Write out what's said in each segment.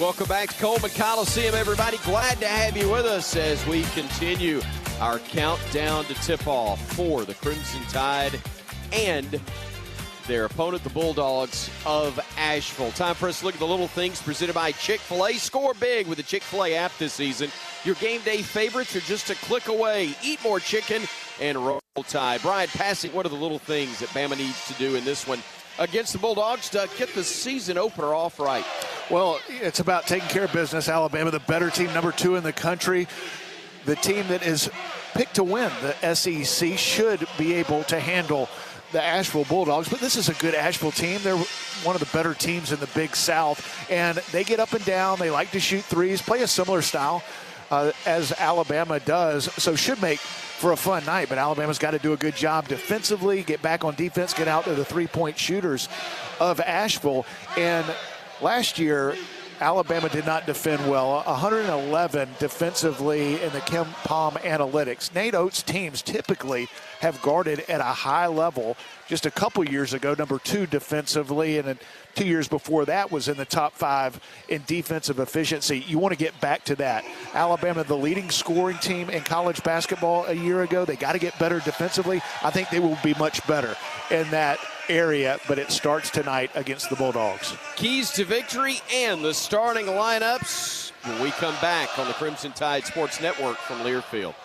Welcome back to Coleman Coliseum, everybody. Glad to have you with us as we continue our countdown to tip-off for the Crimson Tide and their opponent, the Bulldogs of Asheville. Time for us to look at the little things presented by Chick-fil-A. Score big with the Chick-fil-A app this season. Your game day favorites are just a click away. Eat more chicken and roll Tide. Bryan, Passink, what are the little things that Bama needs to do in this one against the Bulldogs to get the season opener off right? Well, it's about taking care of business. Alabama, the better team, number 2 in the country. The team that is picked to win the SEC should be able to handle the Asheville Bulldogs. But this is a good Asheville team. They're one of the better teams in the Big South. And they get up and down. They like to shoot threes, play a similar style as Alabama does. So should make for a fun night. But Alabama's got to do a good job defensively, get back on defense, get out to the three-point shooters of Asheville. And last year, Alabama did not defend well. 111 defensively in the Ken Palm analytics. Nate Oates' teams typically have guarded at a high level. Just a couple years ago, number 2 defensively, and then 2 years before that was in the top 5 in defensive efficiency. You want to get back to that. Alabama, the leading scoring team in college basketball a year ago. They got to get better defensively. I think they will be much better in that area, but it starts tonight against the Bulldogs. Keys to victory and the starting lineups when we come back on the Crimson Tide Sports Network from Learfield.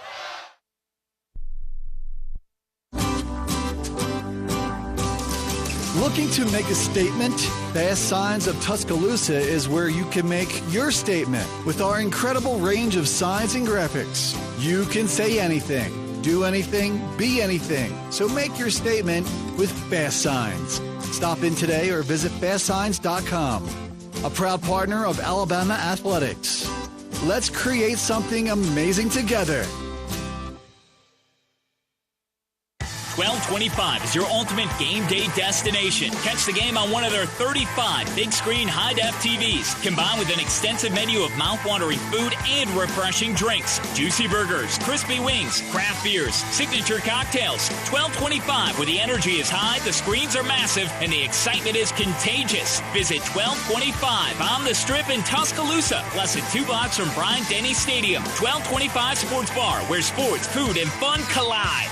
Looking to make a statement? Fast Signs of Tuscaloosa is where you can make your statement. With our incredible range of signs and graphics, you can say anything, do anything, be anything. So make your statement with Fast Signs. Stop in today or visit fastsigns.com. A proud partner of Alabama Athletics. Let's create something amazing together. 1225 is your ultimate game day destination. Catch the game on one of their 35 big screen high-def TVs, combined with an extensive menu of mouth-watering food and refreshing drinks. Juicy burgers, crispy wings, craft beers, signature cocktails. 1225, where the energy is high, the screens are massive, and the excitement is contagious. Visit 1225 on the Strip in Tuscaloosa, less than 2 blocks from Bryant-Denny Stadium. 1225 Sports Bar, where sports, food, and fun collide.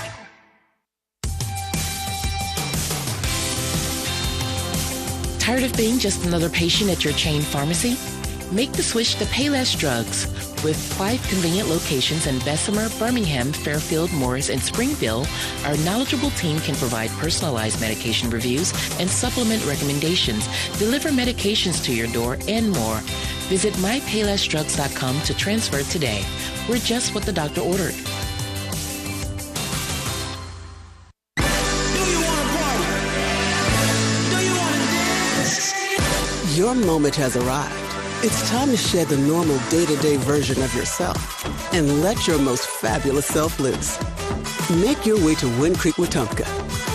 Tired of being just another patient at your chain pharmacy? Make the switch to Payless Drugs. With 5 convenient locations in Bessemer, Birmingham, Fairfield, Morris, and Springville, our knowledgeable team can provide personalized medication reviews and supplement recommendations, deliver medications to your door, and more. Visit mypaylessdrugs.com to transfer today. We're just what the doctor ordered. Your moment has arrived. It's time to shed the normal day-to-day version of yourself and let your most fabulous self loose. Make your way to Wind Creek Wetumpka,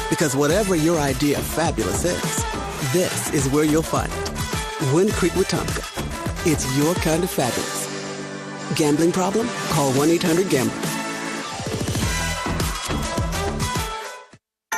because whatever your idea of fabulous is, this is where you'll find it. Wind Creek Wetumpka. It's your kind of fabulous. Gambling problem? Call 1-800-GAMBLER.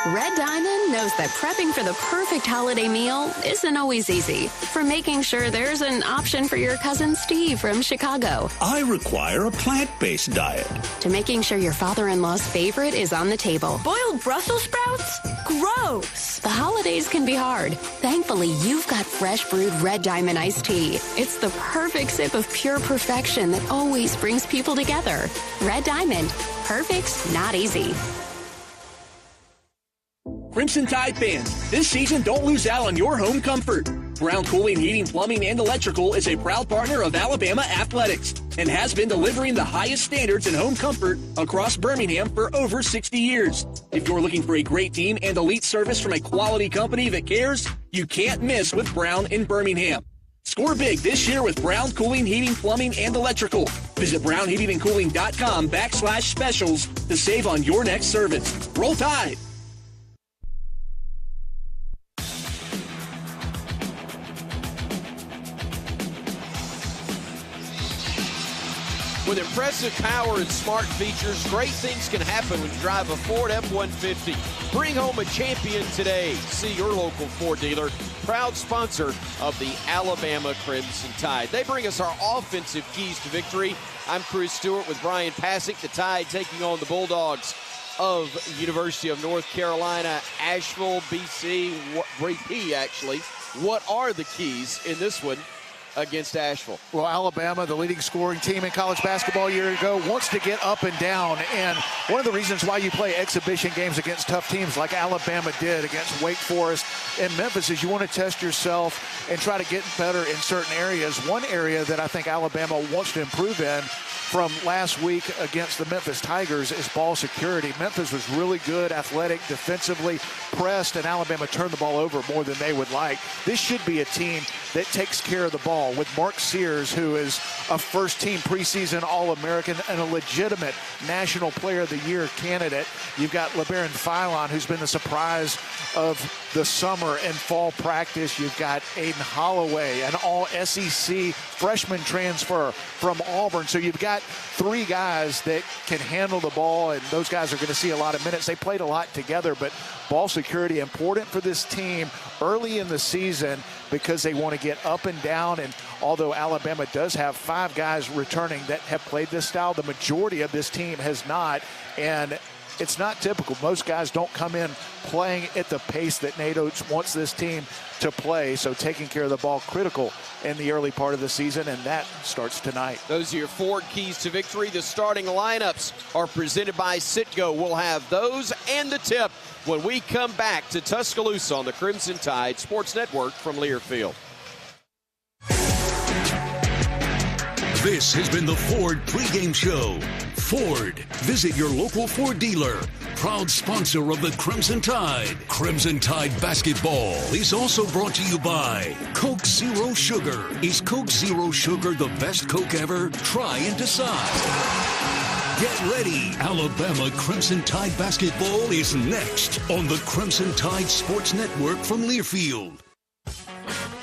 Red Diamond knows that prepping for the perfect holiday meal isn't always easy. From making sure there's an option for your cousin Steve from Chicago, I require a plant-based diet, to making sure your father-in-law's favorite is on the table. Boiled Brussels sprouts? Gross! The holidays can be hard. Thankfully, you've got fresh brewed Red Diamond iced tea. It's the perfect sip of pure perfection that always brings people together. Red Diamond. Perfect, not easy. Crimson Tide fans, this season don't lose out on your home comfort. Brown Cooling, Heating, Plumbing, and Electrical is a proud partner of Alabama Athletics and has been delivering the highest standards in home comfort across Birmingham for over 60 years. If you're looking for a great team and elite service from a quality company that cares, you can't miss with Brown in Birmingham. Score big this year with Brown Cooling, Heating, Plumbing, and Electrical. Visit brownheatingandcooling.com/specials to save on your next service. Roll Tide! With impressive power and smart features, great things can happen when you drive a Ford F-150. Bring home a champion today. See your local Ford dealer, proud sponsor of the Alabama Crimson Tide. They bring us our offensive keys to victory. I'm Stewart with Bryan Passink. The Tide taking on the Bulldogs of University of North Carolina, Asheville, BC, actually. What are the keys in this one against Asheville? Well, Alabama, the leading scoring team in college basketball a year ago, wants to get up and down. And one of the reasons why you play exhibition games against tough teams like Alabama did against Wake Forest and Memphis is you want to test yourself and try to get better in certain areas. One area that I think Alabama wants to improve in from last week against the Memphis Tigers is ball security. Memphis was really good, athletic, defensively pressed, and Alabama turned the ball over more than they would like. This should be a team that takes care of the ball with Mark Sears, who is a first-team preseason All-American and a legitimate National Player of the Year candidate. You've got LeBaron Philon, who's been the surprise of the summer and fall practice. You've got Aiden Holloway, an all-SEC freshman transfer from Auburn. So you've got three guys that can handle the ball, and those guys are going to see a lot of minutes. They played a lot together, but ball security important for this team early in the season because they want to get up and down. And although Alabama does have 5 guys returning that have played this style, the majority of this team has not. And it's not typical. Most guys don't come in playing at the pace that Nate Oates wants this team to play. So taking care of the ball critical in the early part of the season, and that starts tonight. Those are your Ford keys to victory. The starting lineups are presented by Citgo. We'll have those and the tip when we come back to Tuscaloosa on the Crimson Tide Sports Network from Learfield. This has been the Ford pregame show. Ford, visit your local Ford dealer. Proud sponsor of the Crimson Tide. Crimson Tide basketball is also brought to you by Coke Zero Sugar. Is Coke Zero Sugar the best Coke ever? Try and decide. Get ready. Alabama Crimson Tide basketball is next on the Crimson Tide Sports Network from Learfield.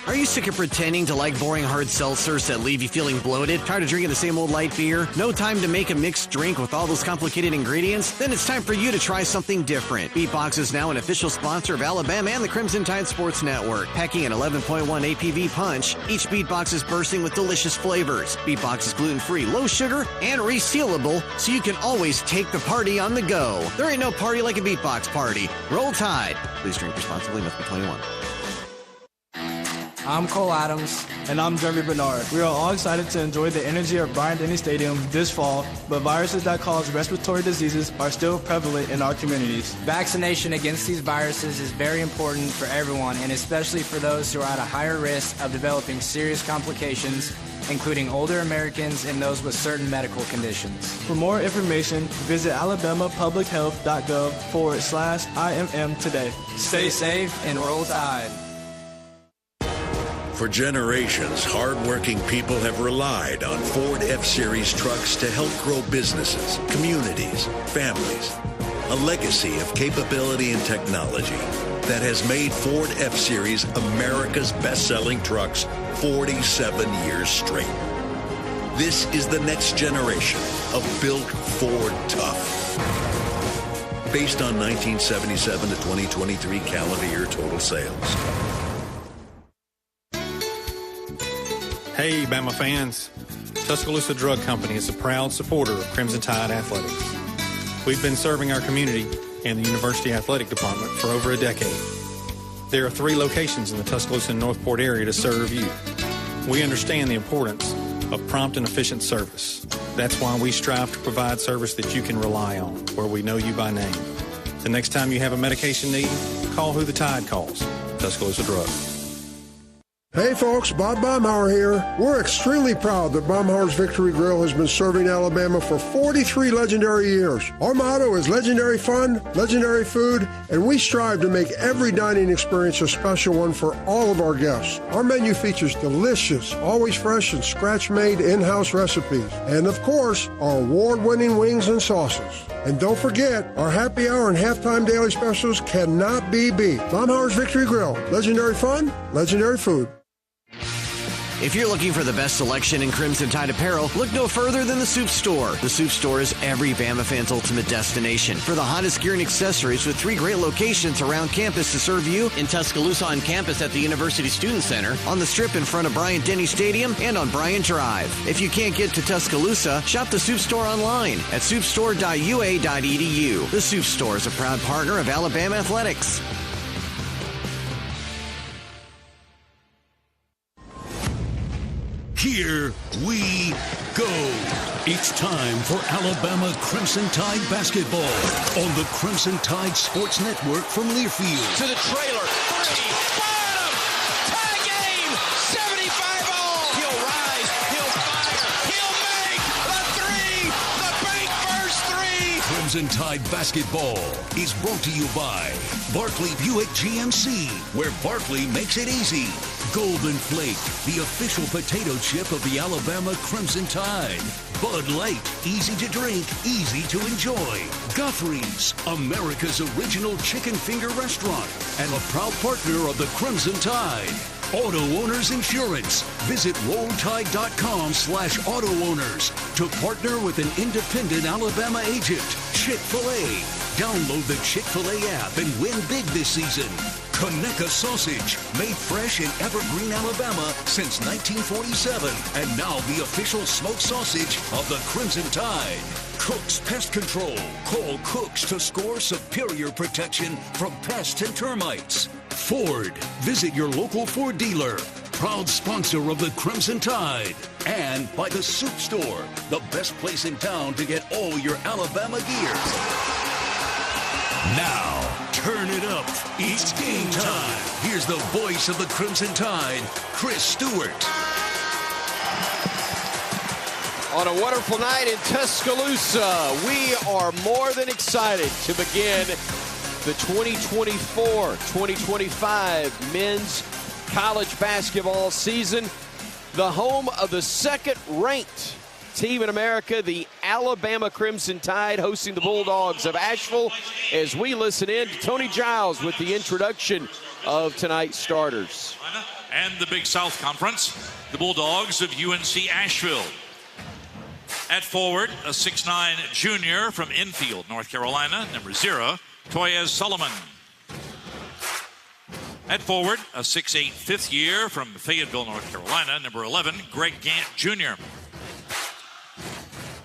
Are you sick of pretending to like boring hard seltzers that leave you feeling bloated? Tired of drinking the same old light beer? No time to make a mixed drink with all those complicated ingredients? Then it's time for you to try something different. Beatbox is now an official sponsor of Alabama and the Crimson Tide Sports Network. Packing an 11.1 APV punch, each Beatbox is bursting with delicious flavors. Beatbox is gluten-free, low sugar, and resealable, so you can always take the party on the go. There ain't no party like a Beatbox party. Roll Tide. Please drink responsibly, must be 21. I'm Cole Adams. And I'm Jeremy Bernard. We are all excited to enjoy the energy of Bryant-Denny Stadium this fall, but viruses that cause respiratory diseases are still prevalent in our communities. Vaccination against these viruses is very important for everyone, and especially for those who are at a higher risk of developing serious complications, including older Americans and those with certain medical conditions. For more information, visit alabamapublichealth.gov/IMM today. Stay safe and roll Tide. For generations, hardworking people have relied on Ford F-Series trucks to help grow businesses, communities, families. A legacy of capability and technology that has made Ford F-Series America's best-selling trucks 47 years straight. This is the next generation of Built Ford Tough. Based on 1977 to 2023 calendar year total sales. Hey, Bama fans. Tuscaloosa Drug Company is a proud supporter of Crimson Tide Athletics. We've been serving our community and the University Athletic Department for over a decade. There are 3 locations in the Tuscaloosa and Northport area to serve you. We understand the importance of prompt and efficient service. That's why we strive to provide service that you can rely on, where we know you by name. The next time you have a medication need, call who the Tide calls, Tuscaloosa Drug. Hey folks, Bob Baumhauer here. We're extremely proud that Baumhauer's Victory Grill has been serving Alabama for 43 legendary years. Our motto is legendary fun, legendary food, and we strive to make every dining experience a special one for all of our guests. Our menu features delicious, always fresh and scratch-made in-house recipes. And of course, our award-winning wings and sauces. And don't forget, our happy hour and halftime daily specials cannot be beat. Baumhauer's Victory Grill, legendary fun, legendary food. If you're looking for the best selection in Crimson Tide apparel, look no further than the Soup Store. The Soup Store is every Bama fan's ultimate destination for the hottest gear and accessories, with 3 great locations around campus to serve you: in Tuscaloosa on campus at the University Student Center, on the Strip in front of Bryant-Denny Stadium, and on Bryan Drive. If you can't get to Tuscaloosa, shop the Soup Store online at soupstore.ua.edu. The Soup Store is a proud partner of Alabama Athletics. Here we go. It's time for Alabama Crimson Tide basketball on the Crimson Tide Sports Network from Learfield. To the trailer. 3. Bottom. Tie game. 75 all. He'll rise. He'll fire. He'll make the 3. The bank first 3. Crimson Tide basketball is brought to you by Barkley Buick GMC, where Barkley makes it easy. Golden Flake, the official potato chip of the Alabama Crimson Tide. Bud Light, easy to drink, easy to enjoy. Guthrie's, America's original chicken finger restaurant, and a proud partner of the Crimson Tide. Auto Owners Insurance. Visit rolltide.com/auto owners to partner with an independent Alabama agent. Chick-fil-A. Download the Chick-fil-A app and win big this season. Conecuh Sausage, made fresh in Evergreen, Alabama since 1947, and now the official smoked sausage of the Crimson Tide. Cook's Pest Control. Call Cook's to score superior protection from pests and termites. Ford. Visit your local Ford dealer. Proud sponsor of the Crimson Tide. And by the Soup Store, the best place in town to get all your Alabama gear. Now, turn it up. It's game time. Here's the voice of the Crimson Tide, Chris Stewart. On a wonderful night in Tuscaloosa, we are more than excited to begin the 2024-2025 men's college basketball season. The home of the second-ranked team in America, the Alabama Crimson Tide, hosting the Bulldogs of Asheville, as we listen in to Tony Giles with the introduction of tonight's starters. And the Big South Conference, the Bulldogs of UNC Asheville. At forward, a 6'9" junior from Enfield, North Carolina, number 0, Toyez Solomon. At forward, a 6'8" fifth year from Fayetteville, North Carolina, number 11, Greg Gant Jr.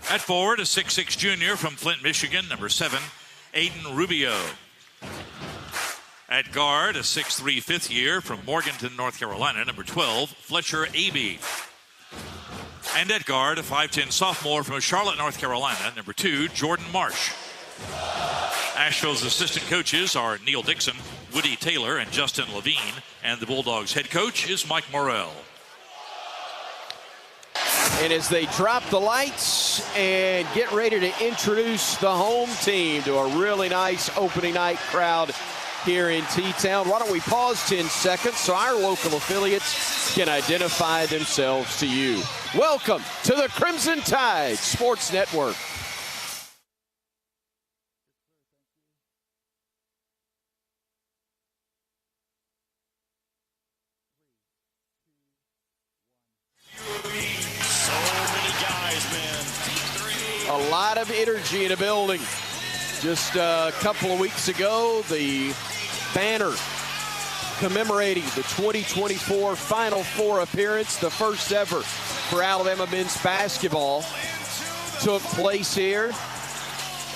At forward, a 6'6" junior from Flint, Michigan, number 7, Aiden Rubio. At guard, a 6'3" fifth year from Morganton, North Carolina, number 12, Fletcher Abey. And at guard, a 5'10" sophomore from Charlotte, North Carolina, number 2, Jordan Marsh. Asheville's assistant coaches are Neil Dixon, Woody Taylor, and Justin Levine. And the Bulldogs head coach is Mike Morrell. And as they drop the lights and get ready to introduce the home team to a really nice opening night crowd here in T-Town, why don't we pause 10 seconds so our local affiliates can identify themselves to you. Welcome to the Crimson Tide Sports Network. A lot of energy in a building. Just a couple of weeks ago, the banner commemorating the 2024 Final Four appearance, the first ever for Alabama men's basketball, took place here.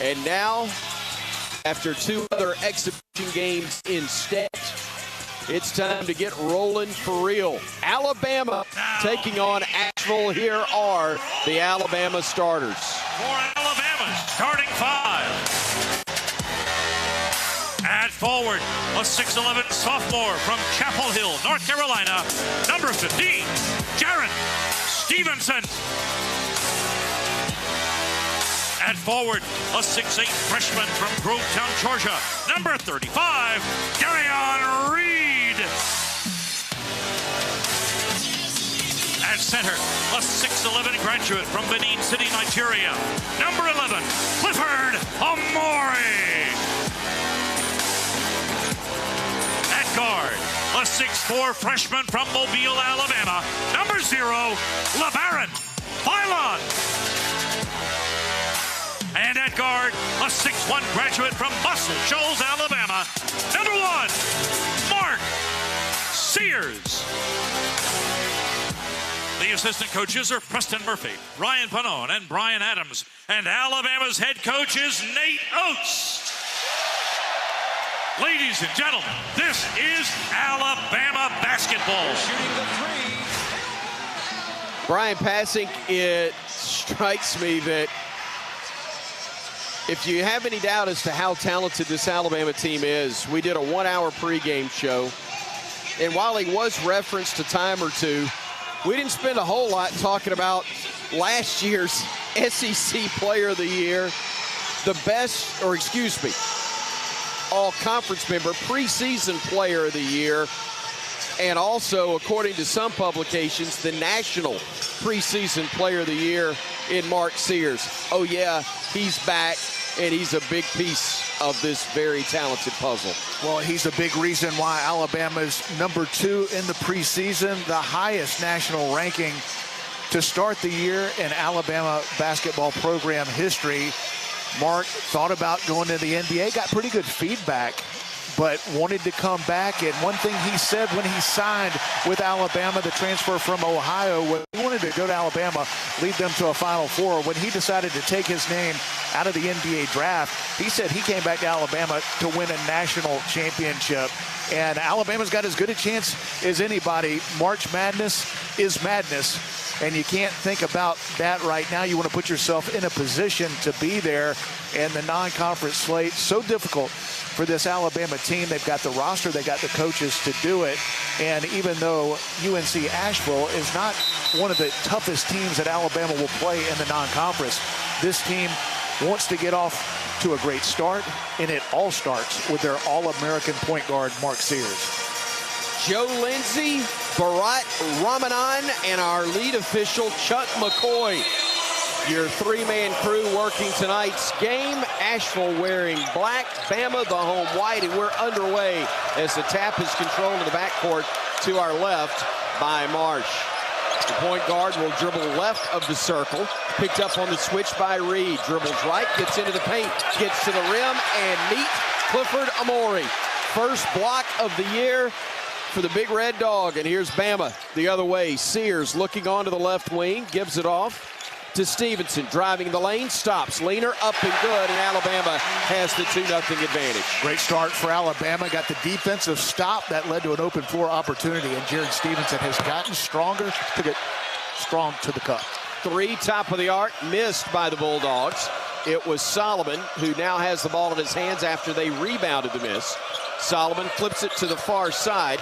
And now, after 2 other exhibition games instead, it's time to get rolling for real. Alabama taking on Asheville. Here are the Alabama starters. For Alabama's starting 5. At forward, a 6'11" sophomore from Chapel Hill, North Carolina, number 15, Jaron Stevenson. At forward, a 6'8" freshman from Grovetown, Georgia, number 35, Darion Reed. At center, a 6'11" graduate from Benin City, Nigeria, number 11, Clifford Amori. At guard, a a 6'4" freshman from Mobile, Alabama. Number 0, LeBaron Philon. And at guard, a 6'1" graduate from Muscle Shoals, Alabama. Number 1, Mark Sears. The assistant coaches are Preston Murphy, Ryan Pannone, and Bryan Adams. And Alabama's head coach is Nate Oates. Ladies and gentlemen, this is Alabama basketball. Shooting the 3. Brian Passink, it strikes me that if you have any doubt as to how talented this Alabama team is, we did a 1-hour pregame show. And while he was referenced a time or two, we didn't spend a whole lot talking about last year's SEC Player of the Year, the best, or excuse me, all-conference member, preseason Player of the Year, and also, according to some publications, the national preseason Player of the Year in Mark Sears. Oh, yeah, he's back, and he's a big piece of this very talented puzzle. Well, he's a big reason why Alabama's number 2 in the preseason, the highest national ranking to start the year in Alabama basketball program history. Mark thought about going to the NBA, got pretty good feedback, but wanted to come back. And one thing he said when he signed with Alabama, the transfer from Ohio, was he wanted to go to Alabama, lead them to a Final Four. When he decided to take his name out of the NBA draft, he said he came back to Alabama to win a national championship. And Alabama's got as good a chance as anybody. March Madness is madness, and you can't think about that right now. You want to put yourself in a position to be there, and the non-conference slate, so difficult for this Alabama team. They've got the roster, they got the coaches to do it, and even though UNC Asheville is not one of the toughest teams that Alabama will play in the non-conference, this team wants to get off to a great start, and it all starts with their All-American point guard, Mark Sears. Joe Lindsay, Bharat Ramanan, and our lead official, Chuck McCoy. Your 3-man crew working tonight's game. Asheville wearing black, Bama the home white, and we're underway as the tap is controlled in the backcourt to our left by Marsh. The point guard will dribble left of the circle. Picked up on the switch by Reed. Dribbles right, gets into the paint, gets to the rim, and meet Clifford Amore. First block of the year for the Big Red Dog. And here's Bama the other way. Sears looking onto the left wing, gives it off to Stevenson, driving the lane, stops. Leaner up and good, and Alabama has the 2-0 advantage. Great start for Alabama. Got the defensive stop that led to an open floor opportunity, and Jared Stevenson has gotten stronger to get strong to the cup. 3, top of the arc, missed by the Bulldogs. It was Solomon who now has the ball in his hands after they rebounded the miss. Solomon flips it to the far side.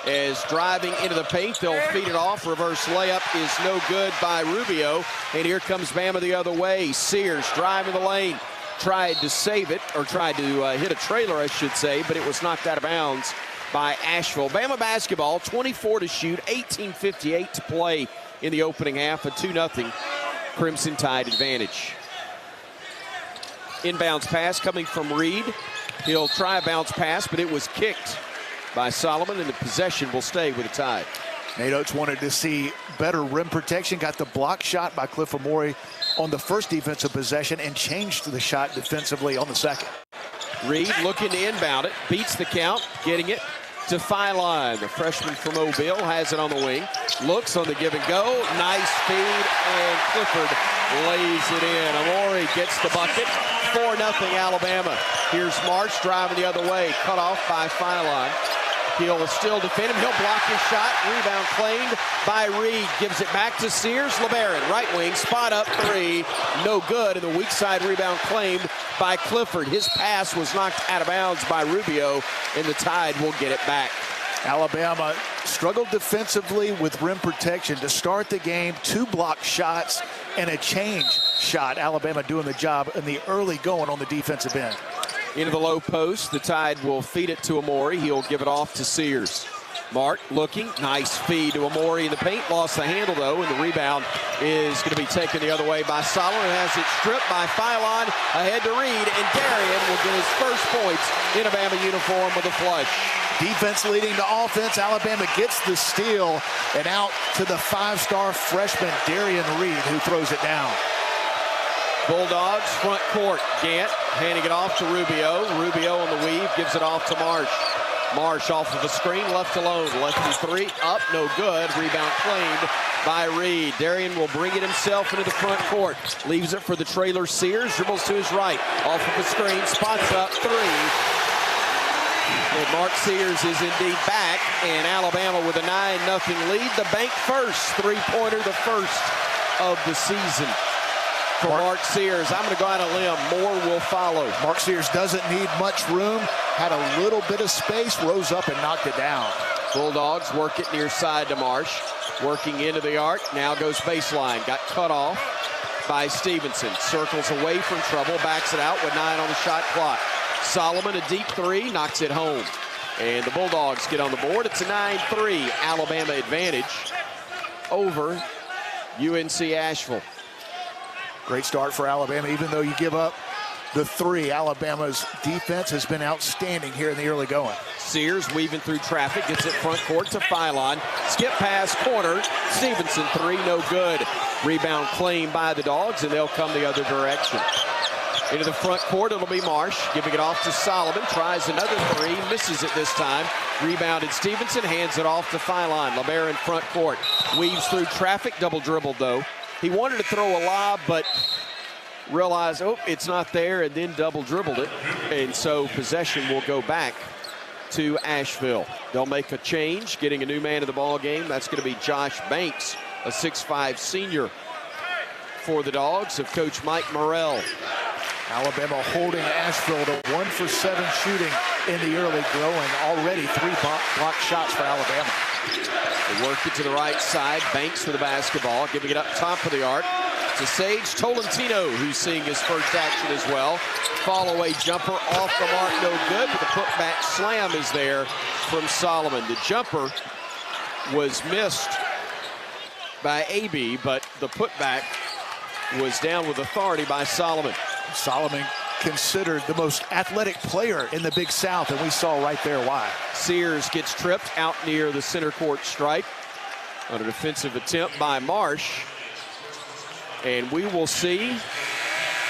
As driving into the paint, they'll feed it off. Reverse layup is no good by Rubio. And here comes Bama the other way. Sears driving the lane. Tried to save it, or tried to hit a trailer, I should say, but it was knocked out of bounds by Asheville. Bama basketball, 24 to shoot, 18:58 to play in the opening half. A 2-0 Crimson Tide advantage. Inbounds pass coming from Reed. He'll try a bounce pass, but it was kicked by Solomon, and the possession will stay with the Tide. Nate Oates wanted to see better rim protection, got the block shot by Cliff Amore on the first defensive possession and changed the shot defensively on the second. Reed looking to inbound it, beats the count, getting it to Philon. The freshman from Mobile has it on the wing, looks on the give and go, nice feed, and Clifford lays it in. Amore gets the bucket, 4-0 Alabama. Here's Marsh driving the other way, cut off by Philon. He'll still defend him. He'll block his shot. Rebound claimed by Reed. Gives it back to Sears. LeBaron, right wing, spot up 3. No good. And the weak side rebound claimed by Clifford. His pass was knocked out of bounds by Rubio, and the Tide will get it back. Alabama struggled defensively with rim protection to start the game. 2 block shots and a change shot. Alabama doing the job in the early going on the defensive end. Into the low post, the Tide will feed it to Amore. He'll give it off to Sears. Mark looking, nice feed to Amore in the paint. Lost the handle though, and the rebound is going to be taken the other way by Solomon. Has it stripped by Philon, ahead to Reed, and Darian will get his first points in a Bama uniform with a flush. Defense leading to offense. Alabama gets the steal, and out to the 5-star freshman Darian Reed, who throws it down. Bulldogs front court. Gant handing it off to Rubio. Rubio on the weave, gives it off to Marsh. Marsh off of the screen, left alone. Lefty three, up, no good. Rebound claimed by Reed. Darian will bring it himself into the front court. Leaves it for the trailer Sears. Dribbles to his right. Off of the screen, spots up, three. And Mark Sears is indeed back, and Alabama with a 9-0 lead. The bank first, three-pointer, the first of the season for Mark Sears. I'm going to go out on a limb. More will follow. Mark Sears doesn't need much room. Had a little bit of space, rose up and knocked it down. Bulldogs work it near side to Marsh. Working into the arc, now goes baseline. Got cut off by Stevenson. Circles away from trouble, backs it out with 9 on the shot clock. Solomon, a deep three, knocks it home. And the Bulldogs get on the board. It's a 9-3 Alabama advantage over UNC Asheville. Great start for Alabama, even though you give up the three. Alabama's defense has been outstanding here in the early going. Sears weaving through traffic, gets it front court to Philon. Skip pass, corner. Stevenson three, no good. Rebound claimed by the Dogs, and they'll come the other direction. Into the front court, it'll be Marsh, giving it off to Solomon. Tries another three, misses it this time. Rebounded Stevenson, hands it off to Philon. LeBaron in front court. Weaves through traffic, double dribbled though. He wanted to throw a lob, but realized, oh, it's not there, and then double dribbled it. And so possession will go back to Asheville. They'll make a change, getting a new man in the ball game. That's going to be Josh Banks, a 6'5 senior for the Dogs of Coach Mike Morrell. Alabama holding Asheville to 1 for 7 shooting in the early going. Already 3 block shots for Alabama. They work it to the right side. Banks with the basketball, giving it up top of the arc to Sage Tolentino, who's seeing his first action as well. Fall-away jumper off the mark, no good, but the putback slam is there from Solomon. The jumper was missed by AB, but the putback was down with authority by Solomon. Solomon considered the most athletic player in the Big South, and we saw right there why. Sears gets tripped out near the center court stripe on a defensive attempt by Marsh. And we will see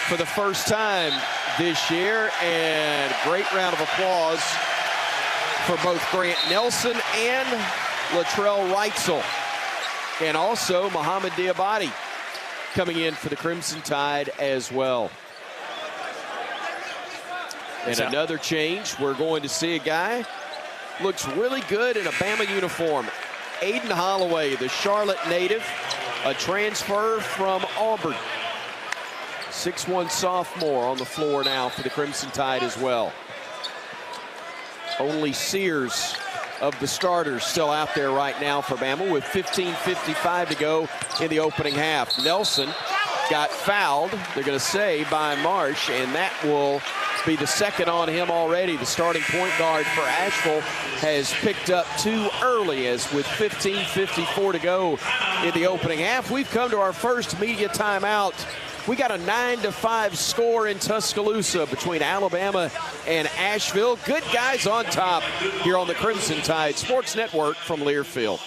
for the first time this year, and great round of applause for both Grant Nelson and Latrell Reitzel, and also Muhammad Diabate coming in for the Crimson Tide as well. And another change, we're going to see a guy looks really good in a Bama uniform. Aiden Holloway, the Charlotte native, a transfer from Auburn. 6'1 sophomore on the floor now for the Crimson Tide as well. Only Sears of the starters still out there right now for Bama with 15:55 to go in the opening half. Nelson got fouled, they're going to say, by Marsh, and that will be the second on him already. The starting point guard for Asheville has picked up 2 early, as with 15:54 to go in the opening half. We've come to our first media timeout. We got a 9-5 score in Tuscaloosa between Alabama and Asheville. Good guys on top here on the Crimson Tide Sports Network from Learfield.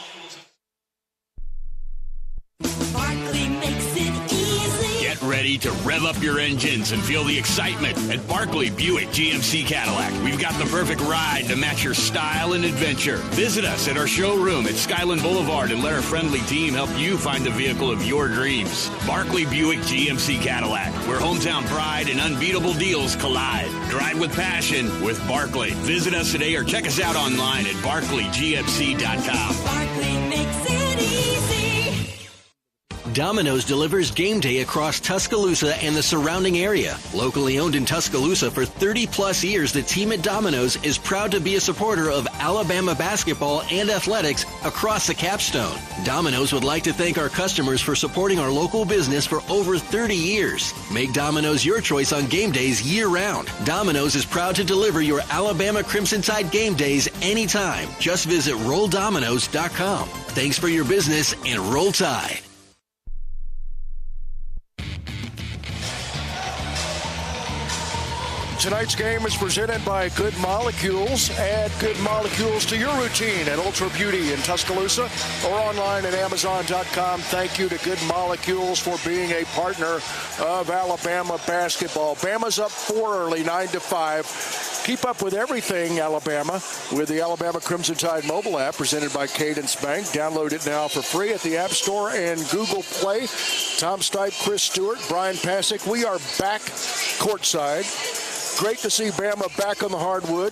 Get ready to rev up your engines and feel the excitement at Barkley Buick GMC Cadillac. We've got the perfect ride to match your style and adventure. Visit us at our showroom at Skyland Boulevard and let our friendly team help you find the vehicle of your dreams. Barkley Buick GMC Cadillac, where hometown pride and unbeatable deals collide. Drive with passion with Barkley. Visit us today or check us out online at barclaygmc.com. Barkley makes it easy. Domino's delivers game day across Tuscaloosa and the surrounding area. Locally owned in Tuscaloosa for 30-plus years, the team at Domino's is proud to be a supporter of Alabama basketball and athletics across the capstone. Domino's would like to thank our customers for supporting our local business for over 30 years. Make Domino's your choice on game days year-round. Domino's is proud to deliver your Alabama Crimson Tide game days anytime. Just visit RollDomino's.com. Thanks for your business, and Roll Tide. Tonight's game is presented by Good Molecules. Add Good Molecules to your routine at Ultra Beauty in Tuscaloosa or online at Amazon.com. Thank you to Good Molecules for being a partner of Alabama basketball. Bama's up 4 early, 9-5. Keep up with everything Alabama with the Alabama Crimson Tide mobile app presented by Cadence Bank. Download it now for free at the App Store and Google Play. Tom Stipe, Chris Stewart, Bryan Passink. We are back courtside. Great to see Bama back on the hardwood,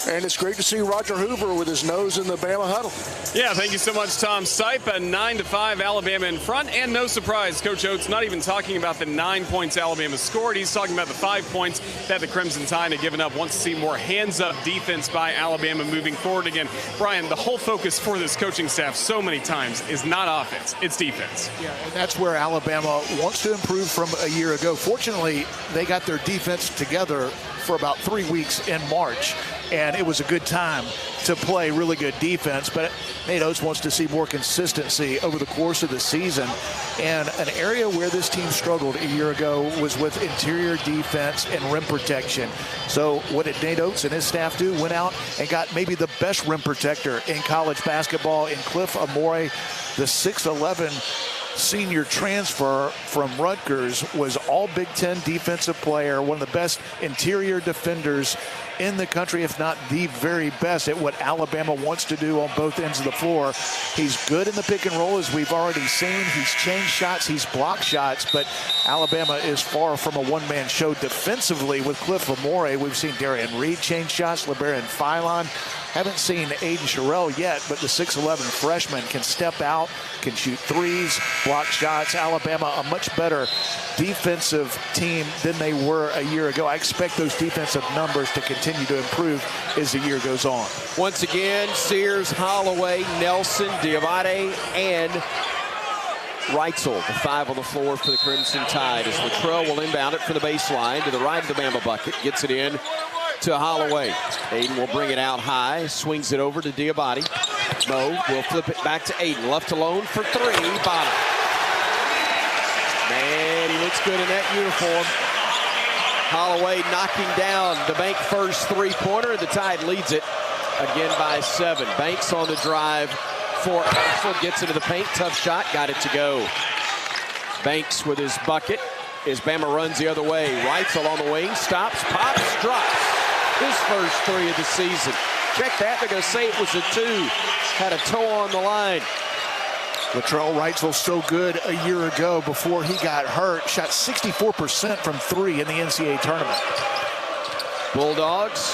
and it's great to see Roger Hoover with his nose in the Bama huddle. Yeah, thank you so much, Tom Stipe. A 9-5 Alabama in front, and no surprise, Coach Oates not even talking about the 9 points Alabama scored. He's talking about the 5 points that the Crimson Tide had given up. Wants to see more hands-up defense by Alabama moving forward again. Bryan, the whole focus for this coaching staff so many times is not offense, it's defense. Yeah, and that's where Alabama wants to improve from a year ago. Fortunately, they got their defense together for about 3 weeks in March, and it was a good time to play really good defense. But Nate Oates wants to see more consistency over the course of the season. And an area where this team struggled a year ago was with interior defense and rim protection. So what did Nate Oates and his staff do? Went out and got maybe the best rim protector in college basketball in Cliff Amore, the 6'11" senior transfer from Rutgers, was all Big Ten defensive player, one of the best interior defenders in the country, if not the very best at what Alabama wants to do on both ends of the floor. He's good in the pick and roll, as we've already seen. He's changed shots, he's blocked shots, but Alabama is far from a one-man show defensively with Cliff Amore. We've seen Darian Reed change shots, LeBaron Philon. Haven't seen Aiden Sherrill yet, but the 6'11" freshman can step out, can shoot threes, block shots. Alabama, a much better defensive team than they were a year ago. I expect those defensive numbers to continue to improve as the year goes on. Once again, Sears, Holloway, Nelson, Diabate, and Reitzel, the 5 on the floor for the Crimson Tide, as Latrell will inbound it for the baseline to the right of the Bama bucket, gets it in to Holloway. Aiden will bring it out high, swings it over to Diabate. Mo will flip it back to Aiden, left alone for 3, bottom. Man, he looks good in that uniform. Holloway knocking down the Bank first three-pointer. The Tide leads it again by 7. Banks on the drive for Asheville, gets into the paint, tough shot, got it to go. Banks with his bucket as Bama runs the other way. Reitzel on the wing, stops, pops, drops. His first 3 of the season. Check that, they're going to say it was a 2. Had a toe on the line. Latrell Reitzel so good a year ago before he got hurt. Shot 64% from 3 in the NCAA tournament. Bulldogs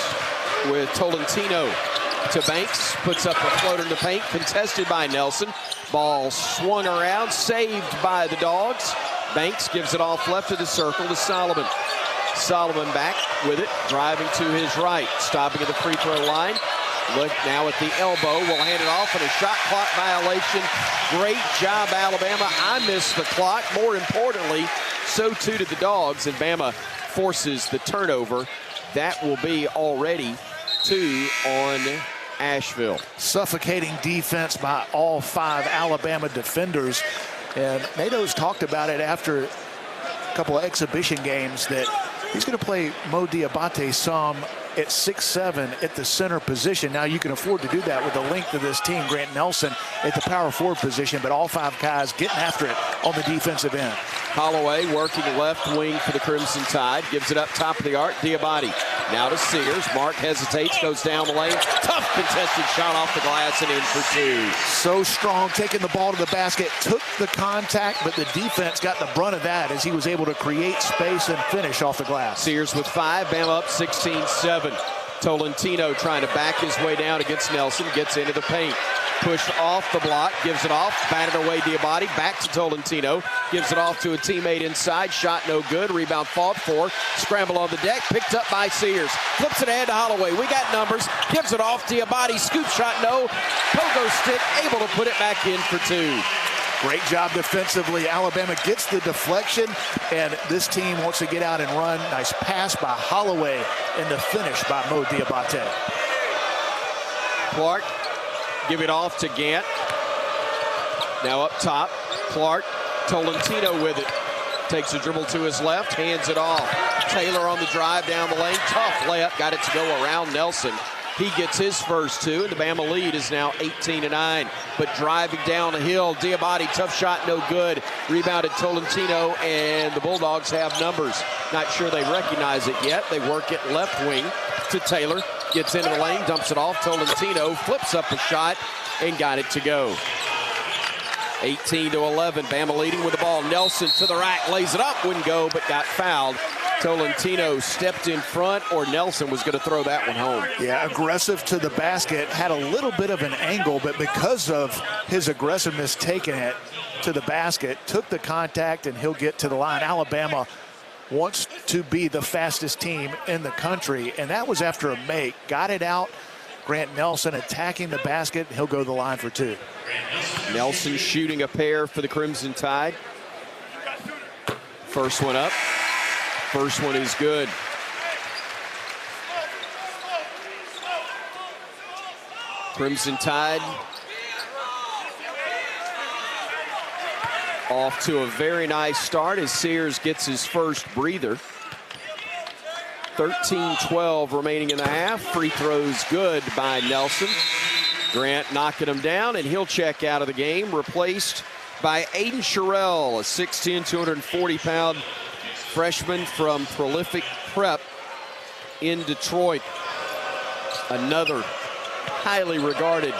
with Tolentino to Banks. Puts up a floater in the paint, contested by Nelson. Ball swung around, saved by the Dogs. Banks gives it off left of the circle to Solomon. Solomon back with it, driving to his right, stopping at the free throw line. Look now at the elbow, will hand it off, and a shot clock violation. Great job, Alabama. I missed the clock. More importantly, so too did the Dogs, and Bama forces the turnover. That will be already 2 on Asheville. Suffocating defense by all 5 Alabama defenders. And Nato's talked about it after a couple of exhibition games that he's going to play Mo Diabate some at 6'7" at the center position. Now you can afford to do that with the length of this team. Grant Nelson at the power forward position, but all 5 guys getting after it on the defensive end. Holloway working left wing for the Crimson Tide, gives it up top of the arc. Diabate now to Sears. Mark hesitates, goes down the lane. Tough contested shot off the glass and in for 2. So strong, taking the ball to the basket, took the contact, but the defense got the brunt of that as he was able to create space and finish off the glass. Sears with 5, Bama up 16-7. Tolentino trying to back his way down against Nelson, gets into the paint. Pushed off the block, gives it off, batted away Diabate, back to Tolentino, gives it off to a teammate inside, shot no good, rebound fought for, scramble on the deck, picked up by Sears, flips it ahead to Holloway, we got numbers, gives it off, Diabate, scoop shot no, pogo stick, able to put it back in for 2. Great job defensively. Alabama gets the deflection, and this team wants to get out and run. Nice pass by Holloway, and the finish by Mo Diabate. Clark, give it off to Gant. Now up top, Clark, Tolentino with it. Takes a dribble to his left, hands it off. Taylor on the drive down the lane. Tough layup. Got it to go around Nelson. He gets his first two, and the Bama lead is now 18-9. But driving down the hill, Diabate, tough shot, no good. Rebounded Tolentino, and the Bulldogs have numbers. Not sure they recognize it yet. They work it left wing to Taylor. Gets into the lane, dumps it off. Tolentino flips up a shot and got it to go. 18-11, Bama leading with the ball. Nelson to the rack, lays it up, wouldn't go, but got fouled. Tolentino stepped in front, or Nelson was going to throw that one home. Yeah, aggressive to the basket, had a little bit of an angle, but because of his aggressiveness taking it to the basket, took the contact, and he'll get to the line. Alabama wants to be the fastest team in the country, and that was after a make. Got it out. Grant Nelson attacking the basket. He'll go to the line for two. Nelson shooting a pair for the Crimson Tide. First one up. First one is good. Crimson Tide off to a very nice start as Sears gets his first breather. 13-12 remaining in the half. Free throws good by Nelson. Grant knocking him down, and he'll check out of the game, replaced by Aiden Sherrill, a 6'10", 240-pound freshman from Prolific Prep in Detroit. Another highly regarded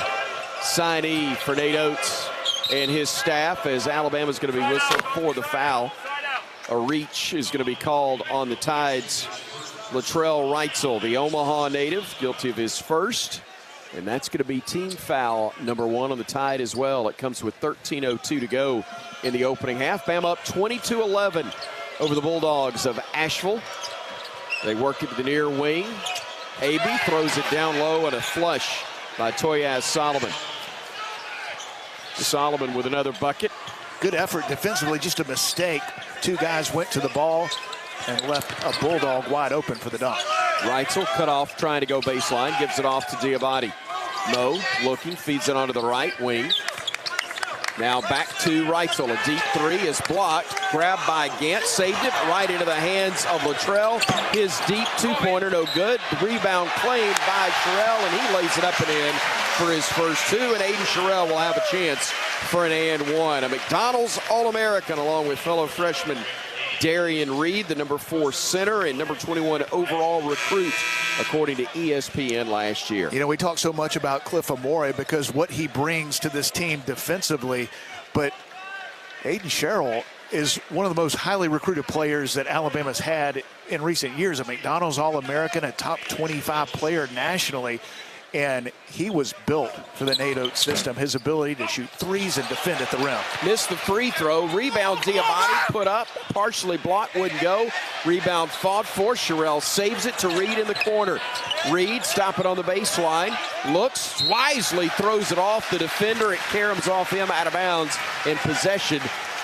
signee for Nate Oates and his staff, as Alabama's going to be whistled for the foul. A reach is going to be called on the Tide's Latrell Reitzel, the Omaha native, guilty of his first. And that's going to be team foul number 1 on the Tide as well. It comes with 13:02 to go in the opening half. Bama up 22-11 over the Bulldogs of Asheville. They work it to the near wing. Aby throws it down low, and a flush by Toyaz Solomon. Solomon with another bucket. Good effort defensively, just a mistake. Two guys went to the ball and left a Bulldog wide open for the dunk. Reitzel cut off, trying to go baseline, gives it off to Diabate. Mo looking, feeds it onto the right wing. Now back to Reitzel. A deep three is blocked. Grabbed by Gant. Saved it right into the hands of Latrell. His deep two-pointer, no good. Rebound claimed by Sherrill, and he lays it up and in for his first two. And Aiden Sherrill will have a chance for an and one. A McDonald's All-American along with fellow freshman Darian Reed, the number 4 center and number 21 overall recruit, according to ESPN last year. You know, we talk so much about Cliff Amore because what he brings to this team defensively, but Aiden Sherrill is one of the most highly recruited players that Alabama's had in recent years. A McDonald's All-American, a top 25 player nationally, and he was built for the Nate Oates system. His ability to shoot threes and defend at the rim. Missed the free throw. Rebound Diabate, put up, partially blocked, wouldn't go. Rebound fought for. Sherrill saves it to Reed in the corner. Reed, stop it on the baseline. Looks, wisely throws it off the defender. It caroms off him out of bounds, and possession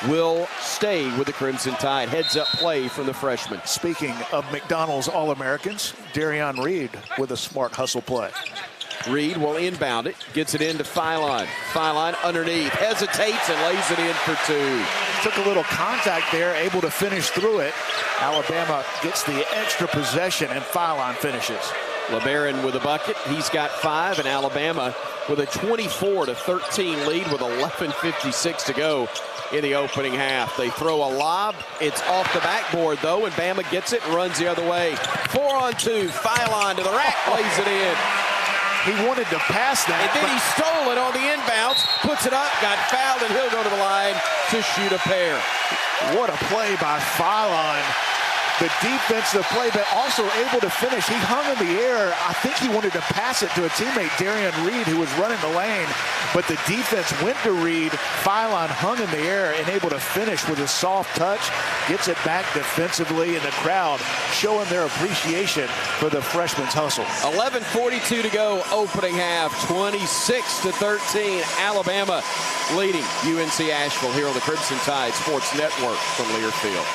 will stay with the Crimson Tide. Heads up play from the freshman. Speaking of McDonald's All-Americans, Darian Reed with a smart hustle play. Reed will inbound it, gets it into Phylon. Phylon underneath, hesitates and lays it in for two. Took a little contact there, able to finish through it. Alabama gets the extra possession, and Phylon finishes. LeBaron with a bucket. He's got 5, and Alabama with a 24-13 lead with 11:56 to go in the opening half. They throw a lob. It's off the backboard, though, and Bama gets it and runs the other way. 4-on-2. Phylon to the rack, lays it in. He wanted to pass that. And then he stole it on the inbounds, puts it up, got fouled, and he'll go to the line to shoot a pair. What a play by Phylon. The defensive play, but also able to finish. He hung in the air. I think he wanted to pass it to a teammate, Darian Reed, who was running the lane. But the defense went to Reed. Phylon hung in the air and able to finish with a soft touch. Gets it back defensively, and the crowd showing their appreciation for the freshman's hustle. 11:42 to go, opening half, 26-13. Alabama leading UNC Asheville here on the Crimson Tide Sports Network from Learfield.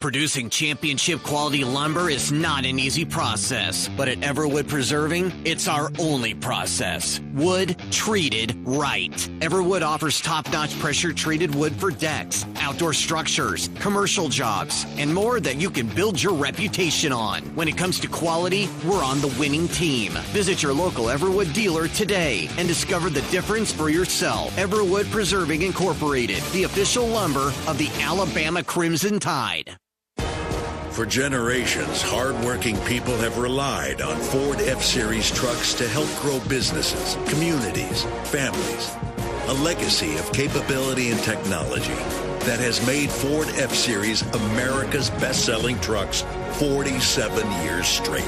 Producing championship quality lumber is not an easy process, but at Everwood Preserving, it's our only process. Wood treated right. Everwood offers top-notch pressure-treated wood for decks, outdoor structures, commercial jobs, and more that you can build your reputation on. When it comes to quality, we're on the winning team. Visit your local Everwood dealer today and discover the difference for yourself. Everwood Preserving Incorporated, the official lumber of the Alabama Crimson Tide. For generations, hardworking people have relied on Ford F-Series trucks to help grow businesses, communities, families. A legacy of capability and technology that has made Ford F-Series America's best-selling trucks 47 years straight.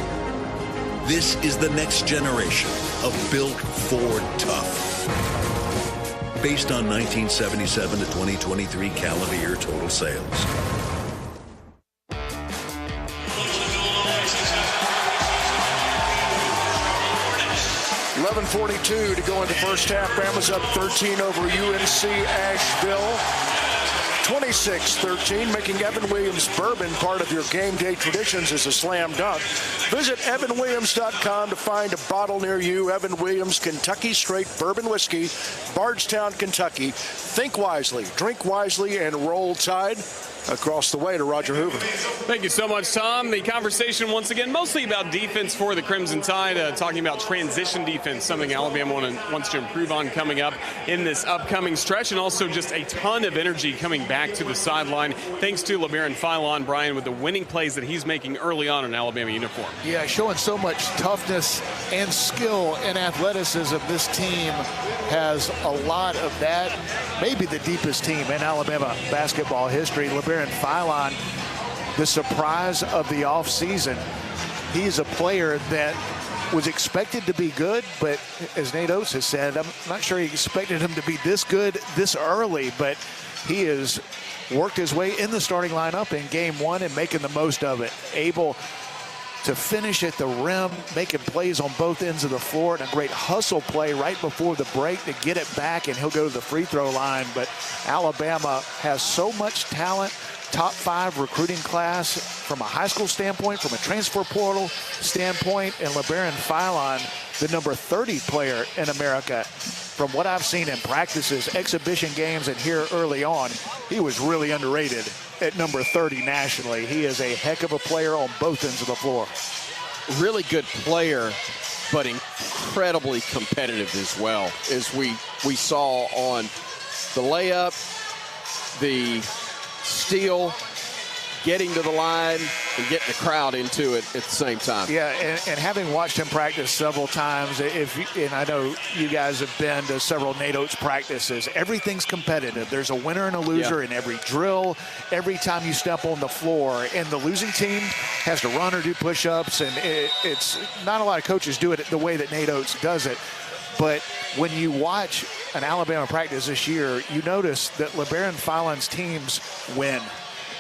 This is the next generation of Built Ford Tough. Based on 1977 to 2023 calendar year total sales. 11:42 to go into first half. Bama's up 13 over UNC Asheville. 26-13, making Evan Williams Bourbon part of your game day traditions is a slam dunk. Visit evanwilliams.com to find a bottle near you. Evan Williams Kentucky Straight Bourbon Whiskey, Bardstown, Kentucky. Think wisely, drink wisely, and roll Tide. Across the way to Roger Hoover. Thank you so much, Tom. The conversation, once again, mostly about defense for the Crimson Tide, talking about transition defense, something Alabama wants to improve on coming up in this upcoming stretch, and also just a ton of energy coming back to the sideline, thanks to LeBaron Philon, Bryan, with the winning plays that he's making early on in Alabama uniform. Yeah, showing so much toughness and skill and athleticism. This team has a lot of that. Maybe the deepest team in Alabama basketball history. LeBaron Philon, the surprise of the offseason. He's a player that was expected to be good, but as Nate Oates has said, I'm not sure he expected him to be this good this early, but he has worked his way in the starting lineup in game one and making the most of it. Able to finish at the rim, making plays on both ends of the floor, and a great hustle play right before the break to get it back, and he'll go to the free throw line. But Alabama has so much talent, top 5 recruiting class from a high school standpoint, from a transfer portal standpoint, and LeBaron Philon, the number 30 player in America. From what I've seen in practices, exhibition games, and here early on, he was really underrated at number 30 nationally. He is a heck of a player on both ends of the floor. Really good player, but incredibly competitive as well, as we saw on the layup, the steal, getting to the line, and getting the crowd into it at the same time. Yeah, and having watched him practice several times, and I know you guys have been to several Nate Oates practices, everything's competitive. There's a winner and a loser in every drill, every time you step on the floor, and the losing team has to run or do push-ups, and it's not a lot of coaches do it the way that Nate Oates does it. But when you watch an Alabama practice this year, you notice that LeBaron Philon's teams win.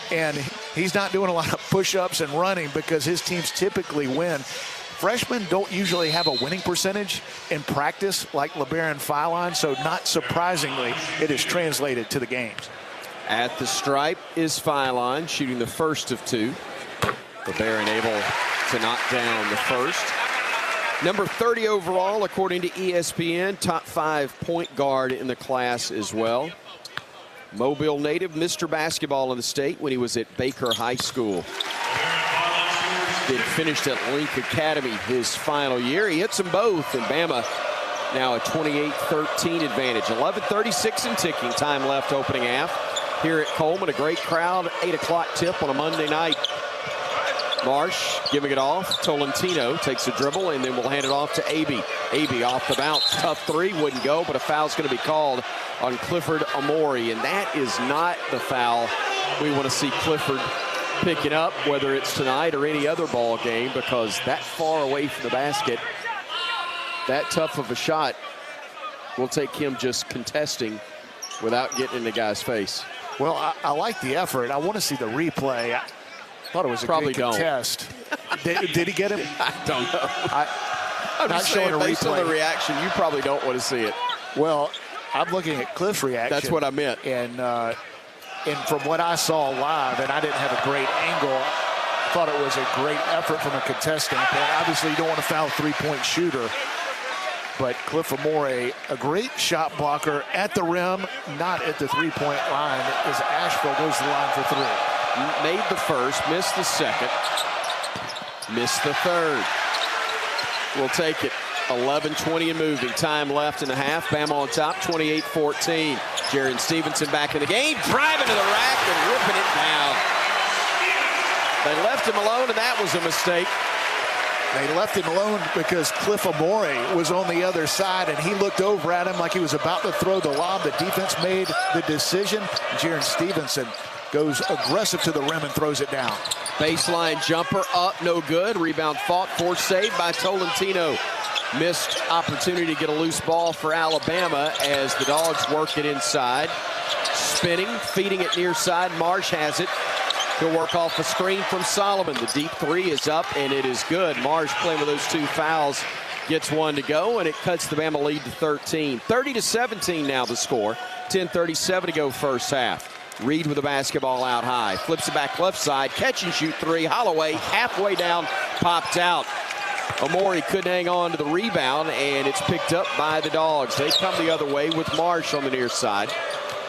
And he's not doing a lot of push-ups and running because his teams typically win. Freshmen don't usually have a winning percentage in practice like LeBaron Philon, so not surprisingly, it is translated to the games. At the stripe is Philon, shooting the first of 2. LeBaron able to knock down the first. Number 30 overall, according to ESPN, top 5 point guard in the class as well. Mobile native, Mr. Basketball in the state when he was at Baker High School. Then finished at Link Academy his final year. He hits them both, and Bama now a 28-13 advantage. 11:36 and ticking, time left opening half. Here at Coleman, a great crowd, 8 o'clock tip on a Monday night. Marsh giving it off. Tolentino takes a dribble, and then we'll hand it off to AB. AB off the bounce. Tough 3, wouldn't go, but a foul's going to be called on Clifford Amori, and that is not the foul we want to see Clifford picking up, whether it's tonight or any other ball game, because that far away from the basket, that tough of a shot will take him just contesting without getting in the guy's face. Well, I like the effort. I want to see the replay. I thought it was a Probably good contest. Did he get him? I don't know. I'm not just showing saying, a based on replay. the reaction, you probably don't want to see it. Well, I'm looking at Cliff's reaction. That's what I meant. And And from what I saw live, and I didn't have a great angle, I thought it was a great effort from a contest standpoint. Obviously, you don't want to foul a three-point shooter. But Cliff Amore, a great shot blocker at the rim, not at the three-point line, as Asheville goes to the line for three. Made the first, missed the second, missed the third. We'll take it. 11:20 and moving. Time left in the half. Bama on top, 28-14. Jaron Stevenson back in the game, driving to the rack and ripping it down. They left him alone, and that was a mistake. They left him alone because Cliff Amore was on the other side, and he looked over at him like he was about to throw the lob. The defense made the decision. Jaron Stevenson goes aggressive to the rim and throws it down. Baseline jumper up, no good. Rebound fought, forced save by Tolentino. Missed opportunity to get a loose ball for Alabama as the Dogs work it inside. Spinning, feeding it near side. Marsh has it. He'll work off a screen from Solomon. The deep three is up, and it is good. Marsh playing with those two fouls. Gets one to go, and it cuts the Bama lead to 13. 30-17 now the score. 10:37 to go first half. Reed with the basketball out high. Flips it back left side. Catch and shoot three. Holloway halfway down, popped out. Amore couldn't hang on to the rebound, and it's picked up by the Dogs. They come the other way with Marsh on the near side.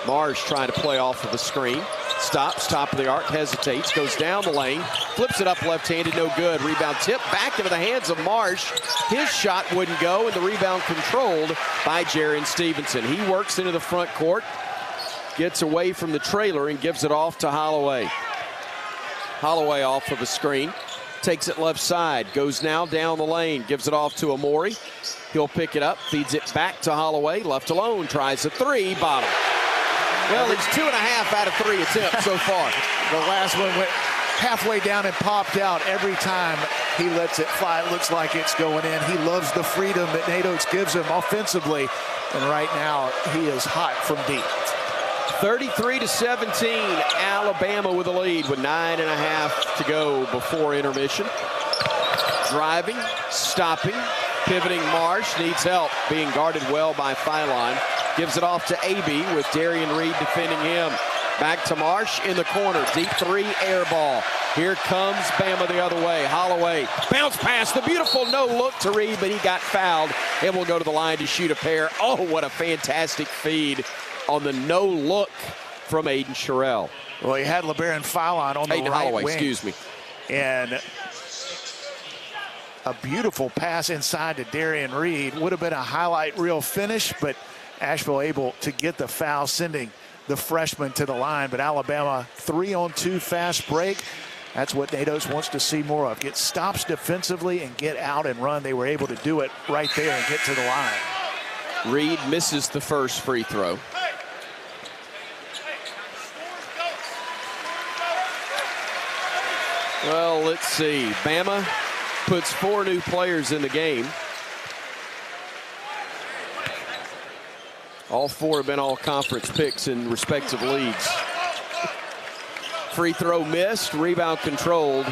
Marsh trying to play off of a screen. Stops, top of the arc, hesitates, goes down the lane, flips it up left-handed, no good. Rebound tip back into the hands of Marsh. His shot wouldn't go, and the rebound controlled by Jaron Stevenson. He works into the front court, gets away from the trailer, and gives it off to Holloway. Holloway off of a screen, takes it left side, goes now down the lane, gives it off to Amore. He'll pick it up, feeds it back to Holloway, left alone, tries a three, bottom. Well, it's 2.5 out of 3 attempts so far. The last one went halfway down and popped out. Every time he lets it fly, it looks like it's going in. He loves the freedom that Nate Oates gives him offensively. And right now, he is hot from deep. 33-17, Alabama with the lead with 9.5 to go before intermission. Driving, stopping, pivoting. Marsh needs help, being guarded well by Philon. Gives it off to AB with Darian Reed defending him. Back to Marsh in the corner. Deep three, air ball. Here comes Bama the other way. Holloway, bounce pass, the beautiful no-look to Reed, but he got fouled and will go to the line to shoot a pair. Oh, what a fantastic feed on the no-look from Aiden Sherrill. Well, he had LeBaron Philon on the right Holloway, wing. excuse me. And a beautiful pass inside to Darian Reed. Would have been a highlight reel finish, but Asheville able to get the foul, sending the freshman to the line. But Alabama 3-on-2 fast break. That's what Nate Oates wants to see more of. Get stops defensively and get out and run. They were able to do it right there and get to the line. Reed misses the first free throw. Well, let's see. Bama puts 4 new players in the game. All 4 have been all-conference picks in respective leagues. Free throw missed, rebound controlled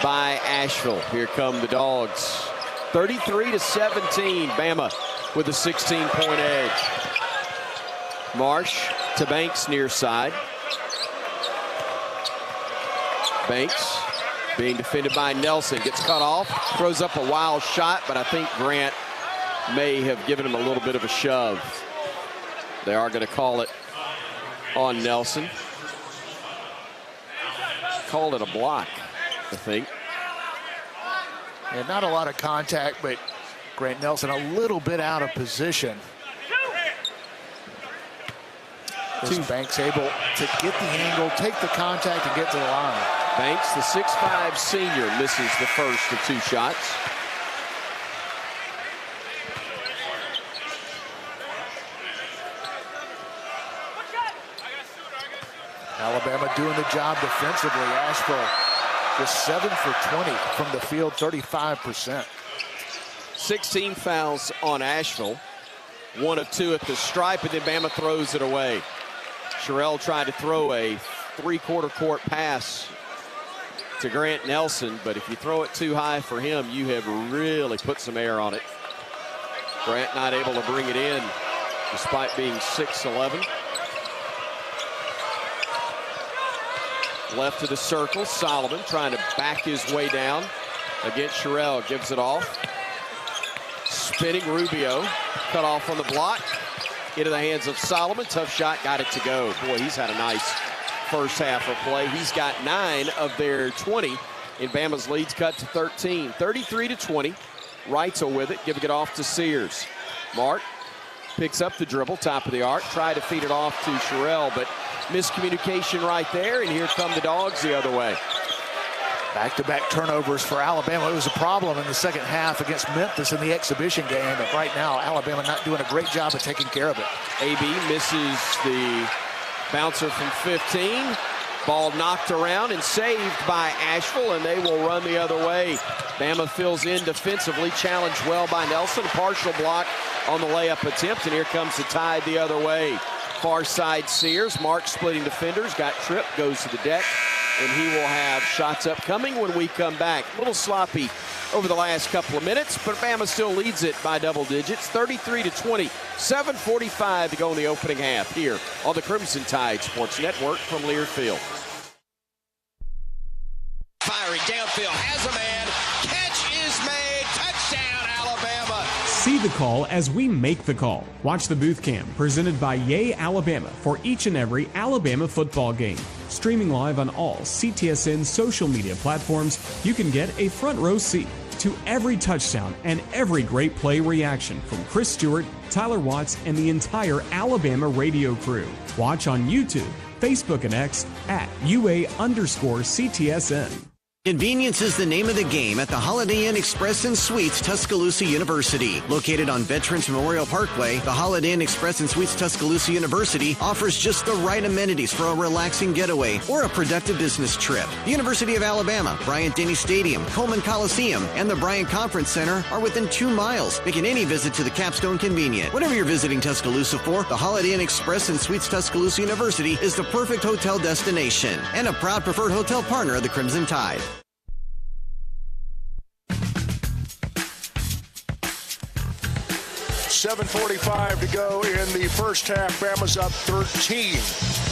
by Asheville. Here come the Dogs. 33-17, Bama with a 16-point edge. Marsh to Banks near side. Banks being defended by Nelson, gets cut off, throws up a wild shot, but I think Grant may have given him a little bit of a shove. They are going to call it on Nelson. Called it a block, I think. And not a lot of contact, but Grant Nelson a little bit out of position. Is Banks able to get the angle, take the contact, and get to the line? Banks, the 6'5" senior, misses the first of 2 shots. Alabama doing the job defensively. Asheville just 7 for 20 from the field, 35%. 16 fouls on Asheville. 1 of 2 at the stripe, and then Bama throws it away. Sherrill tried to throw a 3/4 court pass to Grant Nelson, but if you throw it too high for him, you have really put some air on it. Grant not able to bring it in despite being 6'11". left of the circle. Solomon trying to back his way down against Sherrill. Gives it off. Spinning Rubio. Cut off on the block. Into the hands of Solomon. Tough shot. Got it to go. Boy, he's had a nice first half of play. He's got 9 of their 20. And Bama's lead's cut to 13. 33-20. Reitzel with it. Giving it off to Sears. Mark picks up the dribble. Top of the arc. Tried to feed it off to Sherrill, but miscommunication right there. And here come the Dogs the other way. Back-to-back turnovers for Alabama. It was a problem in the second half against Memphis in the exhibition game. And right now, Alabama not doing a great job of taking care of it. AB misses the bouncer from 15. Ball knocked around and saved by Asheville, and they will run the other way. Bama fills in defensively, challenged well by Nelson. Partial block on the layup attempt, and here comes the Tide the other way. Far side Sears. Mark splitting defenders. Got tripped, goes to the deck, and he will have shots upcoming when we come back. A little sloppy over the last couple of minutes, but Bama still leads it by double digits, 33-20. 7:45 to go in the opening half here on the Crimson Tide Sports Network from Learfield. Firing downfield, has a man, catch is made, touchdown Alabama. See the call as we make the call. Watch the booth cam presented by Yay Alabama for each and every Alabama football game. Streaming live on all CTSN social media platforms, you can get a front row seat to every touchdown and every great play reaction from Chris Stewart, Tyler Watts, and the entire Alabama radio crew. Watch on YouTube, Facebook, and X at UA_CTSN. Convenience is the name of the game at the Holiday Inn Express and Suites Tuscaloosa University. Located on Veterans Memorial Parkway, the Holiday Inn Express and Suites Tuscaloosa University offers just the right amenities for a relaxing getaway or a productive business trip. The University of Alabama, Bryant-Denny Stadium, Coleman Coliseum, and the Bryan Conference Center are within 2 miles, making any visit to the Capstone convenient. Whatever you're visiting Tuscaloosa for, the Holiday Inn Express and Suites Tuscaloosa University is the perfect hotel destination and a proud preferred hotel partner of the Crimson Tide. 7:45 to go in the first half. Bama's up 13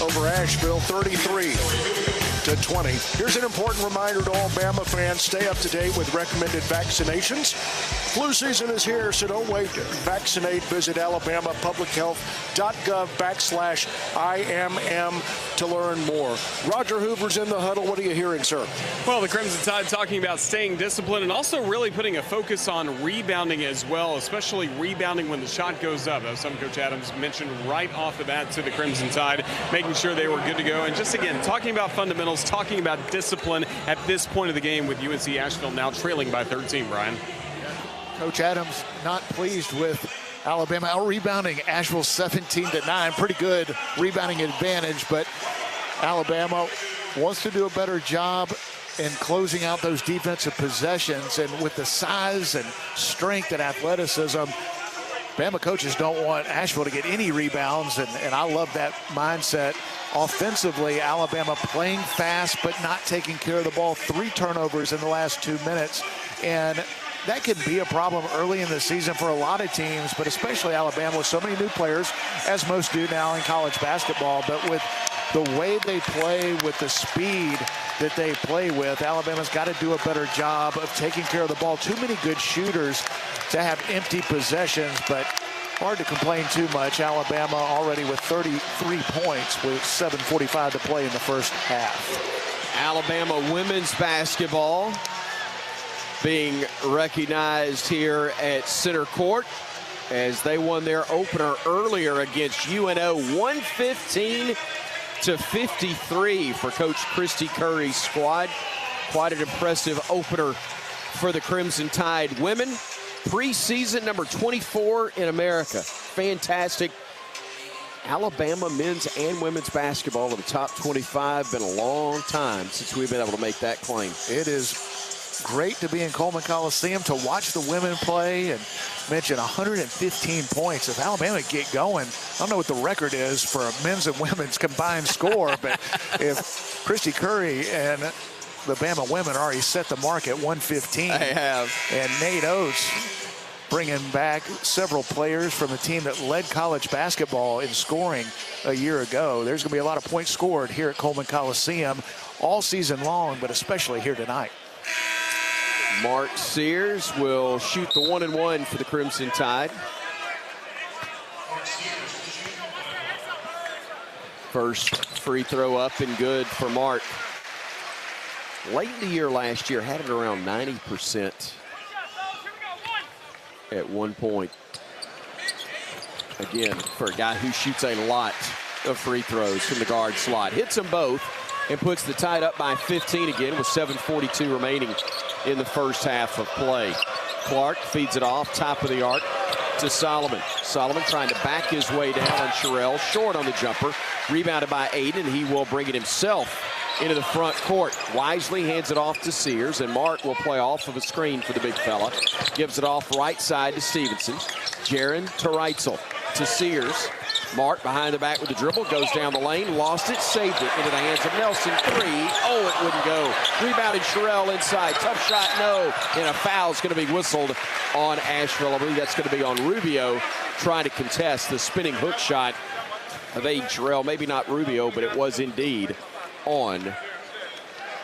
over Asheville, 33-20. Here's an important reminder to all Bama fans. Stay up to date with recommended vaccinations. Flu season is here, so don't wait to vaccinate. Visit alabamapublichealth.gov/IMM to learn more. Roger Hoover's in the huddle. What are you hearing, sir? Well, the Crimson Tide talking about staying disciplined and also really putting a focus on rebounding as well, especially rebounding when the shot goes up. That was something Coach Adams mentioned right off the bat to the Crimson Tide, making sure they were good to go. And just again, talking about fundamentals, talking about discipline at this point of the game with UNC Asheville now trailing by 13, Brian. Coach Adams not pleased with Alabama out-rebounding Asheville 17-9. Pretty good rebounding advantage, but Alabama wants to do a better job in closing out those defensive possessions. And with the size and strength and athleticism, Bama coaches don't want Asheville to get any rebounds, and I love that mindset. Offensively, Alabama playing fast but not taking care of the ball. 3 turnovers in the last 2 minutes, and that can be a problem early in the season for a lot of teams, but especially Alabama with so many new players, as most do now in college basketball. But with the way they play, with the speed that they play with, Alabama's got to do a better job of taking care of the ball. Too many good shooters to have empty possessions, but hard to complain too much. Alabama already with 33 points with 7:45 to play in the first half. Alabama women's basketball being recognized here at center court as they won their opener earlier against UNO, 115-53 for Coach Christy Curry's squad. Quite an impressive opener for the Crimson Tide women. Preseason number 24 in America. Fantastic. Alabama men's and women's basketball in the top 25. Been a long time since we've been able to make that claim. It is great to be in Coleman Coliseum to watch the women play and mention 115 points. If Alabama get going, I don't know what the record is for a men's and women's combined score, but if Christy Curry and the Bama women already set the mark at 115. They have. And Nate Oates bringing back several players from the team that led college basketball in scoring a year ago. There's going to be a lot of points scored here at Coleman Coliseum all season long, but especially here tonight. Mark Sears will shoot the 1-and-1 for the Crimson Tide. First free throw up and good for Mark. Late in the year last year, had it around 90% at one point. Again, for a guy who shoots a lot of free throws from the guard slot. Hits them both and puts the Tide up by 15 again with 7:42 remaining in the first half of play. Clark feeds it off, top of the arc to Solomon. Solomon trying to back his way down on Sherrill. Short on the jumper. Rebounded by Aiden. He will bring it himself into the front court. Wisely hands it off to Sears, and Mark will play off of a screen for the big fella. Gives it off right side to Stevenson. Jaron to Reitzel to Sears. Mark behind the back with the dribble, goes down the lane, lost it, saved it into the hands of Nelson. Three. Oh, it wouldn't go. Rebounded Sherrill inside. Tough shot, no. And a foul is going to be whistled on Asheville. I believe that's going to be on Rubio trying to contest the spinning hook shot of Aiden Sherrill. Maybe not Rubio, but it was indeed on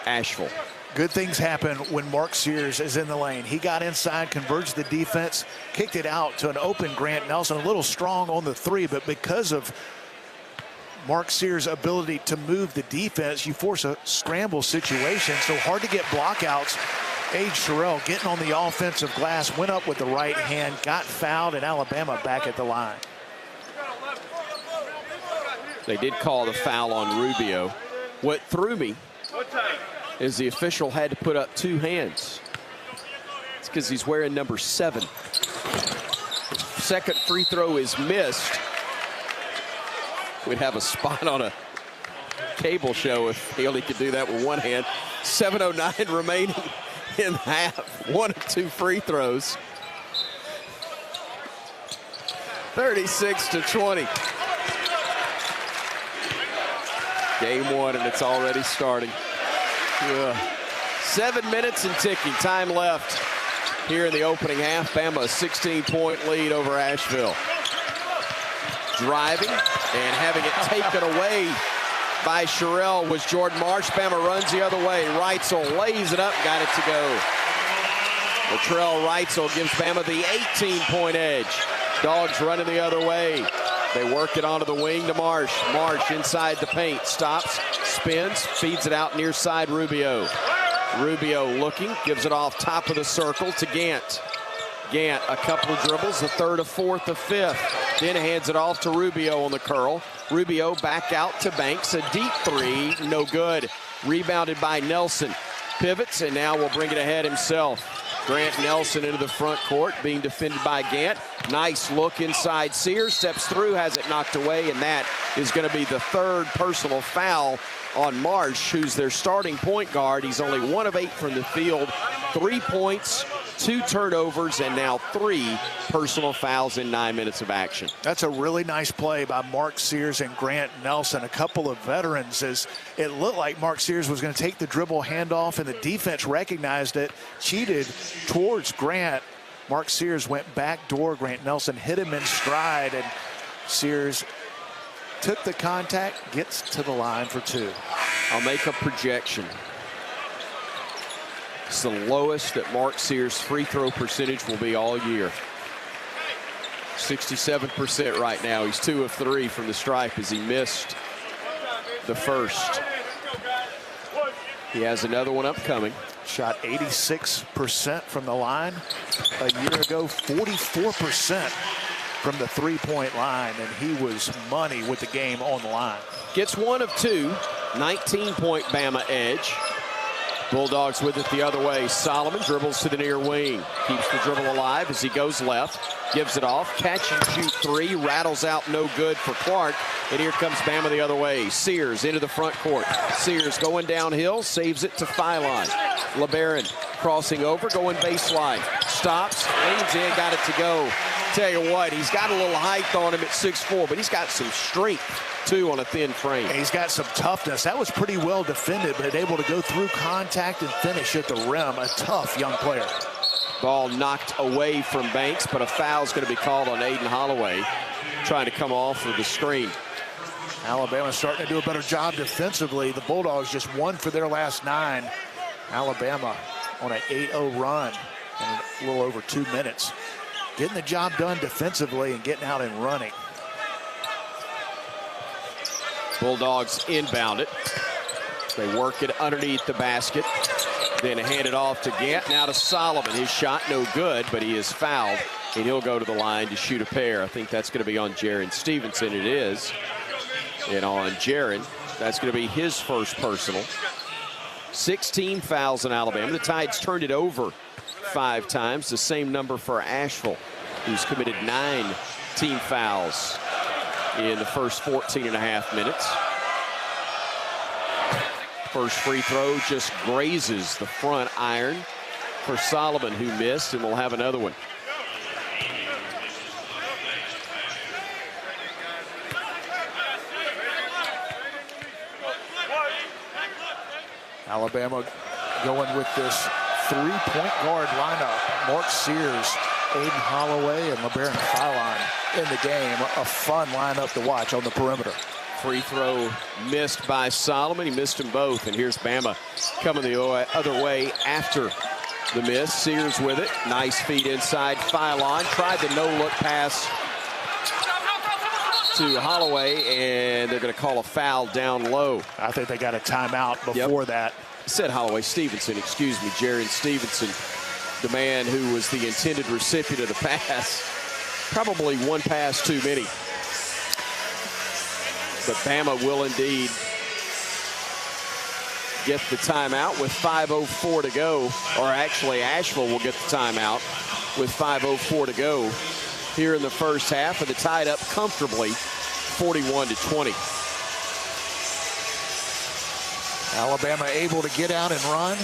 Asheville. Good things happen when Mark Sears is in the lane. He got inside, converged the defense, kicked it out to an open Grant Nelson. A little strong on the three, but because of Mark Sears' ability to move the defense, you force a scramble situation. So hard to get blockouts. Aiden Sherrill getting on the offensive glass, went up with the right hand, got fouled, and Alabama back at the line. They did call the foul on Rubio. What threw me is the official had to put up two hands. It's because he's wearing number 7. Second free throw is missed. We'd have a spot on a cable show if he only could do that with one hand. 7:09 remaining in half. 1 of 2 free throws. 36-20. Game 1, and it's already starting. 7 minutes and ticking. Time left here in the opening half. Bama a 16-point lead over Asheville. Driving and having it taken away by Sherrill was Jordan Marsh. Bama runs the other way. Reitzel lays it up, got it to go. Latrell Reitzel gives Bama the 18-point edge. Dogs running the other way. They work it onto the wing to Marsh. Marsh inside the paint. Stops, spins, feeds it out near side Rubio. Rubio looking, gives it off top of the circle to Gant. Gant, a couple of dribbles, the third, a fourth, a fifth. Then hands it off to Rubio on the curl. Rubio back out to Banks. A deep three, no good. Rebounded by Nelson. Pivots, and now will bring it ahead himself. Grant Nelson into the front court, being defended by Gant. Nice look inside. Sears steps through, has it knocked away, and that is going to be the third personal foul on Marsh, who's their starting point guard. He's only 1 of 8 from the field. 3 points, 2 turnovers, and now 3 personal fouls in 9 minutes of action. That's a really nice play by Mark Sears and Grant Nelson, a couple of veterans, as it looked like Mark Sears was going to take the dribble handoff, and the defense recognized it, cheated towards Grant. Mark Sears went back door. Grant Nelson hit him in stride, and Sears took the contact, gets to the line for 2. I'll make a projection. It's the lowest that Mark Sears' free throw percentage will be all year. 67% right now. He's 2 of 3 from the stripe as he missed the first. He has another one upcoming. Shot 86% from the line. A year ago, 44% from the three-point line, and he was money with the game on the line. Gets 1 of 2, 19-point Bama edge. Bulldogs with it the other way. Solomon dribbles to the near wing. Keeps the dribble alive as he goes left. Gives it off. Catch and shoot 3. Rattles out, no good for Clark. And here comes Bama the other way. Sears into the front court. Sears going downhill. Saves it to Phylon. LeBaron crossing over. Going baseline. Stops. Leans in. Got it to go. Tell you what, he's got a little height on him at 6'4", but he's got some strength too on a thin frame. And he's got some toughness. That was pretty well defended, but able to go through contact and finish at the rim. A tough young player. Ball knocked away from Banks, but a foul's going to be called on Aiden Holloway, trying to come off of the screen. Alabama's starting to do a better job defensively. The Bulldogs just won for their last 9. Alabama on an 8-0 run in a little over 2 minutes. Getting the job done defensively and getting out and running. Bulldogs inbound it. They work it underneath the basket. Then hand it off to Gant. Now to Solomon. His shot no good, but he is fouled. And he'll go to the line to shoot a pair. I think that's going to be on Jaron Stevenson. It is. And on Jaron, that's going to be his first personal. 16 fouls in Alabama. The Tides turned it over 5 times. The same number for Asheville, who's committed 9 team fouls in the first 14.5 minutes. First free throw just grazes the front iron for Solomon, who missed, and will have another one. Alabama going with this 3-point guard lineup. Mark Sears, Aiden Holloway, and LeBaron Philon in the game. A fun lineup to watch on the perimeter. Free throw missed by Solomon. He missed them both. And here's Bama coming the other way after the miss. Sears with it. Nice feed inside. Philon tried the no-look pass to Holloway, and they're going to call a foul down low. I think they got a timeout before that. I said Holloway. Stevenson, excuse me. Jaron Stevenson, the man who was the intended recipient of the pass. Probably one pass too many. But Bama will indeed get the timeout with 5:04 to go. Or actually, Asheville will get the timeout with 5:04 to go here in the first half. And the tied up comfortably, 41-20. Alabama able to get out and run.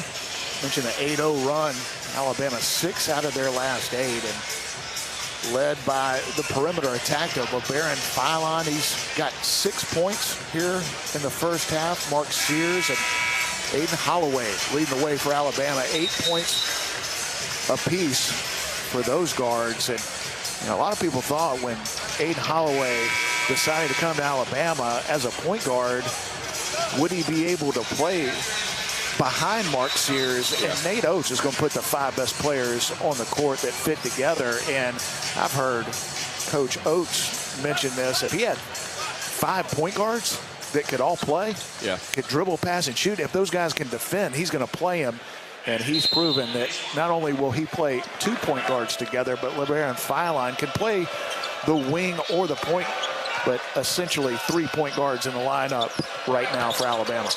Mentioned the 8-0 run. Alabama 6 out of their last 8. And led by the perimeter attack of LeBaron Philon. He's got 6 points here in the first half. Mark Sears and Aiden Holloway leading the way for Alabama. 8 points apiece for those guards. And you know, a lot of people thought when Aiden Holloway decided to come to Alabama as a point guard, would he be able to play behind Mark Sears? And Nate Oates is going to put the 5 best players on the court that fit together. And I've heard Coach Oates mention this. If he had 5 point guards that could all play, could dribble, pass, and shoot, if those guys can defend, he's going to play them. And he's proven that not only will he play 2 point guards together, but LeBaron Philon can play the wing or the point, but essentially 3 point guards in the lineup right now for Alabama.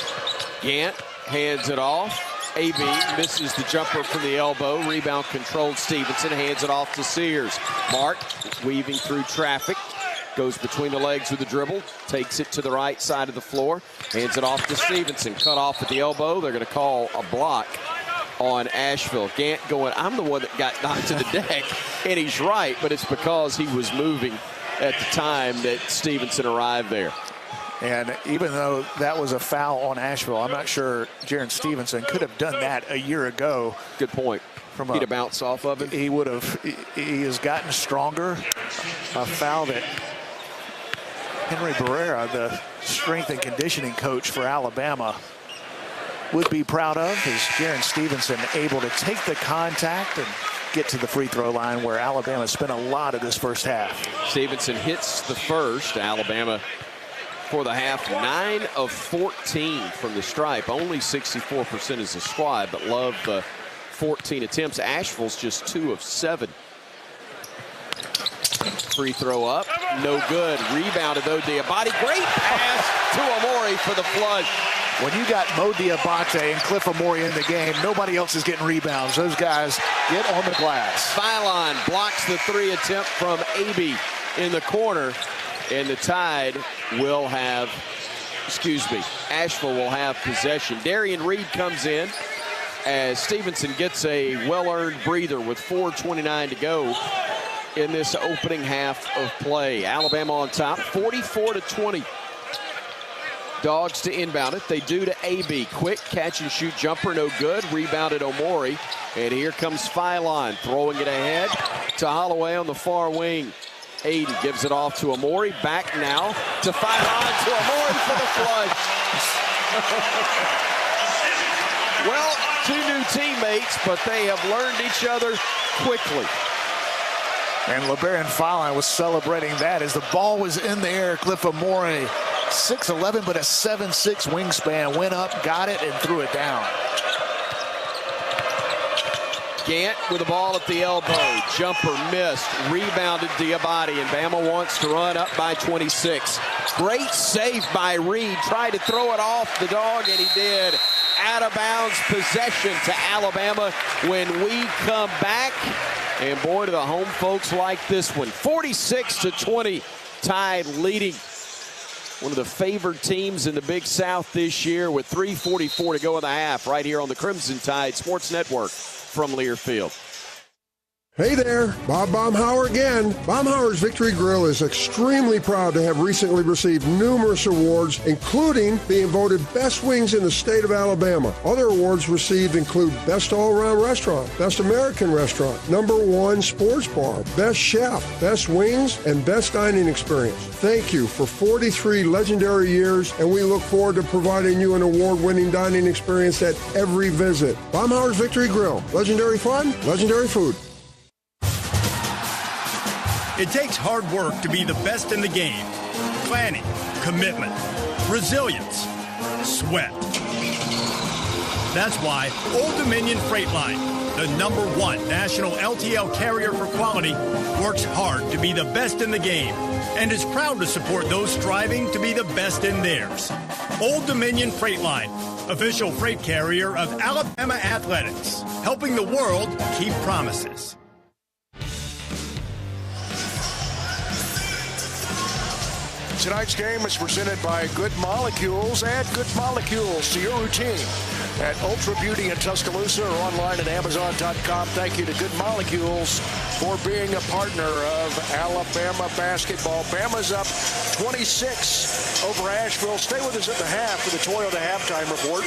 Gant hands it off. AB misses the jumper from the elbow. Rebound controlled. Stevenson hands it off to Sears. Mark weaving through traffic. Goes between the legs with the dribble. Takes it to the right side of the floor. Hands it off to Stevenson. Cut off at the elbow. They're going to call a block on Asheville. Gant going, I'm the one that got knocked to the deck. And he's right, but it's because he was moving at the time that Stevenson arrived there. And even though that was a foul on Asheville, I'm not sure Jaron Stevenson could have done that a year ago. Good point. He'd have bounced off of it. He would have. He has gotten stronger. A foul that Henry Barrera, the strength and conditioning coach for Alabama, would be proud of, is Jaron Stevenson able to take the contact and get to the free throw line, where Alabama spent a lot of this first half. Stevenson hits the first. Alabama for the half, 9 of 14 from the stripe. Only 64% as a squad, but love the 14 attempts. Asheville's just 2 of 7. Free throw up, no good. Rebounded though, Diabate. Great pass to Amori for the flush. When you got Mo Diabate and Cliff Amori in the game, nobody else is getting rebounds. Those guys get on the glass. Philon blocks the 3 attempt from AB in the corner. And the Tide will have, Asheville will have possession. Darian Reed comes in as Stevenson gets a well-earned breather with 4:29 to go in this opening half of play. Alabama on top, 44-20. Dogs to inbound it. They do to AB. Quick catch and shoot jumper, no good. Rebounded Omori. And here comes Phylon throwing it ahead to Holloway on the far wing. Aiden gives it off to Amori. Back now to Phylon to Amori for the flush. Well, two new teammates, but they have learned each other quickly. And LeBaron Phylon was celebrating that as the ball was in the air. Cliff Amore, 6'11", but a 7'6" wingspan, went up, got it, and threw it down. Gant with the ball at the elbow. Jumper missed. Rebounded Diabate, and Bama wants to run up by 26. Great save by Reed. Tried to throw it off the dog, and he did. Out of bounds possession to Alabama when we come back. And boy, do the home folks like this one. 46-20, Tide leading. One of the favored teams in the Big South this year with 3:44 to go in the half right here on the Crimson Tide Sports Network from Learfield. Hey there, Bob Baumhauer again. Baumhauer's Victory Grill is extremely proud to have recently received numerous awards, including being voted best wings in the state of Alabama. Other awards received include Best All-Around Restaurant, Best American Restaurant, #1 Sports Bar, Best Chef, Best Wings, and Best Dining Experience. Thank you for 43 legendary years, and we look forward to providing you an award-winning dining experience at every visit. Baumhauer's Victory Grill. Legendary fun, legendary food. It takes hard work to be the best in the game. Planning, commitment, resilience, sweat. That's why Old Dominion Freight Line, the #1 national LTL carrier for quality, works hard to be the best in the game and is proud to support those striving to be the best in theirs. Old Dominion Freight Line, official freight carrier of Alabama Athletics, helping the world keep promises. Tonight's game is presented by Good Molecules. Add Good Molecules to your routine at Ultra Beauty in Tuscaloosa or online at Amazon.com. Thank you to Good Molecules for being a partner of Alabama basketball. Bama's up 26 over Asheville. Stay with us at the half for the Toyota halftime report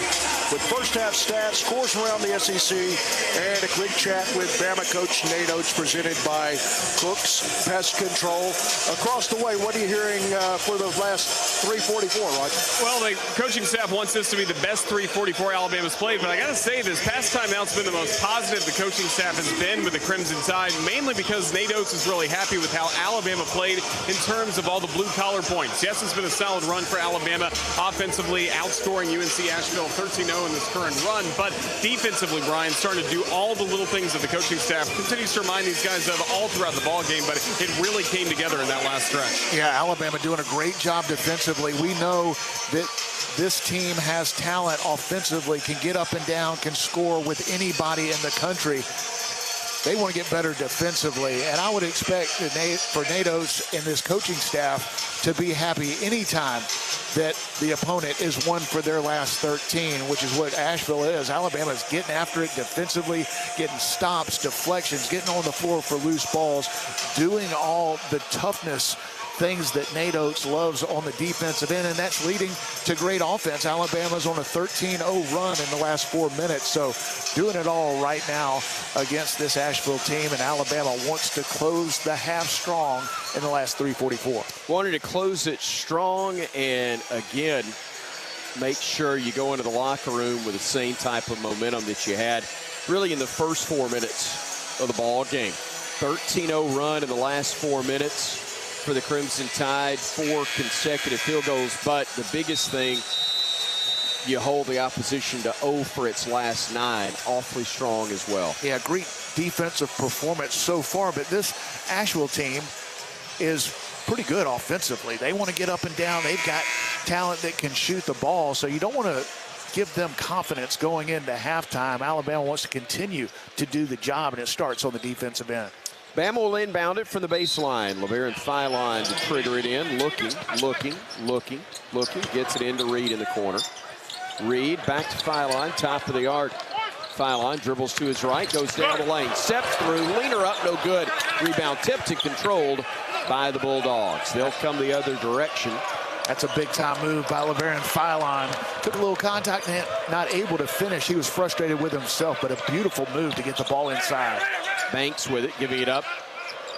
with first half stats, scores around the SEC, and a quick chat with Bama coach Nate Oates, presented by Cook's Pest Control. Across the way, what are you hearing for the last 3:44, Rod? Well, the coaching staff wants this to be the best 3:44 Alabama's played, but I got to say, this past timeout's been the most positive the coaching staff has been with the Crimson Tide, mainly because Nate Oates is really happy with how Alabama played in terms of all the blue-collar points. Yes, it's been a solid run for Alabama offensively, outscoring UNC Asheville 13-0 in this current run, but defensively, Bryan, starting to do all the little things that the coaching staff continues to remind these guys of all throughout the ball game, but it really came together in that last stretch. Yeah, Alabama doing a great job defensively. We know that this team has talent offensively, can get up and down, can score with anybody in the country. They want to get better defensively, and I would expect for Nate Oates and this coaching staff to be happy anytime that the opponent is one for their last 13, which is what Asheville is. Alabama's getting after it defensively, getting stops, deflections, getting on the floor for loose balls, doing all the toughness things that Nate Oates loves on the defensive end, and that's leading to great offense. Alabama's on a 13-0 run in the last 4 minutes, so doing it all right now against this Asheville team, and Alabama wants to close the half strong in the last 3:44. Wanted to close it strong, and again, make sure you go into the locker room with the same type of momentum that you had really in the first 4 minutes of the ball game. 13-0 run in the last 4 minutes for the Crimson Tide, 4 consecutive field goals, but the biggest thing, you hold the opposition to 0 for its last 9. Awfully strong as well. Yeah, great defensive performance so far, but this Asheville team is pretty good offensively. They want to get up and down. They've got talent that can shoot the ball, so you don't want to give them confidence going into halftime. Alabama wants to continue to do the job, and it starts on the defensive end. Bama will inbound it from the baseline. LeBaron Phylon to trigger it in. Looking. Gets it into Reed in the corner. Reed back to Phylon, top of the arc. Phylon dribbles to his right, goes down the lane. Steps through, leaner up, no good. Rebound tipped and controlled by the Bulldogs. They'll come the other direction That's a big-time move by LeBaron Philon. Took a little contact and not able to finish. He was frustrated with himself, but a beautiful move to get the ball inside. Banks with it, giving it up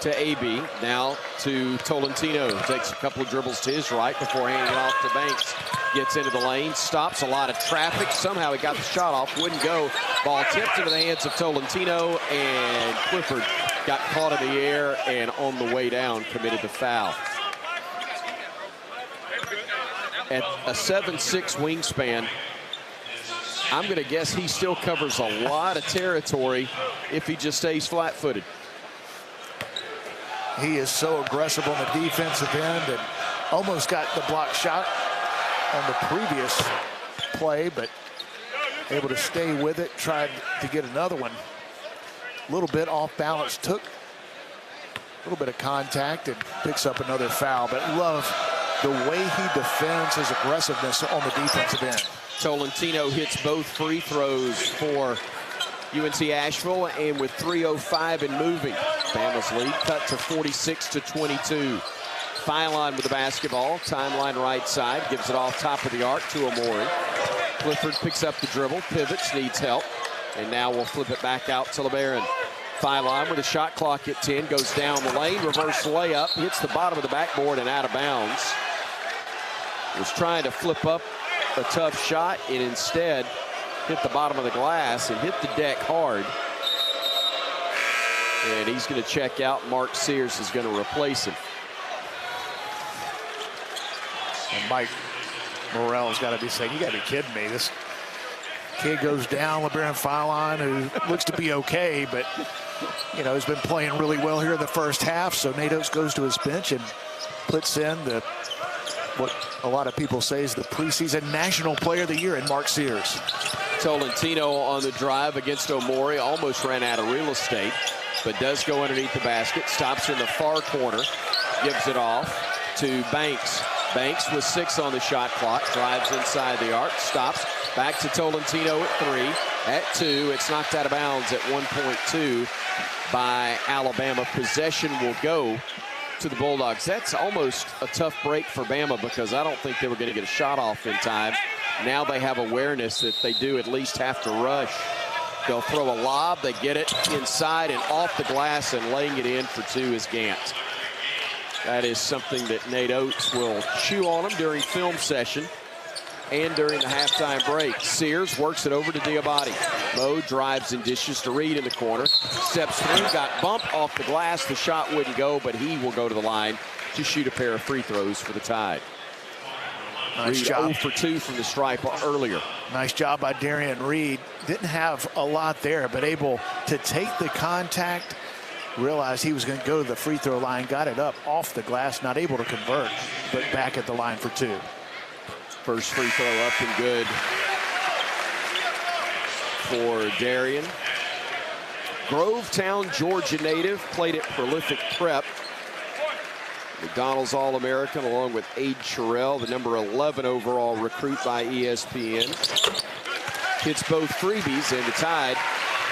to AB. Now to Tolentino. Takes a couple of dribbles to his right before handing it off to Banks. Gets into the lane, stops a lot of traffic. Somehow he got the shot off, wouldn't go. Ball tipped into the hands of Tolentino, and Clifford got caught in the air and on the way down committed the foul. At a 7'6" wingspan, I'm going to guess he still covers a lot of territory if he just stays flat-footed. He is so aggressive on the defensive end and almost got the block shot on the previous play, but able to stay with it, tried to get another one. A little bit off balance, took a little bit of contact and picks up another foul, but love the way he defends, his aggressiveness on the defensive end. Tolentino hits both free throws for UNC Asheville, and with 3:05 and moving, Bama's lead cut to 46-22. Philon with the basketball, timeline right side, gives it off top of the arc to Amori. Clifford picks up the dribble, pivots, needs help, and now we'll flip it back out to LeBaron. Philon with a shot clock at 10, goes down the lane, reverse layup, hits the bottom of the backboard and out of bounds. Was trying to flip up a tough shot and instead hit the bottom of the glass and hit the deck hard. And he's going to check out. Mark Sears is going to replace him. And Mike Morrell's got to be saying, you got to be kidding me. This kid goes down, LeBaron Philon, who looks to be okay, but, you know, he's been playing really well here in the first half. So Nate Oates goes to his bench and puts in what a lot of people say is the preseason National Player of the Year in Mark Sears. Tolentino on the drive against Omori, almost ran out of real estate, but does go underneath the basket, stops in the far corner, gives it off to Banks. Banks with 6 on the shot clock, drives inside the arc, stops, back to Tolentino at 3, at 2, it's knocked out of bounds at 1.2 by Alabama. Possession will go to the Bulldogs. That's almost a tough break for Bama because I don't think they were going to get a shot off in time. Now they have awareness that they do at least have to rush. They'll throw a lob, they get it inside and off the glass, and laying it in for 2 is Gant. That is something that Nate Oates will chew on him during film session and during the halftime break. Sears works it over to Diabate. Mo drives and dishes to Reed in the corner. Steps through, got bumped off the glass. The shot wouldn't go, but he will go to the line to shoot a pair of free throws for the Tide. Nice Reed job. 0 for 2 from the stripe earlier. Nice job by Darian Reed. Didn't have a lot there, but able to take the contact, realized he was going to go to the free throw line, got it up off the glass, not able to convert, but back at the line for 2. First free throw up and good for Darian. Grovetown, Georgia native, played at prolific prep. McDonald's All-American along with Aide Sherrill, the number 11 overall recruit by ESPN. Hits both freebies, and the Tide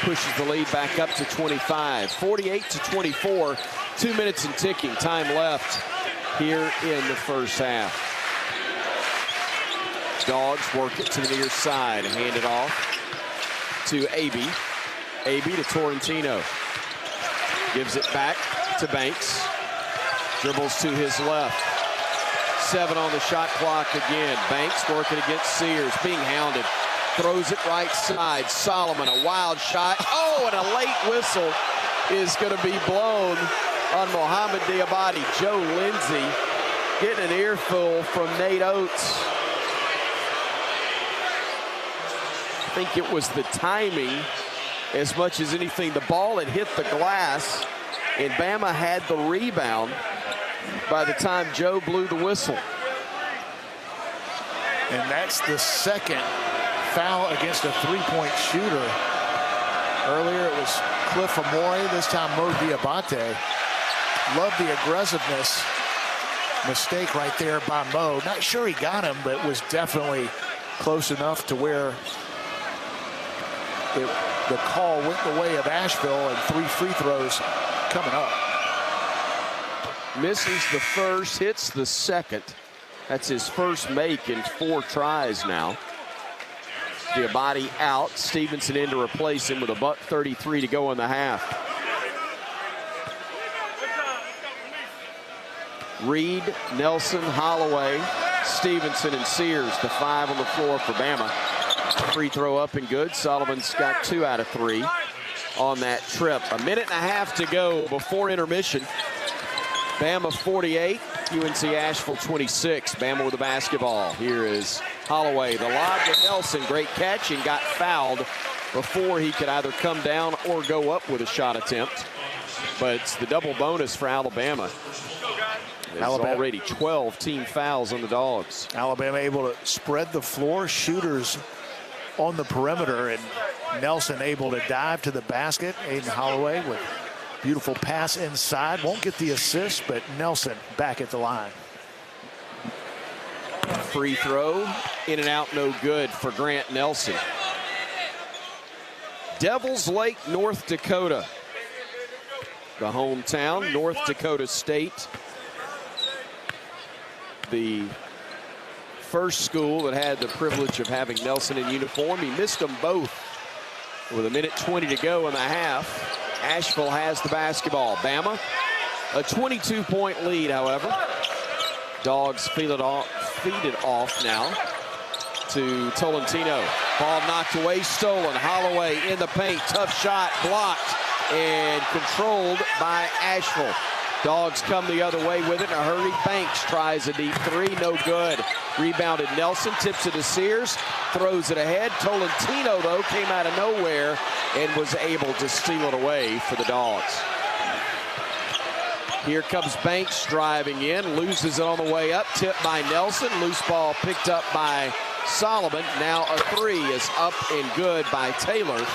pushes the lead back up to 25. 48-24, 2 minutes and ticking, time left here in the first half. Dogs work it to the near side, hand it off to AB. AB to Torrentino. Gives it back to Banks. Dribbles to his left. 7 on the shot clock again. Banks working against Sears, being hounded. Throws it right side. Solomon, a wild shot. Oh, and a late whistle is going to be blown on Mohamed Diabate. Joe Lindsay getting an earful from Nate Oates. I think it was the timing as much as anything. The ball had hit the glass, and Bama had the rebound by the time Joe blew the whistle. And that's the second foul against a three-point shooter. Earlier it was Cliff Amore, this time Mo Diabate. Love the aggressiveness. Mistake right there by Mo. Not sure he got him, but was definitely close enough to where the call went the way of Asheville, and 3 free throws coming up. Misses the first, hits the second. That's his first make in 4 tries now. Diabate out. Stevenson in to replace him with a $1:33 to go in the half. Reed, Nelson, Holloway, Stevenson, and Sears, the 5 on the floor for Bama. Free throw up and good. Sullivan's got 2 out of 3 on that trip. A minute and a half to go before intermission. Bama 48, UNC Asheville 26. Bama with the basketball. Here is Holloway, the lob to Nelson. Great catch, and got fouled before he could either come down or go up with a shot attempt. But it's the double bonus for Alabama. There's already 12 team fouls on the Dogs. Alabama able to spread the floor, shooters on the perimeter, and Nelson able to dive to the basket. Aiden Holloway with beautiful pass inside. Won't get the assist, but Nelson back at the line. Free throw, in and out, no good for Grant Nelson. Devils Lake, North Dakota. The hometown, North Dakota State. The first school that had the privilege of having Nelson in uniform. He missed them both with 1:20 to go in the half. Asheville has the basketball. Bama, a 22-point lead, however. Dogs feed it off now to Tolentino. Ball knocked away, stolen. Holloway in the paint, tough shot, blocked and controlled by Asheville. Dogs come the other way with it in a hurry. Banks tries a deep 3, no good. Rebounded Nelson, tips it to Sears, throws it ahead. Tolentino, though, came out of nowhere and was able to steal it away for the Dogs. Here comes Banks driving in, loses it on the way up, tipped by Nelson. Loose ball picked up by Solomon. Now a 3 is up and good by Taylor.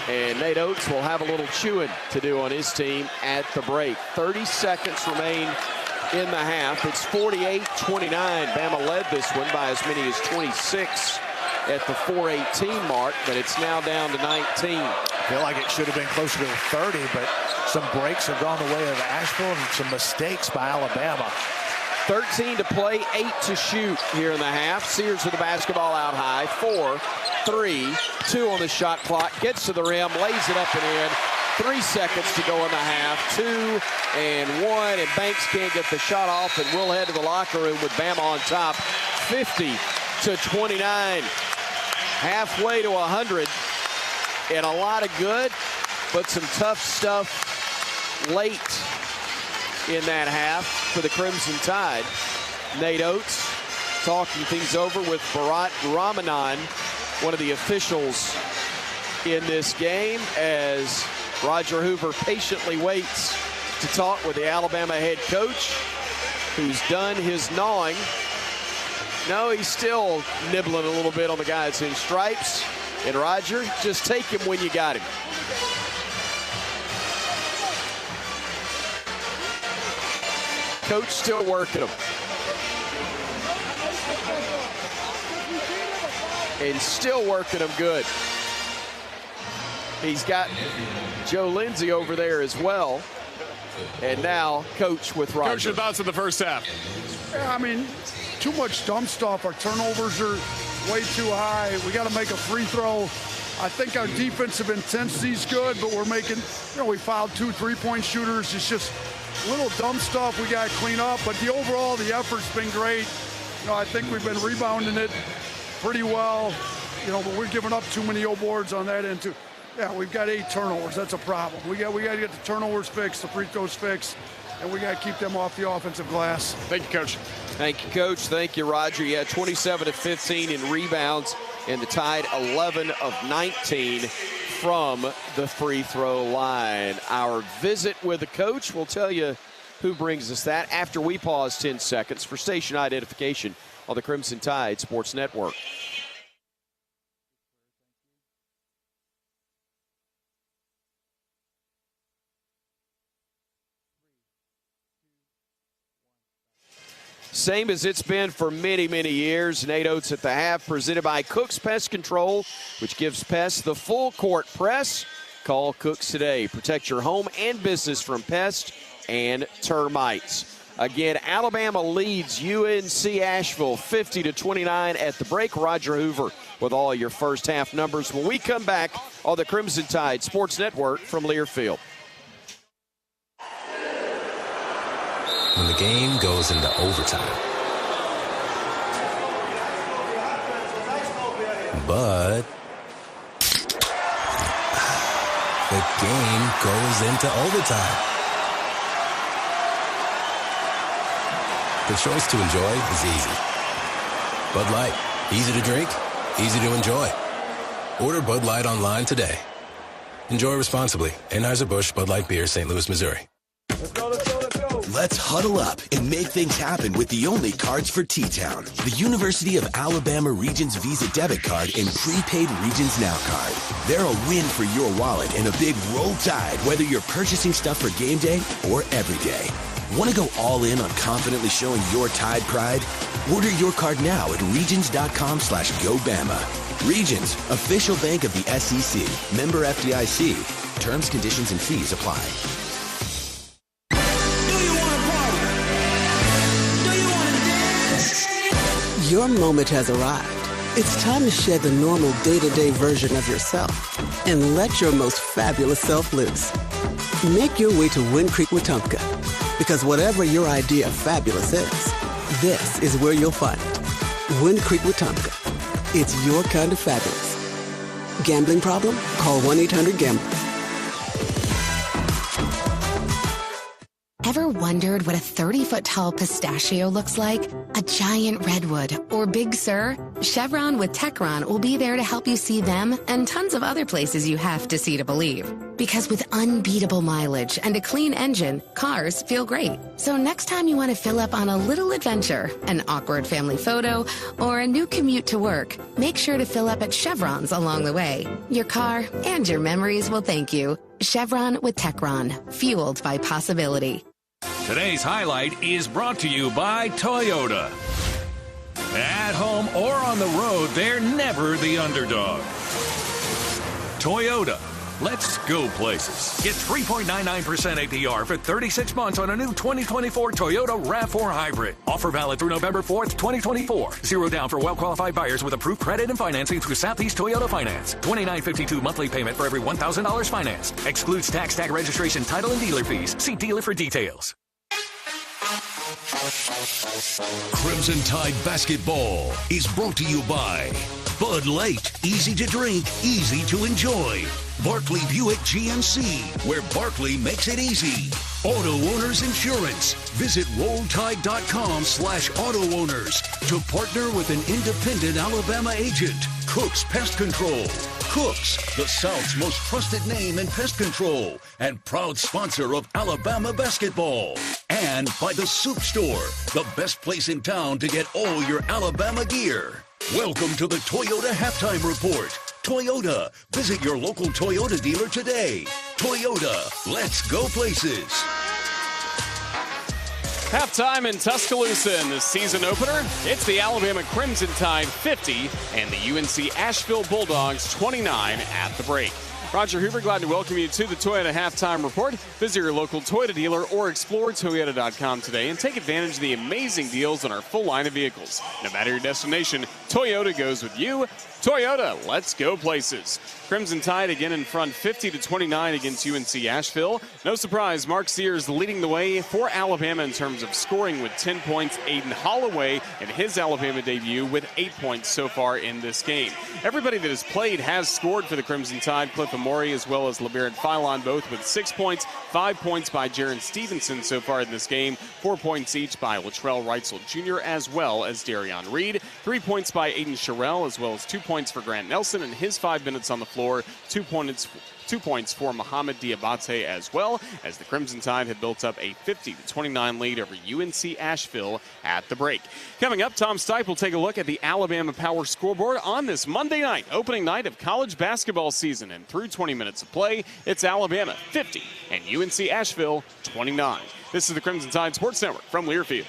And Nate Oates will have a little chewing to do on his team at the break. 30 seconds remain in the half. It's 48-29. Bama led this one by as many as 26 at the 4:18 mark, but it's now down to 19. I feel like it should have been closer to 30, but some breaks have gone the way of Asheville and some mistakes by Alabama. 13 to play, 8 to shoot here in the half. Sears with the basketball out high. 4, 3, 2 on the shot clock. Gets to the rim, lays it up and in. 3 seconds to go in the half. 2 and 1, and Banks can't get the shot off, and we'll head to the locker room with Bama on top. 50-29. Halfway to 100, and a lot of good, but some tough stuff late in that half for the Crimson Tide. Nate Oates talking things over with Bharat Ramanan, one of the officials in this game, as Roger Hoover patiently waits to talk with the Alabama head coach, who's done his gnawing. No, he's still nibbling a little bit on the guys in stripes. And Roger, just take him when you got him. Coach still working him. And still working him good. He's got Joe Lindsay over there as well. And now Coach with Roger. Coach, your thoughts of the first half? Yeah, I mean, too much dumb stuff. Our turnovers are way too high. We got to make a free throw. I think our defensive intensity is good, but we're making, we fouled 2 3-point shooters. It's just little dumb stuff we got to clean up. But the overall, the effort's been great. I think we've been rebounding it pretty well. But we're giving up too many boards on that end too. Yeah, we've got 8 turnovers. That's a problem. We got to get the turnovers fixed, the free throws fixed, and we got to keep them off the offensive glass. Thank you, Coach. Thank you, Coach. Thank you, Roger. Yeah, 27 of 15 in rebounds, and the Tide 11 of 19 from the free throw line. Our visit with the coach will tell you who brings us that after we pause 10 seconds for station identification on the Crimson Tide Sports Network. Same as it's been for many, many years. Nate Oates at the half, presented by Cook's Pest Control, which gives pests the full court press. Call Cook's today. Protect your home and business from pests and termites. Again, Alabama leads UNC Asheville 50-29 at the break. Roger Hoover with all your first half numbers when we come back on the Crimson Tide Sports Network from Learfield. When the game goes into overtime. But the game goes into overtime. The choice to enjoy is easy. Bud Light, easy to drink, easy to enjoy. Order Bud Light online today. Enjoy responsibly. Anheuser-Busch Bud Light Beer, St. Louis, Missouri. Let's huddle up and make things happen with the only cards for T-Town. The University of Alabama Regions Visa Debit Card and Prepaid Regions Now Card. They're a win for your wallet and a big roll tide, whether you're purchasing stuff for game day or every day. Want to go all in on confidently showing your Tide pride? Order your card now at regions.com/GoBama. Regions, official bank of the SEC. Member FDIC. Terms, conditions, and fees apply. Your moment has arrived. It's time to shed the normal day-to-day version of yourself and let your most fabulous self loose. Make your way to Wind Creek Wetumpka, because whatever your idea of fabulous is, this is where you'll find it. Wind Creek Wetumpka. It's your kind of fabulous. Gambling problem? Call 1-800-GAMBLER. Ever wondered what a 30-foot tall pistachio looks like? A giant redwood or Big Sur? Chevron with Techron will be there to help you see them and tons of other places you have to see to believe. Because with unbeatable mileage and a clean engine, cars feel great. So next time you want to fill up on a little adventure, an awkward family photo, or a new commute to work, make sure to fill up at Chevron's along the way. Your car and your memories will thank you. Chevron with Techron, fueled by possibility. Today's highlight is brought to you by Toyota. At home or on the road, they're never the underdog. Toyota. Let's go places. Get 3.99% APR for 36 months on a new 2024 Toyota RAV4 Hybrid. Offer valid through November 4th, 2024. Zero down for well-qualified buyers with approved credit and financing through Southeast Toyota Finance. $29.52 monthly payment for every $1,000 financed. Excludes tax, tag registration, title, and dealer fees. See dealer for details. Crimson Tide Basketball is brought to you by Bud Light. Easy to drink, easy to enjoy. Barkley Buick GMC, where Barkley makes it easy. Auto Owners Insurance. Visit rolltide.com/auto owners to partner with an independent Alabama agent. Cook's Pest Control. Cook's, the South's most trusted name in pest control and proud sponsor of Alabama basketball. And by the Soup Store, the best place in town to get all your Alabama gear. Welcome to the Toyota Halftime Report. Toyota. Visit your local Toyota dealer today. Toyota. Let's go places. Halftime in Tuscaloosa in the season opener. It's the Alabama Crimson Tide 50 and the UNC Asheville Bulldogs 29 at the break. Roger Hoover, glad to welcome you to the Toyota Halftime Report. Visit your local Toyota dealer or explore Toyota.com today and take advantage of the amazing deals on our full line of vehicles. No matter your destination, Toyota goes with you. Toyota, let's go places. Crimson Tide again in front 50-29 against UNC Asheville. No surprise, Mark Sears leading the way for Alabama in terms of scoring with 10 points. Aiden Holloway in his Alabama debut with 8 points so far in this game. Everybody that has played has scored for the Crimson Tide. Cliff Amori as well as LeBaron Philon both with 6 points. 5 points by Jaron Stevenson so far in this game. 4 points each by Latrell Reitzel Jr. as well as Darion Reed. 3 points by Aiden Sherrill as well as 2 points for Grant Nelson in his 5 minutes on the floor. 2 points for Mohamed Diabate as well, as the Crimson Tide had built up a 50-29 lead over UNC Asheville at the break. Coming up, Tom Stipe will take a look at the Alabama Power scoreboard on this Monday night, opening night of college basketball season. And through 20 minutes of play, it's Alabama 50 and UNC Asheville 29. This is the Crimson Tide Sports Network from Learfield.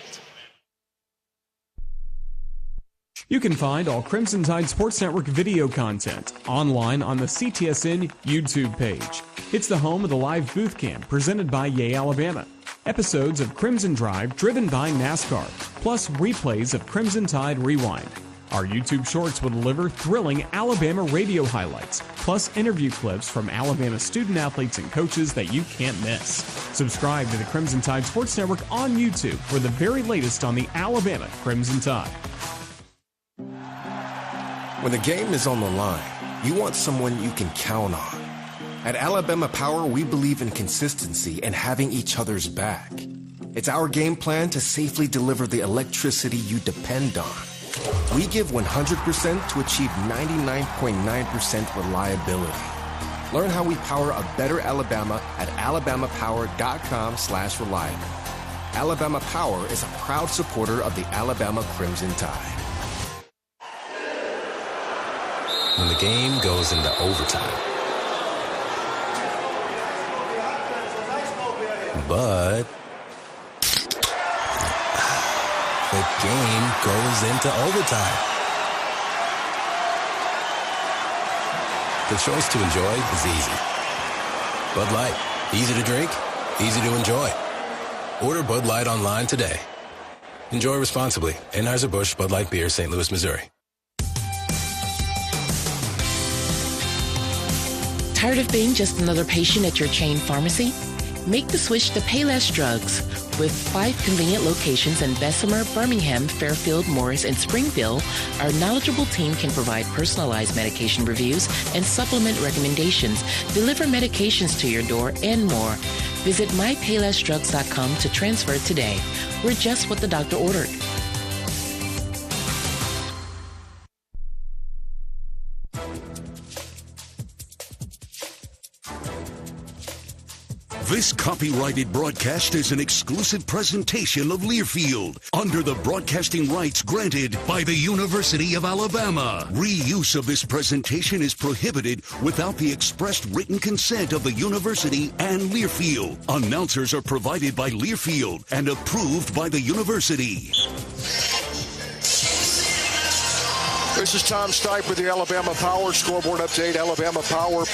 You can find all Crimson Tide Sports Network video content online on the CTSN YouTube page. It's the home of the live booth camp presented by Yay Alabama. episodes of Crimson Drive driven by NASCAR, plus replays of Crimson Tide Rewind. Our YouTube Shorts will deliver thrilling Alabama radio highlights, plus interview clips from Alabama student athletes and coaches that you can't miss. Subscribe to the Crimson Tide Sports Network on YouTube for the very latest on the Alabama Crimson Tide. When the game is on the line, you want someone you can count on. At Alabama Power, we believe in consistency and having each other's back. It's our game plan to safely deliver the electricity you depend on. We give 100% to achieve 99.9% reliability. Learn how we power a better Alabama at alabamapower.com/reliable. Alabama Power is a proud supporter of the Alabama Crimson Tide. When the game goes into overtime. But the game goes into overtime. The choice to enjoy is easy. Bud Light, easy to drink, easy to enjoy. Order Bud Light online today. Enjoy responsibly. Anheuser-Busch Bud Light Beer, St. Louis, Missouri. Tired of being just another patient at your chain pharmacy? Make the switch to Payless Drugs. With 5 convenient locations in Bessemer, Birmingham, Fairfield, Morris, and Springfield, our knowledgeable team can provide personalized medication reviews and supplement recommendations, deliver medications to your door, and more. Visit mypaylessdrugs.com to transfer today. We're just what the doctor ordered. This copyrighted broadcast is an exclusive presentation of Learfield under the broadcasting rights granted by the University of Alabama. Reuse of this presentation is prohibited without the expressed written consent of the university and Learfield. Announcers are provided by Learfield and approved by the university. This is Tom Stipe with the Alabama Power Scoreboard Update. Alabama Power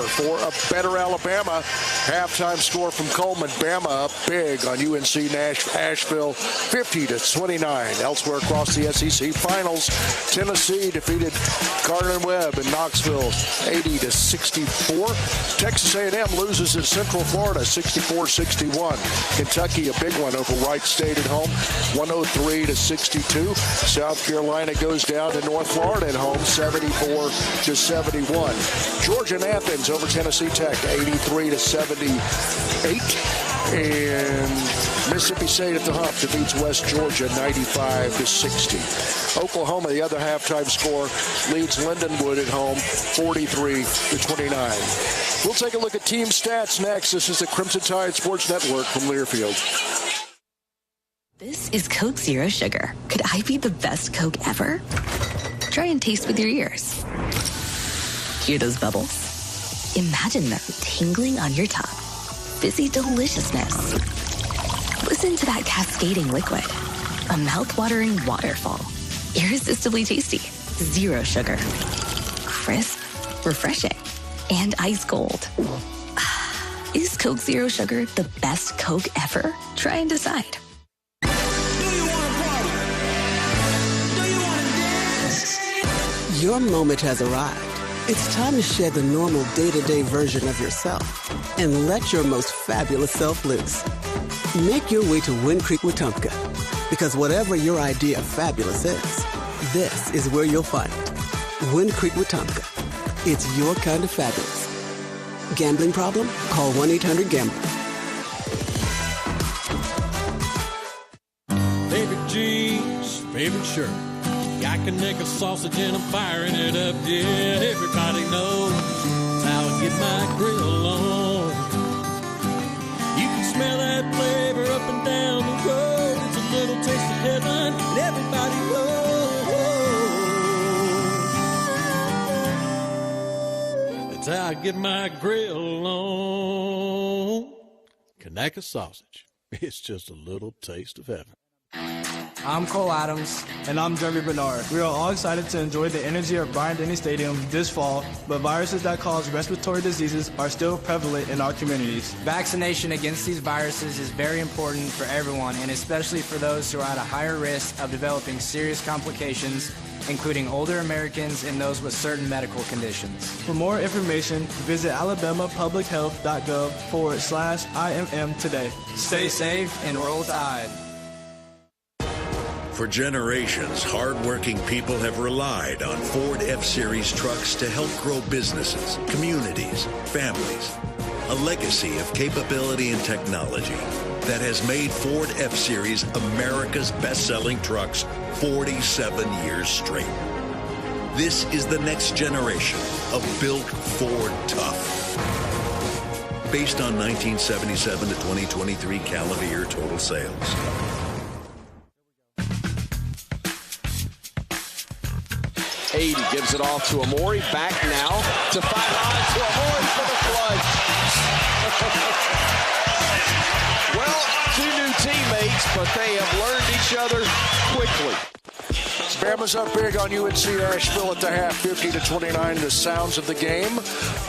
for a better Alabama. Halftime score from Coleman. Bama up big on UNC Asheville, 50-29. Elsewhere across the SEC Finals, Tennessee defeated Gardner-Webb in Knoxville, 80-64. Texas A&M loses at Central Florida, 64-61. Kentucky, a big one over Wright State at home, 103-62. South Carolina goes down to North Florida at home, 74-71. Georgia and Athens over Tennessee Tech, 83-78. And Mississippi State at the Hump defeats West Georgia, 95-60. Oklahoma, the other halftime score, leads Lindenwood at home, 43-29. We'll take a look at team stats next. This is the Crimson Tide Sports Network from Learfield. This is Coke Zero Sugar. Could I be the best Coke ever? Try and taste with your ears. Hear those bubbles? Imagine them tingling on your tongue. Fizzy deliciousness. Listen to that cascading liquid. A mouth-watering waterfall. Irresistibly tasty. Zero sugar. Crisp, refreshing, and ice cold. Is Coke Zero Sugar the best Coke ever? Try and decide. Your moment has arrived. It's time to shed the normal day-to-day version of yourself and let your most fabulous self loose. Make your way to Wind Creek, Wetumpka, because whatever your idea of fabulous is, this is where you'll find it. Wind Creek, Wetumpka. It's your kind of fabulous. Gambling problem? Call 1-800-GAMBLER. Favorite jeans, favorite shirt. I can make a sausage and I'm firing it up. Yeah, everybody knows how I get my grill on. You can smell that flavor up and down the road. It's a little taste of heaven, and everybody knows. That's how I get my grill on. Kanaka sausage. It's just a little taste of heaven. I'm Cole Adams. And I'm Jeremy Bernard. We are all excited to enjoy the energy of Bryan Stadium this fall, but viruses that cause respiratory diseases are still prevalent in our communities. Vaccination against these viruses is very important for everyone, and especially for those who are at a higher risk of developing serious complications, including older Americans and those with certain medical conditions. For more information, visit alabamapublichealth.gov/IMM today. Stay safe and roll Tide. For generations, hardworking people have relied on Ford F-Series trucks to help grow businesses, communities, families. A legacy of capability and technology that has made Ford F-Series America's best-selling trucks 47 years straight. This is the next generation of Built Ford Tough. Based on 1977 to 2023 calendar year total sales. Gives it off to Amori. Back now to 5 on to Amori for the flush. Well, 2 new teammates, but they have learned each other quickly. Bama's up big on UNC Asheville at the half, 50-29. The sounds of the game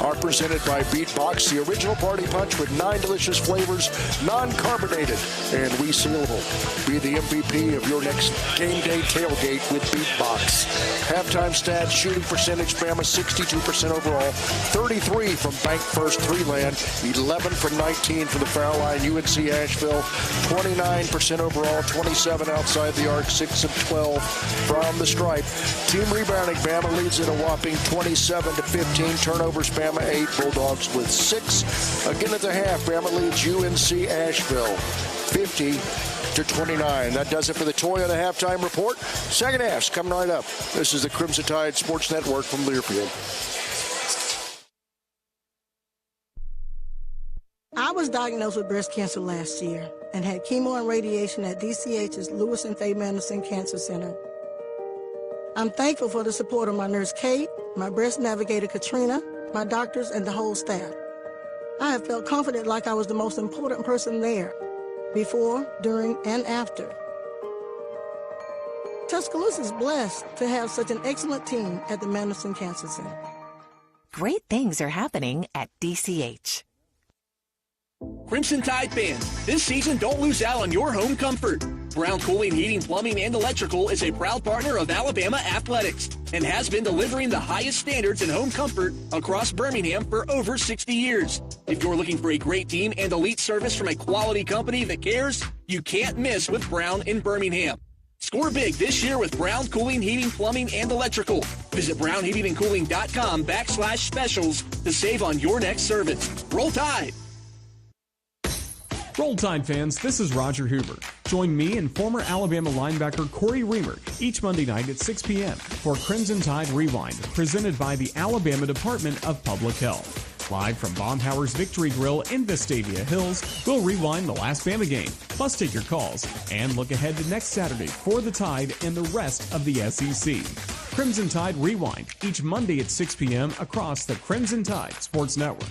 are presented by Beatbox, the original party punch with 9 delicious flavors, non-carbonated and resealable. Be the MVP of your next game day tailgate with Beatbox. Halftime stats, shooting percentage, Bama 62% overall, 33 from bank first three-land, 11 from 19 from the foul line. UNC Asheville, 29% overall, 27 outside the arc, 6 of 12 from the stripe. Team rebounding, Bama leads at a whopping 27-15. Turnovers, Bama 8. Bulldogs with 6. Again at the half, Bama leads UNC Asheville 50-29. That does it for the Toyota halftime report. Second half's coming right up. This is the Crimson Tide Sports Network from Learfield. I was diagnosed with breast cancer last year and had chemo and radiation at DCH's Lewis and Faye Madison Cancer Center. I'm thankful for the support of my nurse Kate, my breast navigator Katrina, my doctors, and the whole staff. I have felt confident like I was the most important person there, before, during, and after. Tuscaloosa is blessed to have such an excellent team at the Madison Cancer Center. Great things are happening at DCH. Crimson Tide fans, this season don't lose out on your home comfort. Brown Cooling, Heating, Plumbing, and Electrical is a proud partner of Alabama Athletics and has been delivering the highest standards in home comfort across Birmingham for over 60 years. If you're looking for a great team and elite service from a quality company that cares, you can't miss with Brown in Birmingham. Score big this year with Brown Cooling, Heating, Plumbing, and Electrical. Visit brownheatingandcooling.com/specials to save on your next service. Roll Tide! Roll Tide fans, this is Roger Hoover. Join me and former Alabama linebacker Corey Reamer each Monday night at 6 p.m. for Crimson Tide Rewind, presented by the Alabama Department of Public Health. Live from Baumhower's Victory Grill in Vestavia Hills, we'll rewind the last Bama game, plus take your calls, and look ahead to next Saturday for the Tide and the rest of the SEC. Crimson Tide Rewind, each Monday at 6 p.m. across the Crimson Tide Sports Network.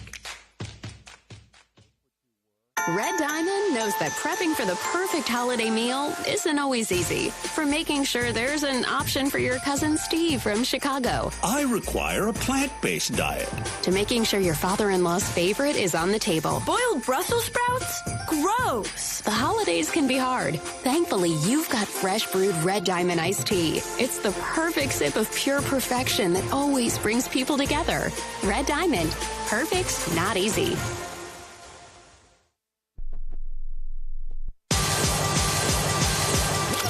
Red Diamond knows that prepping for the perfect holiday meal isn't always easy. From making sure there's an option for your cousin Steve from Chicago, I require a plant-based diet, to making sure your father-in-law's favorite is on the table. Boiled Brussels sprouts? Gross! The holidays can be hard. Thankfully, you've got fresh brewed Red Diamond iced tea. It's the perfect sip of pure perfection that always brings people together. Red Diamond. Perfect, not easy.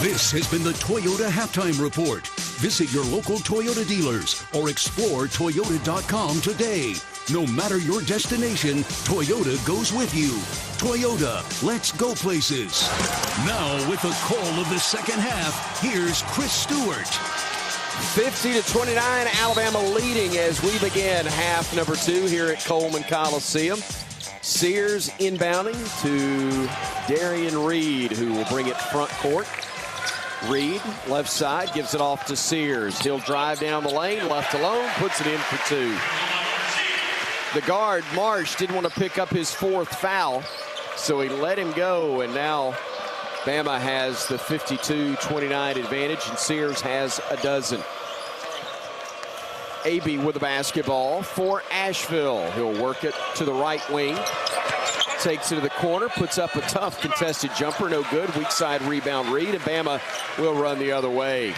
This has been the Toyota Halftime Report. Visit your local Toyota dealers or explore Toyota.com today. No matter your destination, Toyota goes with you. Toyota, let's go places. Now with the call of the second half, here's Chris Stewart. 50-29, Alabama leading as we begin half number 2 here at Coleman Coliseum. Sears inbounding to Darian Reed, who will bring it front court. Reed, left side, gives it off to Sears. He'll drive down the lane, left alone, puts it in for 2. The guard, Marsh, didn't want to pick up his 4th foul, so he let him go, and now Bama has the 52-29 advantage, and Sears has a dozen. AB with the basketball for Asheville. He'll work it to the right wing. Takes it to the corner, puts up a tough contested jumper, no good. Weak side rebound Reed, and Bama will run the other way.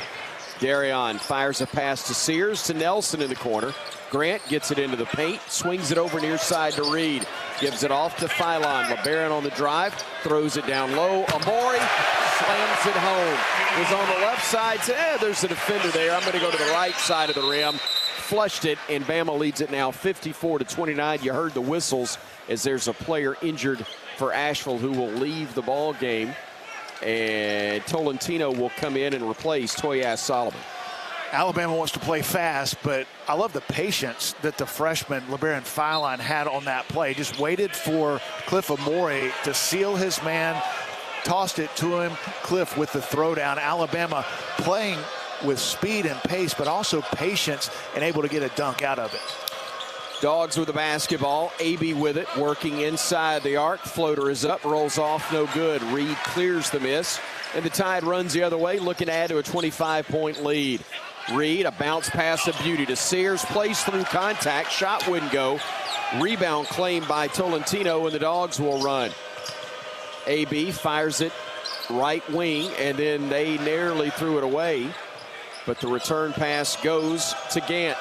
Darion fires a pass to Sears, to Nelson in the corner. Grant gets it into the paint, swings it over near side to Reed. Gives it off to Phylon. LeBaron on the drive, throws it down low. Amori slams it home. Was on the left side, said, there's a defender there. I'm going to go to the right side of the rim. Flushed it, and Bama leads it now 54-29. You heard the whistles as there's a player injured for Asheville who will leave the ball game. And Tolentino will come in and replace Toyaz Solomon. Alabama wants to play fast, but I love the patience that the freshman LeBaron Phylon had on that play. Just waited for Cliff Amore to seal his man, tossed it to him. Cliff with the throwdown. Alabama playing with speed and pace, but also patience, and able to get a dunk out of it. Dogs with the basketball. AB with it, working inside the arc. Floater is up, rolls off, no good. Reed clears the miss, and the Tide runs the other way, looking to add to a 25-point lead. Reed, a bounce pass of beauty to Sears, plays through contact, shot wouldn't go. Rebound claimed by Tolentino, and the Dogs will run. AB fires it right wing, and then they narrowly threw it away. But the return pass goes to Gant.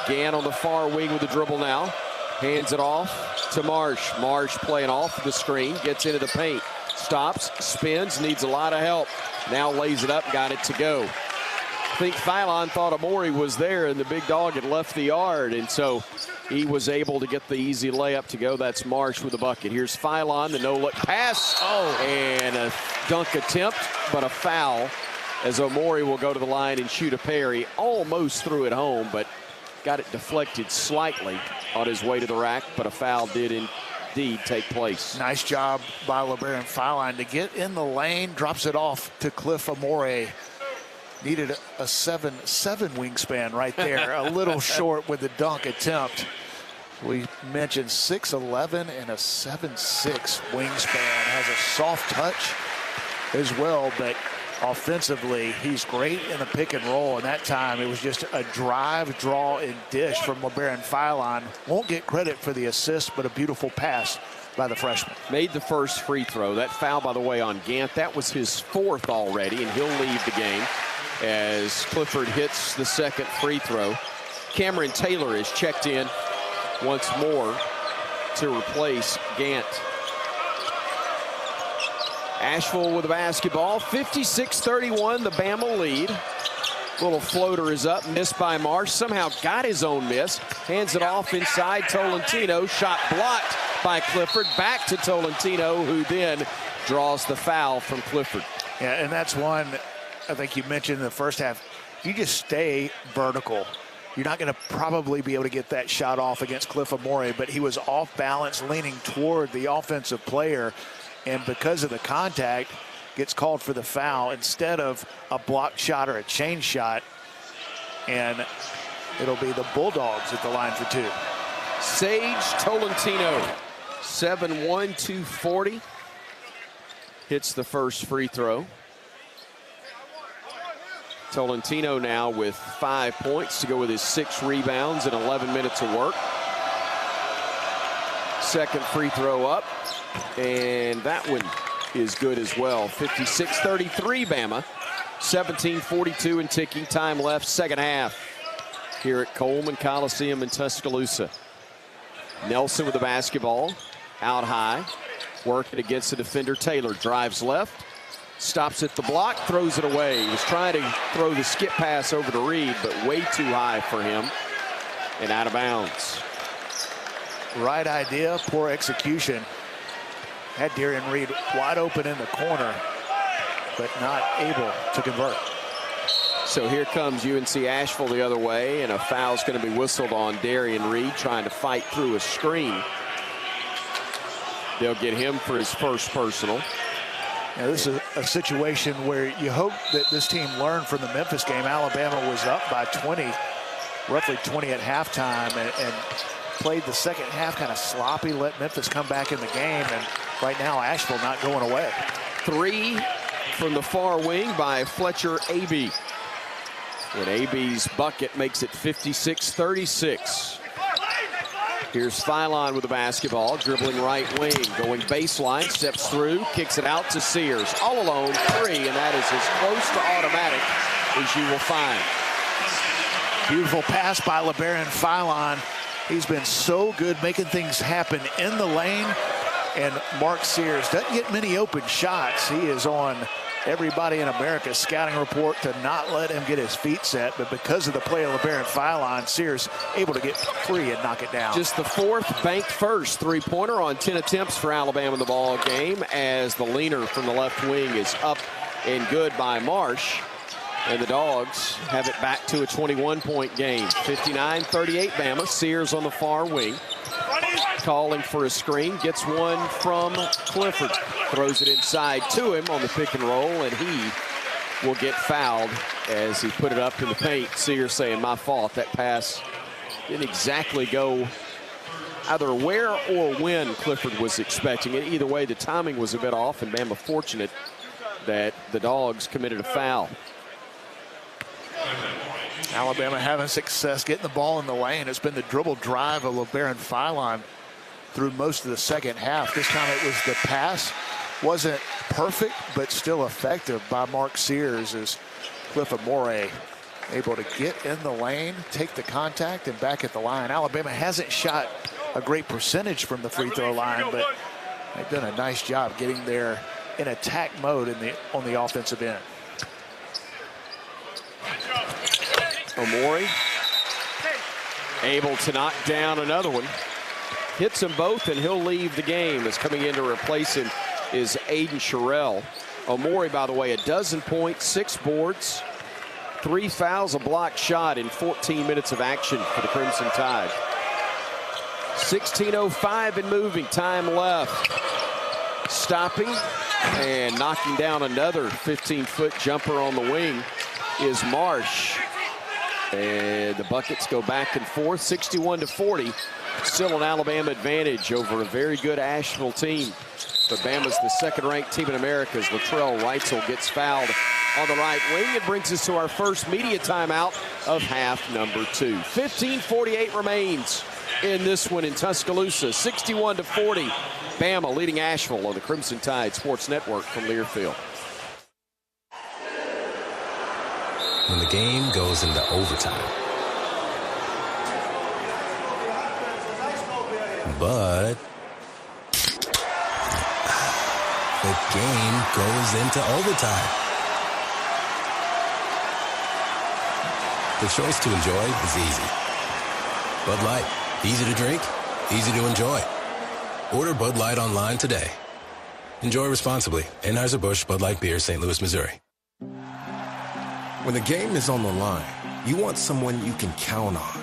Gant on the far wing with the dribble now. Hands it off to Marsh. Marsh playing off the screen, gets into the paint. Stops, spins, needs a lot of help. Now lays it up, got it to go. I think Phylon thought Amore was there, and the big dog had left the yard, and so he was able to get the easy layup to go. That's Marsh with the bucket. Here's Phylon, the no-look pass, and a dunk attempt, but a foul, as Amore will go to the line and shoot a pair. He almost threw it home, but got it deflected slightly on his way to the rack, but a foul did indeed take place. Nice job by LeBaron Phylon to get in the lane, drops it off to Cliff Amore. Needed a 7'7" wingspan right there. A little short with the dunk attempt. We mentioned 6'11" and a 7'6" wingspan. Has a soft touch as well, but offensively, he's great in the pick and roll. And that time, it was just a drive, draw, and dish from LeBaron Phylon. Won't get credit for the assist, but a beautiful pass by the freshman. Made the first free throw. That foul, by the way, on Gant, that was his fourth already, and he'll leave the game as Clifford hits the second free throw. Cameron Taylor is checked in once more to replace Gant. Asheville with the basketball, 56-31, the Bama lead. Little floater is up, missed by Marsh. Somehow got his own miss. Hands it off inside Tolentino. Shot blocked by Clifford. Back to Tolentino, who then draws the foul from Clifford. Yeah, and that's one I think you mentioned in the first half. You just stay vertical. You're not going to probably be able to get that shot off against Cliff Amore, but he was off balance, leaning toward the offensive player. And because of the contact, gets called for the foul instead of a blocked shot or a chain shot. And it'll be the Bulldogs at the line for two. Sage Tolentino, 7'1", 240. Hits the first free throw. Tolentino now with 5 points to go with his 6 rebounds and 11 minutes of work. Second free throw up, and that one is good as well. 56-33 Bama, 17:42 and ticking, time left, second half here at Coleman Coliseum in Tuscaloosa. Nelson with the basketball, out high, working against the defender Taylor, drives left, stops at the block, throws it away. He was trying to throw the skip pass over to Reed, but way too high for him and out of bounds. Right idea, poor execution. Had Darian Reed wide open in the corner, but not able to convert. So here comes UNC Asheville the other way, and a foul's going to be whistled on Darian Reed, trying to fight through a screen. They'll get him for his first personal. Now, this is a situation where you hope that this team learned from the Memphis game. Alabama was up by 20, roughly 20 at halftime, and played the second half kind of sloppy, let Memphis come back in the game, and right now Asheville not going away. three from the far wing by Fletcher Abey. And Abey's bucket makes it 56-36. Here's Philon with the basketball, dribbling right wing, going baseline, steps through, kicks it out to Sears. All alone, three, and that is as close to automatic as you will find. Beautiful pass by LeBaron Philon. He's been so good making things happen in the lane. And Mark Sears doesn't get many open shots. He is on everybody in America's scouting report to not let him get his feet set. But because of the play of LeBaron Philon, Sears able to get free and knock it down. Just the fourth banked first three-pointer on 10 attempts for Alabama in the ball game, as the leaner from the left wing is up and good by Marsh. And the Dogs have it back to a 21-point game. 59-38 Bama. Sears on the far wing, calling for a screen, gets one from Clifford, throws it inside to him on the pick and roll, and he will get fouled as he put it up in the paint. Sears saying, my fault, that pass didn't exactly go either where or when Clifford was expecting it. Either way, the timing was a bit off, and Bama fortunate that the Dogs committed a foul. Alabama having success getting the ball in the lane. It's been the dribble drive of LeBaron Philon through most of the second half. This time it was the pass. Wasn't perfect, but still effective by Mark Sears as Cliff Amore able to get in the lane, take the contact, and back at the line. Alabama hasn't shot a great percentage from the free throw line, but they've done a nice job getting there in attack mode on the offensive end. Amore able to knock down another one. Hits them both, and he'll leave the game. As coming in to replace him is Aiden Sherrill. Amore, by the way, 12 points, 6 boards, 3 fouls, a blocked shot in 14 minutes of action for the Crimson Tide. 16:05 and moving, time left. Stopping and knocking down another 15-foot jumper on the wing is Marsh. And the buckets go back and forth, 61-40. Still an Alabama advantage over a very good Asheville team. But Bama's the second-ranked team in America as Latrell Reitzel gets fouled on the right wing. It brings us to our first media timeout of half number 2. 15:48 remains in this one in Tuscaloosa. 61-40. Bama leading Asheville on the Crimson Tide Sports Network from Learfield. When the game goes into overtime. But the game goes into overtime. The choice to enjoy is easy. Bud Light, easy to drink, easy to enjoy. Order Bud Light online today. Enjoy responsibly. Anheuser-Busch Bud Light Beer, St. Louis, Missouri. When the game is on the line, you want someone you can count on.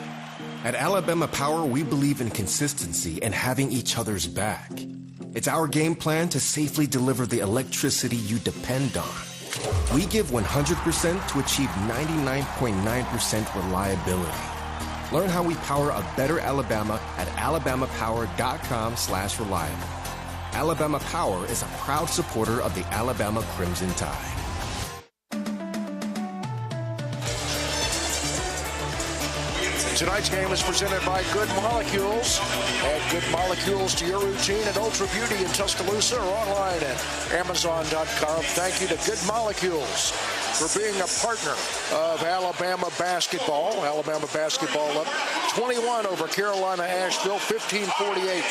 At Alabama Power, we believe in consistency and having each other's back. It's our game plan to safely deliver the electricity you depend on. We give 100% to achieve 99.9% reliability. Learn how we power a better Alabama at alabamapower.com/reliable. Alabama Power is a proud supporter of the Alabama Crimson Tide. Tonight's game is presented by Good Molecules. Add Good Molecules to your routine at Ultra Beauty in Tuscaloosa or online at Amazon.com. Thank you to Good Molecules for being a partner of Alabama basketball. Alabama basketball up 21 over Carolina Asheville, 15:48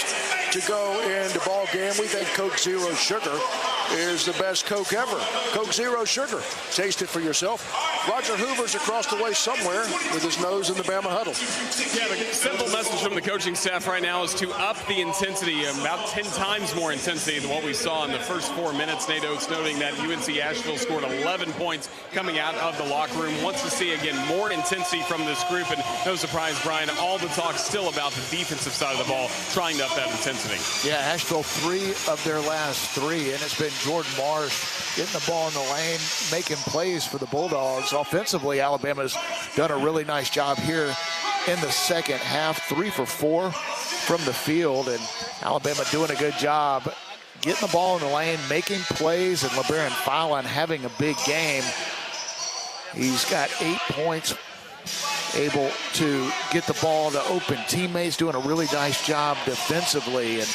to go into ball game. We think Coke Zero Sugar is the best Coke ever. Coke Zero Sugar. Taste it for yourself. Roger Hoover's across the way somewhere with his nose in the Bama huddle. Yeah, the simple message from the coaching staff right now is to up the intensity, about 10 times more intensity than what we saw in the first 4 minutes. Nate Oates noting that UNC Asheville scored 11 points coming out of the locker room. Wants to see, again, more intensity from this group. And no surprise, Bryan, all the talk still about the defensive side of the ball, trying to up that intensity. Yeah, Asheville 3 of their last 3, and it's been Jordan Marsh getting the ball in the lane, making plays for the Bulldogs. Offensively, Alabama's done a really nice job here in the second half, 3 for 4 from the field, and Alabama doing a good job getting the ball in the lane, making plays, and LeBaron Fallon having a big game. He's got 8 points, able to get the ball to open teammates, doing a really nice job defensively. And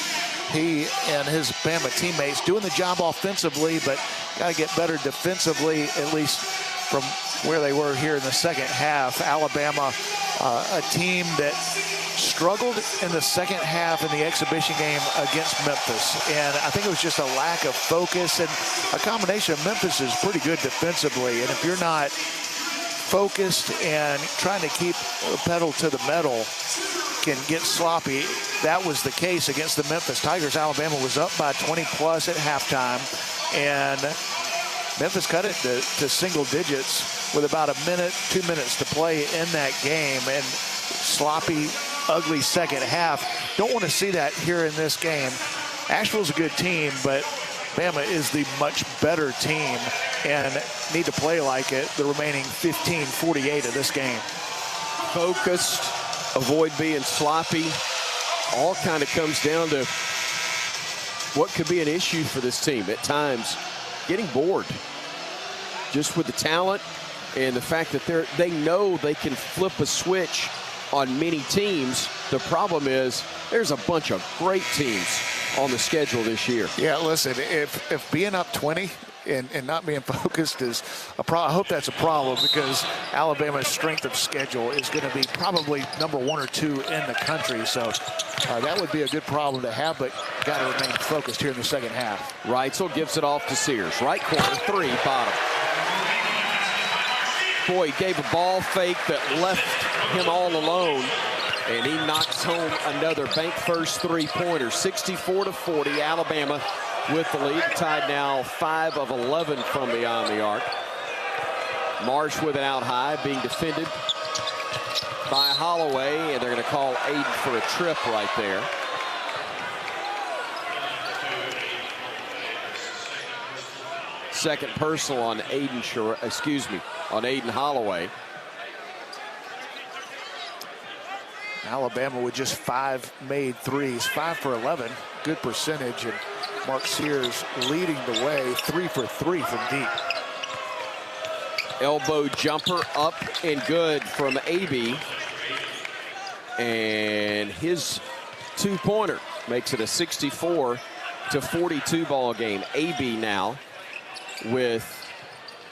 he and his Bama teammates doing the job offensively, but got to get better defensively, at least from where they were here in the second half. Alabama, a team that struggled in the second half in the exhibition game against Memphis. And I think it was just a lack of focus, and a combination of Memphis is pretty good defensively. And if you're not focused and trying to keep the pedal to the metal, can get sloppy. That was the case against the Memphis Tigers. Alabama was up by 20 plus at halftime, and Memphis cut it to single digits with about 2 minutes to play in that game. And sloppy, ugly second half. Don't want to see that here in this game. Asheville's a good team, but Bama is the much better team and need to play like it the remaining 15:48 of this game. Focused, avoid being sloppy. All kind of comes down to what could be an issue for this team at times, getting bored just with the talent and the fact that they know they can flip a switch on many teams. The problem is there's a bunch of great teams on the schedule this year. Yeah, listen, if being up 20 and not being focused is a problem, I hope that's a problem, because Alabama's strength of schedule is going to be probably number 1 or 2 in the country. So that would be a good problem to have, but got to remain focused here in the second half. Reitzel gives it off to Sears. Right corner, 3, bottom. Boy, he gave a ball fake that left him all alone, and he knocks home another bank first 3-pointer. 64-40, Alabama with the lead. Tied now 5 of 11 from beyond the arc. Marsh with it out high, being defended by Holloway, and they're going to call Aiden for a trip right there. Second personal on Aiden Holloway. Alabama with just 5 made threes, 5 for 11, good percentage, and Mark Sears leading the way, 3 for 3 from deep. Elbow jumper up and good from AB, and his 2-pointer makes it a 64-42 ball game. AB now with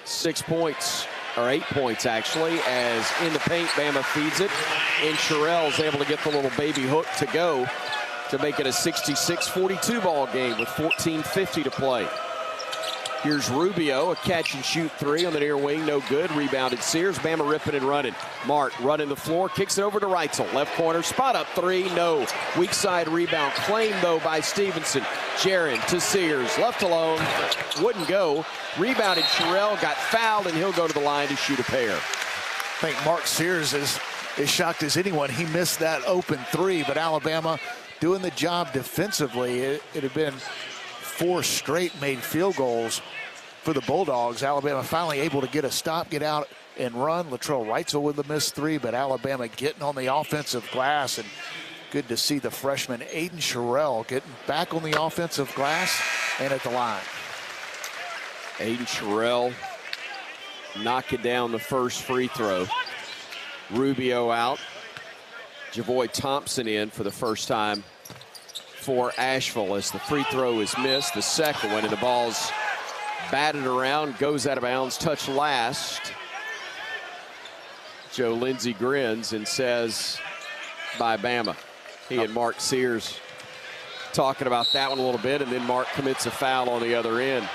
6 points, or 8 points actually, as in the paint, Bama feeds it, and Sherrell's able to get the little baby hook to go to make it a 66-42 ball game with 14:50 to play. Here's Rubio, a catch and shoot 3 on the near wing, no good. Rebounded Sears. Bama ripping and running. Mark running the floor, kicks it over to Reitzel. Left corner, spot up 3, no. Weak side rebound, claimed though by Stevenson. Jaron to Sears, left alone, wouldn't go. Rebounded Sherrell, got fouled, and he'll go to the line to shoot a pair. I think Mark Sears is shocked as anyone. He missed that open 3, but Alabama doing the job defensively. It had been 4 straight made field goals for the Bulldogs. Alabama finally able to get a stop, get out and run. Latrell Reitzel with the missed 3, but Alabama getting on the offensive glass, and good to see the freshman Aiden Sherrell getting back on the offensive glass and at the line. Aiden Sherrell knocking down the first free throw. Rubio out. Javoy Thompson in for the first time for Asheville as the free throw is missed. The second one, and the ball's batted around, goes out of bounds, touch last. Joe Lindsey grins and says, bye Bama. He and Mark Sears talking about that one a little bit, and then Mark commits a foul on the other end.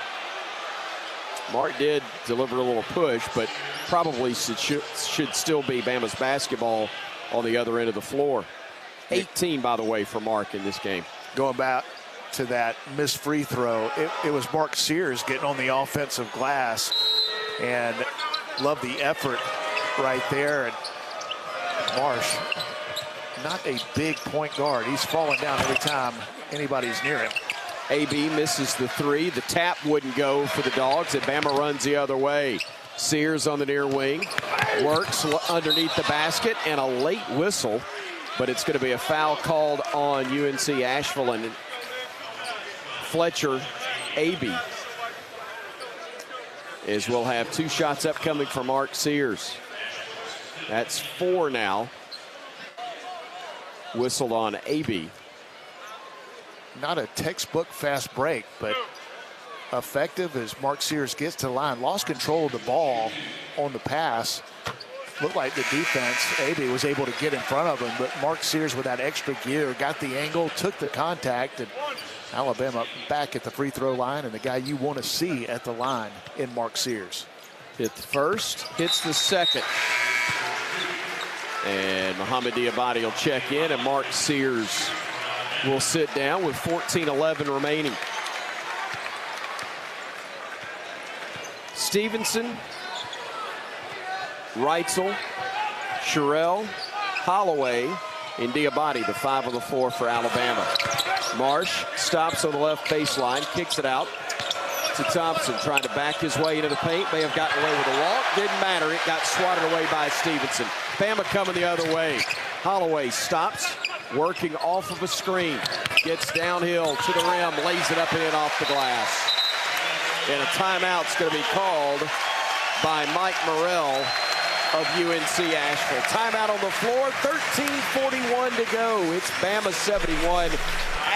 Mark did deliver a little push, but probably should still be Bama's basketball on the other end of the floor. 18, by the way, for Mark in this game. Going back to that missed free throw, it was Mark Sears getting on the offensive glass, and love the effort right there. And Marsh, not a big point guard. He's falling down every time anybody's near him. AB misses the 3. The tap wouldn't go for the Dogs, and Bama runs the other way. Sears on the near wing, works underneath the basket, and a late whistle, but it's going to be a foul called on UNC Asheville, and Fletcher, Aby, as we'll have 2 shots upcoming for Mark Sears. That's 4 now. Whistled on Aby. Not a textbook fast break, but effective as Mark Sears gets to the line. Lost control of the ball on the pass. Looked like the defense, Aby, was able to get in front of him, but Mark Sears with that extra gear got the angle, took the contact, and Alabama back at the free throw line, and the guy you want to see at the line in Mark Sears. Hit the first, hits the second. And Mohamed Diabate will check in, and Mark Sears will sit down with 14:11 remaining. Stevenson, Reitzel, Sherrill, Holloway, and Diabate, the 5 on the floor for Alabama. Marsh stops on the left baseline, kicks it out to Thompson, trying to back his way into the paint. May have gotten away with a walk. Didn't matter. It got swatted away by Stevenson. Bama coming the other way. Holloway stops, working off of a screen. Gets downhill to the rim, lays it up and in off the glass. And a timeout's going to be called by Mike Morrell of UNC Asheville. Timeout on the floor, 13:41 to go. It's Bama 71.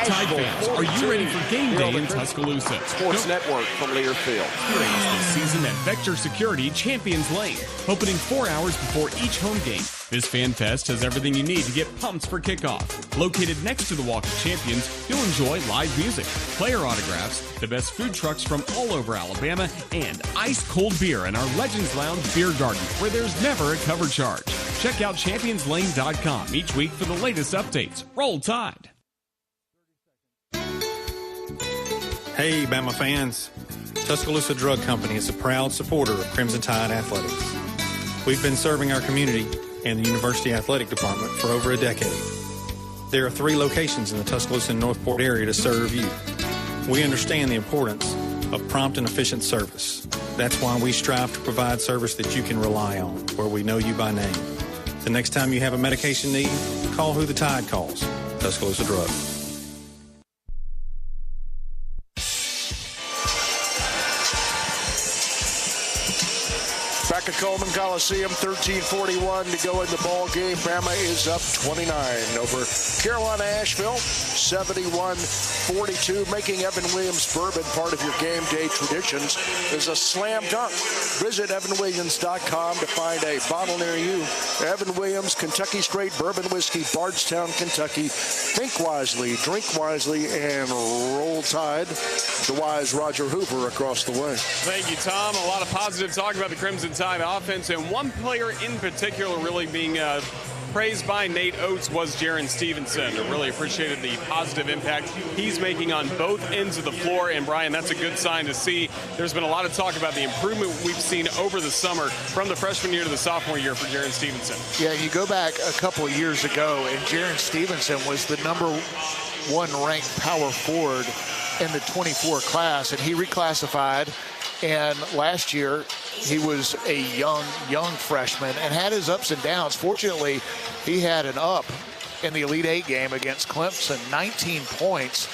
Tide fans, are you ready for game day in Tuscaloosa? Sports Network from Learfield. Experience this season at Vector Security Champions Lane, opening 4 hours before each home game. This fan fest has everything you need to get pumped for kickoff. Located next to the Walk of Champions, you'll enjoy live music, player autographs, the best food trucks from all over Alabama, and ice-cold beer in our Legends Lounge beer garden, where there's never a cover charge. Check out ChampionsLane.com each week for the latest updates. Roll Tide! Hey, Bama fans. Tuscaloosa Drug Company is a proud supporter of Crimson Tide Athletics. We've been serving our community and the University Athletic Department for over a decade. There are 3 locations in the Tuscaloosa and Northport area to serve you. We understand the importance of prompt and efficient service. That's why we strive to provide service that you can rely on, where we know you by name. The next time you have a medication need, call who the Tide calls, Tuscaloosa Drug. Back at Coleman Coliseum, 13:41 to go in the ball game. Bama is up 29 over Carolina Asheville, 71-42. Making Evan Williams bourbon part of your game day traditions is a slam dunk. Visit evanwilliams.com to find a bottle near you. Evan Williams, Kentucky Straight Bourbon Whiskey, Bardstown, Kentucky. Think wisely, drink wisely, and roll Tide. The wise Roger Hoover across the way. Thank you, Tom. A lot of positive talk about the Crimson Tide offense, and one player in particular really being praised by Nate Oates was Jaron Stevenson. I really appreciated the positive impact he's making on both ends of the floor. And, Bryan, that's a good sign to see. There's been a lot of talk about the improvement we've seen over the summer from the freshman year to the sophomore year for Jaron Stevenson. Yeah, you go back a couple of years ago, and Jaron Stevenson was the #1 ranked power forward in the 24 class, and he reclassified. And last year, he was a young freshman and had his ups and downs. Fortunately, he had an up in the Elite Eight game against Clemson, 19 points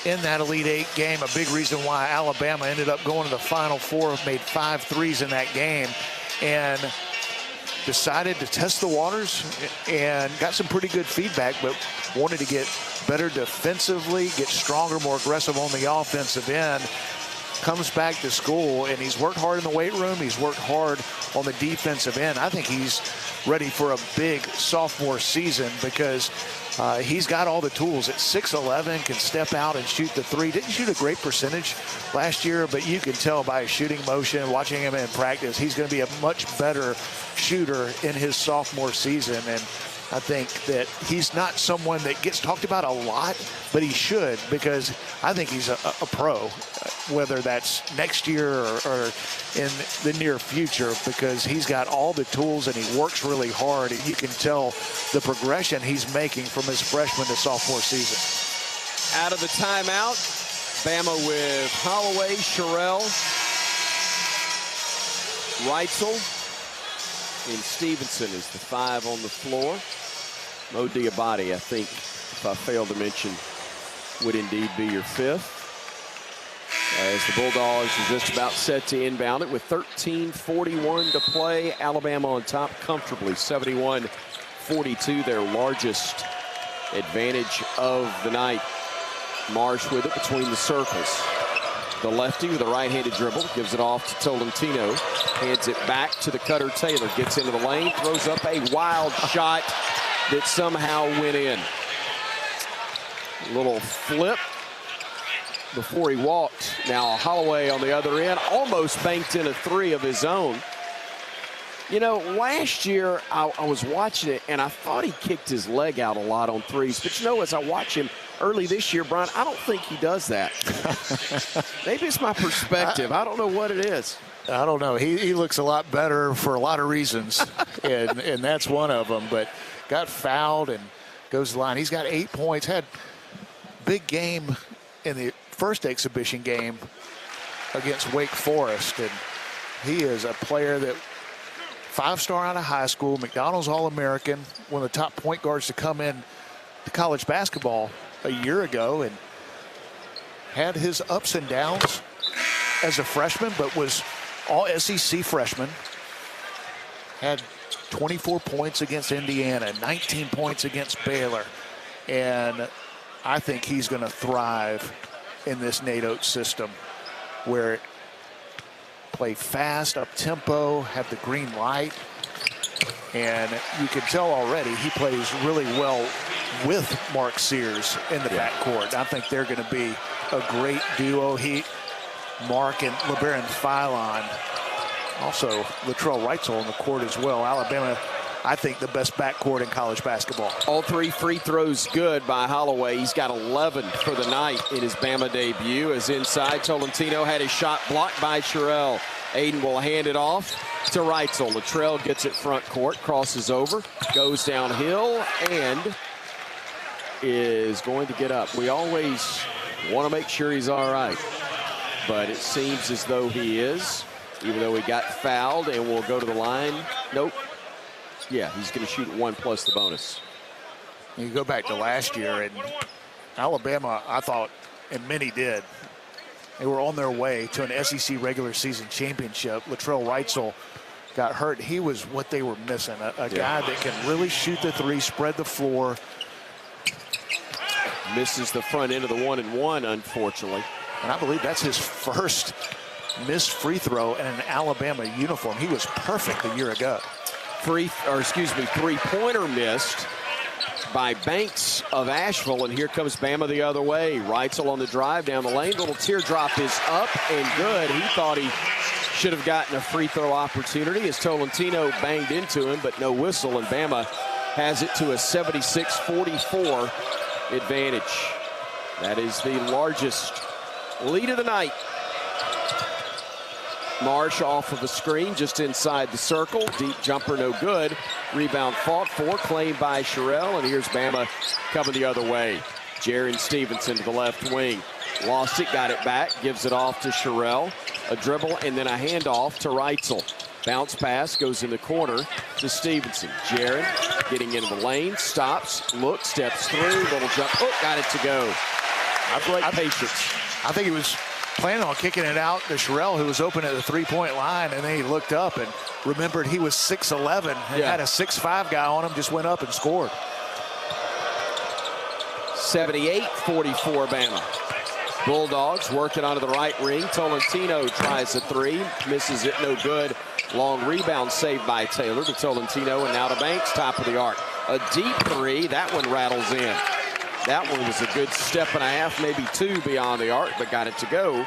in that Elite Eight game. A big reason why Alabama ended up going to the Final Four, made 5 threes in that game, and decided to test the waters and got some pretty good feedback, but wanted to get better defensively, get stronger, more aggressive on the offensive end. Comes back to school, and he's worked hard in the weight room. He's worked hard on the defensive end. I think he's ready for a big sophomore season because he's got all the tools. At 6'11", can step out and shoot the three. Didn't shoot a great percentage last year, but you can tell by his shooting motion, watching him in practice, he's going to be a much better shooter in his sophomore season. And I think that he's not someone that gets talked about a lot, but he should, because I think he's a pro, whether that's next year or in the near future, because he's got all the tools and he works really hard. You can tell the progression he's making from his freshman to sophomore season. Out of the timeout, Bama with Holloway, Sherrill, Reitzel, and Stevenson is the 5 on the floor. Mo Diabate, I think, if I failed to mention, would indeed be your 5th. As the Bulldogs are just about set to inbound it with 13:41 to play. Alabama on top comfortably, 71-42, their largest advantage of the night. Marsh with it between the circles. The lefty with a right-handed dribble gives it off to Tolentino. Hands it back to the cutter Taylor. Gets into the lane, throws up a wild shot that somehow went in. A little flip before he walked. Now Holloway on the other end almost banked in a three of his own. You know, last year I was watching it and I thought he kicked his leg out a lot on threes. But you know, as I watch him early this year, Bryan, I don't think he does that. Maybe it's my perspective. I don't know what it is. I don't know. He looks a lot better for a lot of reasons, and that's one of them. But got fouled and goes to the line. He's got 8 points. Had big game in the first exhibition game against Wake Forest, and he is a player that 5-star out of high school, McDonald's All-American, one of the top point guards to come in to college basketball a year ago, and had his ups and downs as a freshman, but was all SEC freshman. Had 24 points against Indiana, 19 points against Baylor, and I think he's going to thrive in this Nate Oates system, where play fast, up-tempo, have the green light. And you can tell already he plays really well with Mark Sears in the backcourt. I think they're going to be a great duo. Mark and LeBaron Philon. Also, Latrell Wrightsell on the court as well. Alabama, I think, the best backcourt in college basketball. All 3 free throws good by Holloway. He's got 11 for the night in his Bama debut. As inside, Tolentino had his shot blocked by Sherrill. Aiden will hand it off to Wrightsell. Latrell gets it front court, crosses over, goes downhill, and is going to get up. We always want to make sure he's all right, but it seems as though he is, even though he got fouled, and will go to the line. Nope. Yeah, he's going to shoot 1 plus the bonus. You go back to last year, and Alabama, I thought, and many did, they were on their way to an SEC regular season championship. Latrell Wrightsell got hurt. He was what they were missing, a guy that can really shoot the three, spread the floor. Misses the front end of the 1-and-1, unfortunately. And I believe that's his first missed free throw in an Alabama uniform. He was perfect a year ago. Three-pointer missed by Banks of Asheville, and here comes Bama the other way. Wrightsell on the drive down the lane. Little teardrop is up and good. He thought he should have gotten a free throw opportunity as Tolentino banged into him, but no whistle, and Bama has it to a 76-44 advantage. That is the largest lead of the night. Marsh off of a screen just inside the circle. Deep jumper, no good. Rebound fought for, claimed by Sherrill, and here's Bama coming the other way. Jaron Stevenson to the left wing. Lost it, got it back, gives it off to Sherrill. A dribble and then a handoff to Wrightsell. Bounce pass goes in the corner to Stevenson. Jaron getting into the lane, stops, looks, steps through, little jump. Oh, got it to go. Patience. I think he was planning on kicking it out to Sherrill, who was open at the three-point line, and then he looked up and remembered he was 6'11", and had a 6'5" guy on him, just went up and scored. 78-44 Bama. Bulldogs working onto the right ring. Tolentino tries a three, misses it, no good. Long rebound saved by Taylor to Tolentino, and now to Banks, top of the arc. A deep three, that one rattles in. That one was a good step and a half, maybe 2 beyond the arc, but got it to go.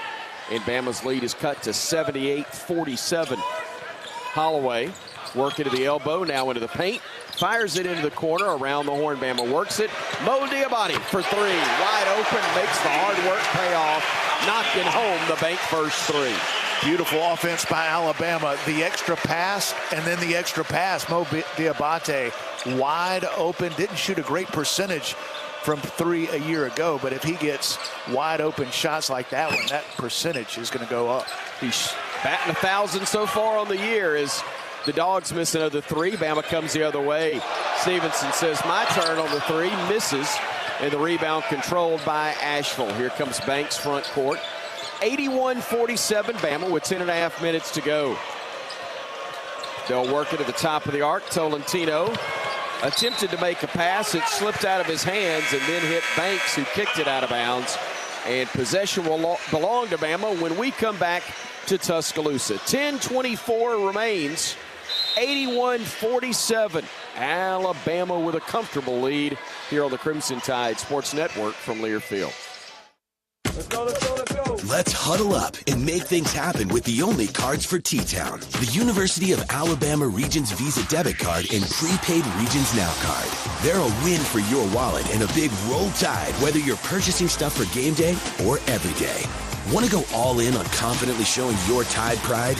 And Bama's lead is cut to 78-47. Holloway working to the elbow, now into the paint. Fires it into the corner, around the horn. Bama works it. Mo Diabate for 3. Wide open, makes the hard work pay off. Knocking home the bank first 3. Beautiful offense by Alabama. The extra pass and then the extra pass. Mo Diabate wide open. Didn't shoot a great percentage from 3 a year ago, but if he gets wide open shots like that one, that percentage is going to go up. He's batting 1,000 so far on the year as the Dogs miss another 3. Bama comes the other way. Stevenson says, my turn on the 3, misses, and the rebound controlled by Asheville. Here comes Banks front court. 81-47 Bama with 10.5 minutes to go. They'll work it at the top of the arc. Tolentino attempted to make a pass. It slipped out of his hands and then hit Banks, who kicked it out of bounds. And possession will belong to Bama when we come back to Tuscaloosa. 10:24 remains. 81-47. Alabama with a comfortable lead here on the Crimson Tide Sports Network from Learfield. Let's go, let's go, let's go. Let's huddle up and make things happen with the only cards for T-Town. The University of Alabama Regions Visa Debit Card and Prepaid Regions Now Card. They're a win for your wallet and a big roll tide, whether you're purchasing stuff for game day or every day. Want to go all in on confidently showing your Tide pride?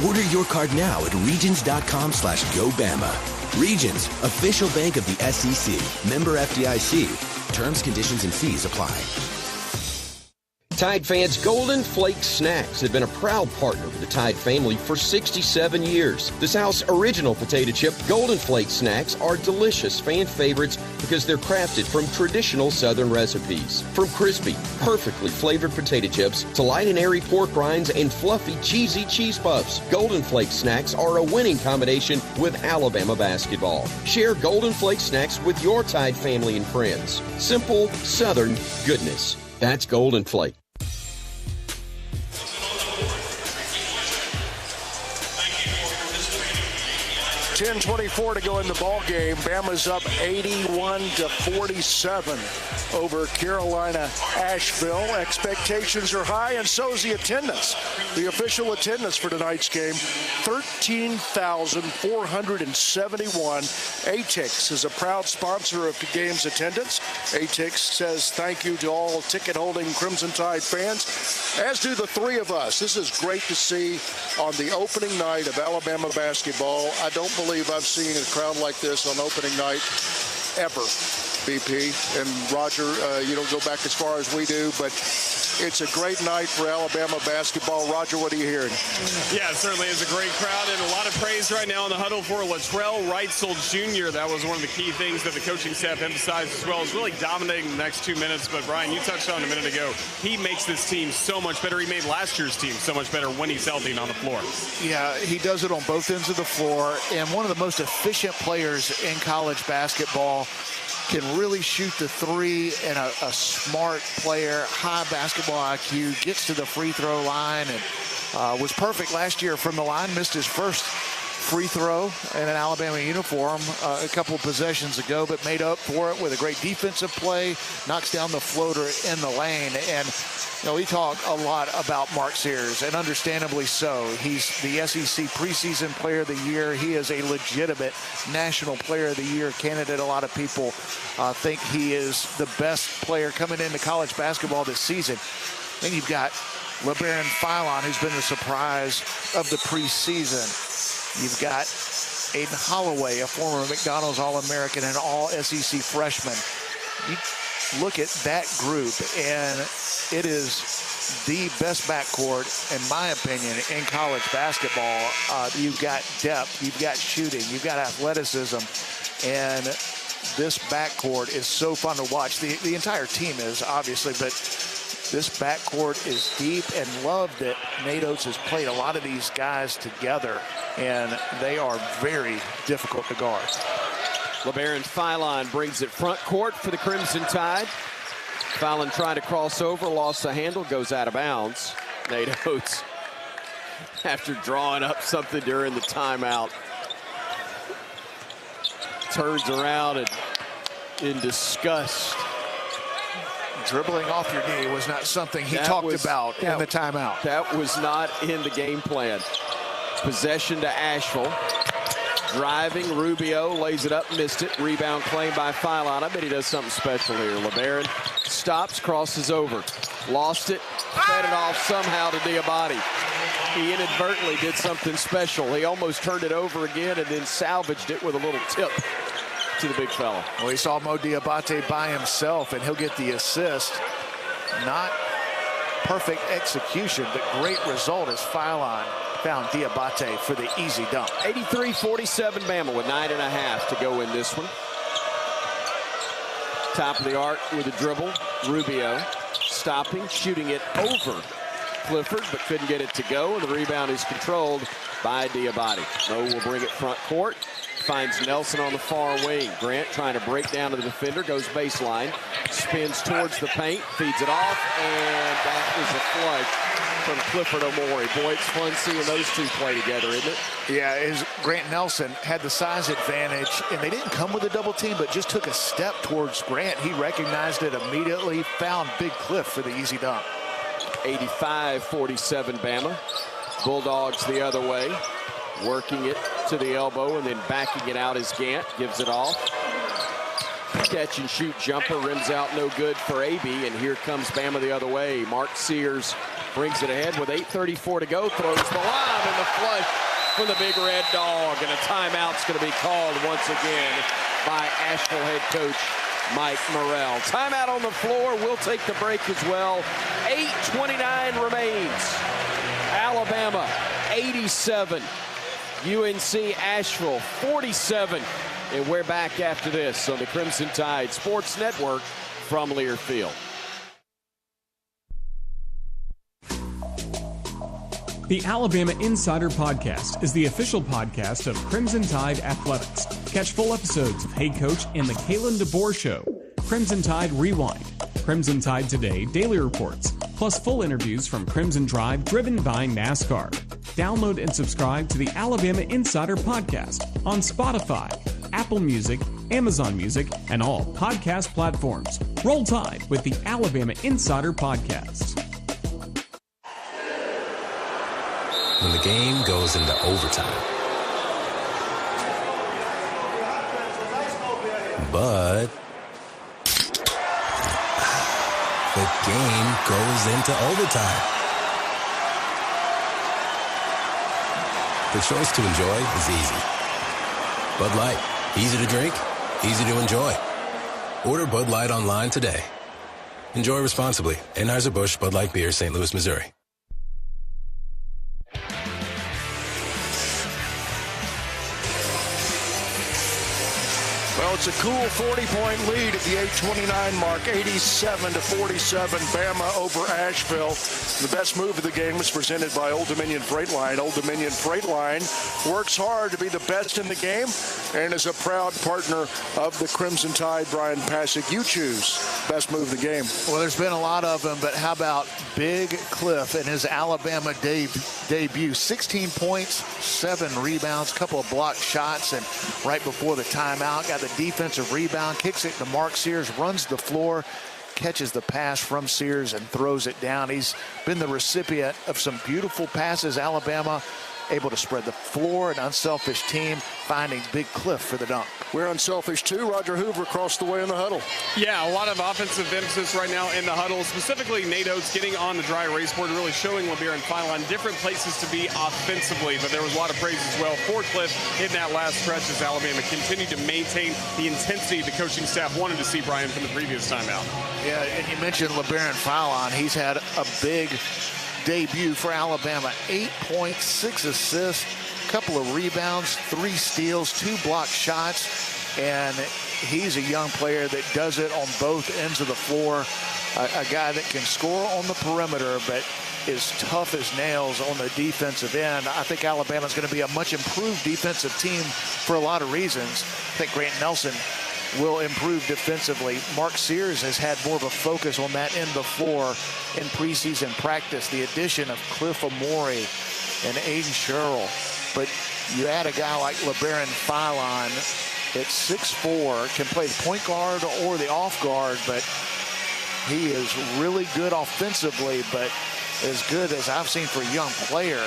Order your card now at regions.com/GoBama. Regions, official bank of the SEC. Member FDIC. Terms, conditions, and fees apply. Tide fans, Golden Flake Snacks have been a proud partner with the Tide family for 67 years. The South's original potato chip, Golden Flake Snacks, are delicious fan favorites because they're crafted from traditional Southern recipes. From crispy, perfectly flavored potato chips to light and airy pork rinds and fluffy, cheesy cheese puffs, Golden Flake Snacks are a winning combination with Alabama basketball. Share Golden Flake Snacks with your Tide family and friends. Simple, Southern goodness. That's Golden Flake. 10:24 to go in the ball game. Bama's up 81-47 over Carolina Asheville. Expectations are high, and so is the attendance. The official attendance for tonight's game, 13,471. ATIX is a proud sponsor of the game's attendance. ATIX says thank you to all ticket-holding Crimson Tide fans, as do the three of us. This is great to see on the opening night of Alabama basketball. I don't believe I've seen a crowd like this on opening night ever, BP. And Roger, you don't go back as far as we do, but it's a great night for Alabama basketball. Roger, what are you hearing? Yeah, it certainly is a great crowd, and a lot of praise right now in the huddle for Latrell Reitzel Jr. That was one of the key things that the coaching staff emphasized as well, is really dominating the next 2 minutes. But Bryan, you touched on a minute ago, he makes this team so much better. He made last year's team so much better when he's healthy and on the floor. Yeah, he does it on both ends of the floor, and one of the most efficient players in college basketball. Can really shoot the three, and a smart player, high basketball IQ, gets to the free throw line, and was perfect last year from the line. Missed his first free throw in an Alabama uniform a couple of possessions ago, but made up for it with a great defensive play, knocks down the floater in the lane. And you know, we talk a lot about Mark Sears, and understandably so. He's the SEC preseason player of the year. He is a legitimate national player of the year candidate. A lot of people think he is the best player coming into college basketball this season. Then you've got LeBaron Philon, who's been the surprise of the preseason. You've got Aiden Holloway, a former McDonald's All-American and All-SEC freshman. You look at that group, and it is the best backcourt, in my opinion, in college basketball. You've got depth, you've got shooting, you've got athleticism, and this backcourt is so fun to watch. The entire team is, obviously, but this backcourt is deep, and love that Nate Oates has played a lot of these guys together, and they are very difficult to guard. LeBaron Philon brings it front court for the Crimson Tide. Philon trying to cross over, lost the handle, goes out of bounds. Nate Oates, after drawing up something during the timeout, turns around and in disgust. Dribbling off your knee was not something he talked about in the timeout. That was not in the game plan. Possession to Asheville. Driving, Rubio lays it up, missed it. Rebound claimed by Philon. I bet he does something special here. LeBaron stops, crosses over. Lost it, fed it off somehow to Diabate. He inadvertently did something special. He almost turned it over again and then salvaged it with a little tip to the big fella. Well, he saw Mo Diabate by himself, and he'll get the assist. Not perfect execution, but great result as Philon found Diabate for the easy dunk. 83-47 Bama with 9.5 to go in this one. Top of the arc with a dribble. Rubio stopping, shooting it over Clifford, but couldn't get it to go, and the rebound is controlled by Diabate. Mo will bring it front court. Finds Nelson on the far wing. Grant trying to break down to the defender, goes baseline, spins towards the paint, feeds it off, and that is a flush from Clifford Omori. Boy, it's fun seeing those two play together, isn't it? Yeah, Grant Nelson had the size advantage, and they didn't come with a double team, but just took a step towards Grant. He recognized it immediately, found Big Cliff for the easy dunk. 85-47 Bama. Bulldogs the other way. Working it to the elbow and then backing it out as Gant gives it off. Catch and shoot jumper rims out no good for AB, and here comes Bama the other way. Mark Sears brings it ahead with 8:34 to go, throws the lob and the flush for the Big Red Dog, and a timeout's going to be called once again by Asheville head coach Mike Morrell. Timeout on the floor. We'll take the break as well. 8:29 remains. Alabama 87. UNC Asheville 47. And we're back after this on the Crimson Tide Sports Network from Learfield. The Alabama Insider Podcast is the official podcast of Crimson Tide Athletics. Catch full episodes of Hey Coach and the Kalen DeBoer Show, Crimson Tide Rewind, Crimson Tide Today Daily Reports, plus full interviews from Crimson Drive driven by NASCAR. Download and subscribe to the Alabama Insider Podcast on Spotify, Apple Music, Amazon Music, and all podcast platforms. Roll Tide with the Alabama Insider Podcast. When the game goes into overtime. But the game goes into overtime. The choice to enjoy is easy. Bud Light, easy to drink, easy to enjoy. Order Bud Light online today. Enjoy responsibly. Anheuser-Busch Bud Light Beer, St. Louis, Missouri. Well, it's a cool 40-point lead at the 8:29 mark, 87-47, Bama over Asheville. The best move of the game was presented by Old Dominion Freight Line. Old Dominion Freight Line works hard to be the best in the game and is a proud partner of the Crimson Tide. Bryan, Passink, you choose best move of the game. Well, there's been a lot of them, but how about Big Cliff in his Alabama debut? 16 points, 7 rebounds, couple of blocked shots, and right before the timeout, got the defensive rebound, kicks it to Mark Sears, runs the floor, catches the pass from Sears and throws it down. He's been the recipient of some beautiful passes. Alabama able to spread the floor, an unselfish team, finding Big Cliff for the dunk. We're unselfish too. Roger Hoover across the way in the huddle. Yeah, a lot of offensive emphasis right now in the huddle, specifically Nate Oates getting on the dry erase board, really showing LeBaron and Philon different places to be offensively, but there was a lot of praise as well for Cliff in that last stretch as Alabama continued to maintain the intensity the coaching staff wanted to see, Bryan, from the previous timeout. Yeah, and you mentioned LeBaron Philon. He's had a big debut for Alabama. 8 points, 6 assists, couple of rebounds, 3 steals, 2 blocked shots, and he's a young player that does it on both ends of the floor. A guy that can score on the perimeter, but is tough as nails on the defensive end. I think Alabama's going to be a much improved defensive team for a lot of reasons. I think Grant Nelson will improve defensively. Mark Sears has had more of a focus on that end of the floor in preseason practice. The addition of Cliff Omori and Aiden Sherrill. But you add a guy like LeBaron Philon at 6'4", can play the point guard or the off guard, but he is really good offensively, but as good as I've seen for a young player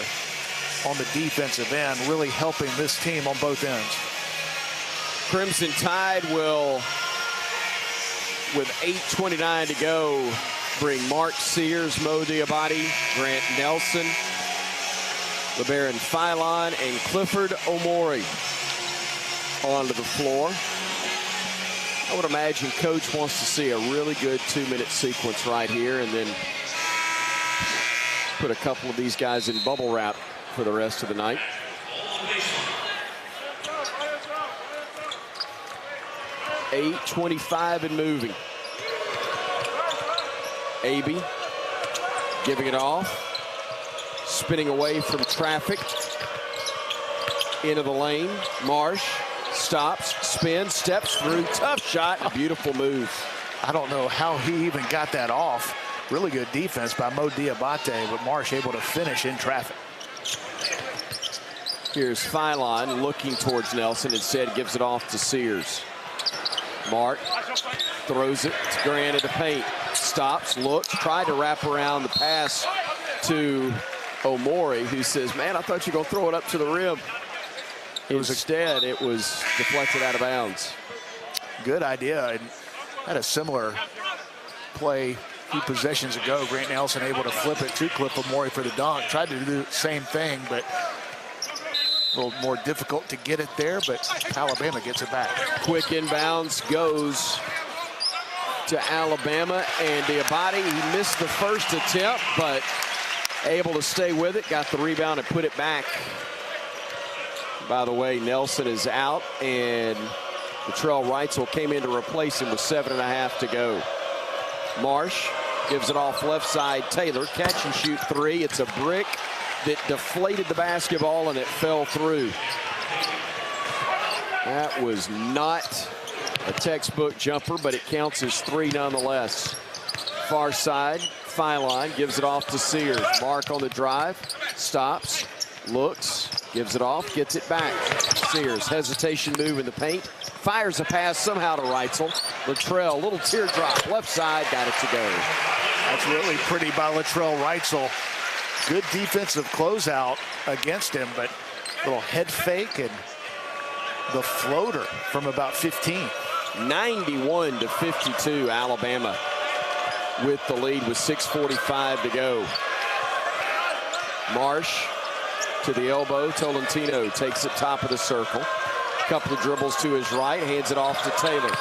on the defensive end, really helping this team on both ends. Crimson Tide will, with 8:29 to go, bring Mark Sears, Mo Diabate, Grant Nelson, LeBaron Philon, and Clifford Omori onto the floor. I would imagine Coach wants to see a really good 2-minute sequence right here and then put a couple of these guys in bubble wrap for the rest of the night. .825 and moving. AB giving it off. spinning away from traffic. Into the lane. Marsh stops, spins, steps through. Tough shot, a beautiful move. I don't know how he even got that off. Really good defense by Mo Diabate, but Marsh able to finish in traffic. Here's Philon looking towards Nelson. Instead, gives it off to Sears. Mark throws it to Grant into paint. Stops, looks, tried to wrap around the pass to Omori, who says, man, I thought you were going to throw it up to the rim. Instead, it was deflected out of bounds. Good idea. And had a similar play a few possessions ago. Grant Nelson able to flip it to Cliff Omori for the dunk. Tried to do the same thing, but a little more difficult to get it there, but Alabama gets it back. Quick inbounds goes to Alabama, and Diabate, he missed the first attempt, but able to stay with it, got the rebound and put it back. By the way, Nelson is out, and Latrell Reitzel came in to replace him with 7.5 to go. Marsh gives it off left side. Taylor, catch and shoot three. It's a brick that deflated the basketball, and it fell through. That was not a textbook jumper, but it counts as three nonetheless. Far side, Philon gives it off to Sears. Mark on the drive, stops, looks, gives it off, gets it back. Sears, hesitation move in the paint, fires a pass somehow to Reitzel. Latrell, little teardrop, left side, got it to go. That's really pretty by Latrell Reitzel. Good defensive closeout against him, but a little head fake and the floater from about 15. 91-52, Alabama with the lead with 6:45 to go. Marsh to the elbow. Tolentino takes it top of the circle. Couple of dribbles to his right, hands it off to Taylor.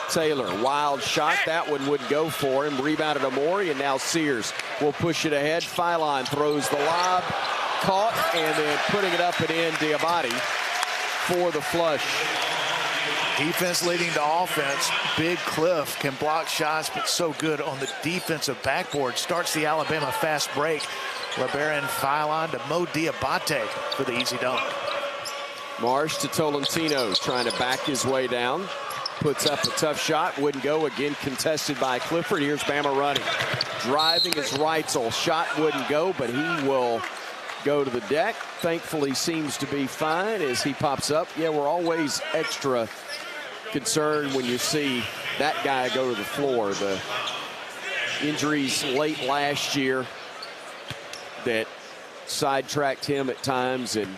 Taylor, wild shot. That one wouldn't go for him. Rebounded Omori, and now Sears will push it ahead. Philon throws the lob, caught, and then putting it up and in, Diabate for the flush. Defense leading to offense. Big Cliff can block shots, but so good on the defensive backboard. Starts the Alabama fast break. LeBaron Philon to Mo Diabate for the easy dunk. Marsh to Tolentino, trying to back his way down. Puts up a tough shot, wouldn't go. Again contested by Clifford. Here's Bama running. Driving is Reitzel. Shot wouldn't go, but he will go to the deck. Thankfully seems to be fine as he pops up. Yeah, we're always extra concerned when you see that guy go to the floor. The injuries late last year that sidetracked him at times and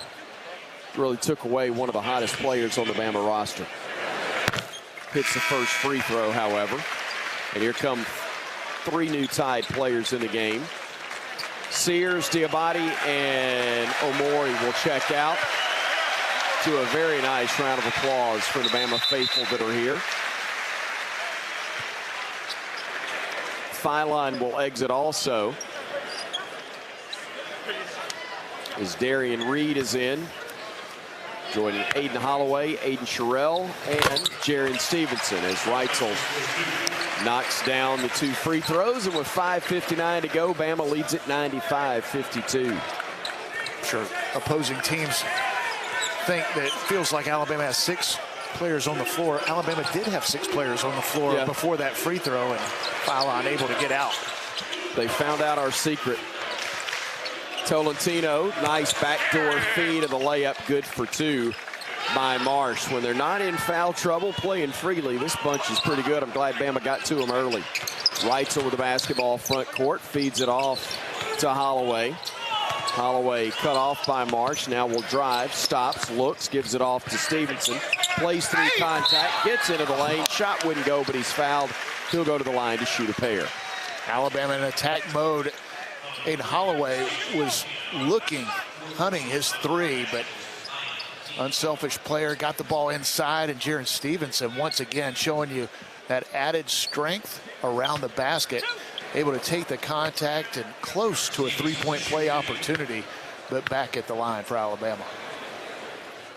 really took away one of the hottest players on the Bama roster. Hits the first free throw, however. And here come three new Tide players in the game. Sears, Diabate, and Omori will check out. To a very nice round of applause for the Bama faithful that are here. Philon will exit also, as Darian Reed is in. Joining Aiden Holloway, Aiden Sherrill, and Jaron Stevenson as Reitzel knocks down the two free throws. And with 5:59 to go, Bama leads it 95-52. Sure, opposing teams think that it feels like Alabama has 6 players on the floor. Alabama did have 6 players on the floor before that free throw, and Philon able to get out. They found out our secret. Tolentino, nice backdoor feed of the layup, good for 2 by Marsh. When they're not in foul trouble, playing freely, this bunch is pretty good. I'm glad Bama got to him early. Reitzel with the basketball front court, feeds it off to Holloway. Holloway cut off by Marsh, now will drive, stops, looks, gives it off to Stevenson. Plays through contact, gets into the lane, shot wouldn't go, but he's fouled. He'll go to the line to shoot a pair. Alabama in attack mode. Aiden Holloway was looking, hunting his 3, but unselfish player got the ball inside, and Jaron Stevenson once again showing you that added strength around the basket, able to take the contact and close to a 3-point play opportunity, but back at the line for Alabama.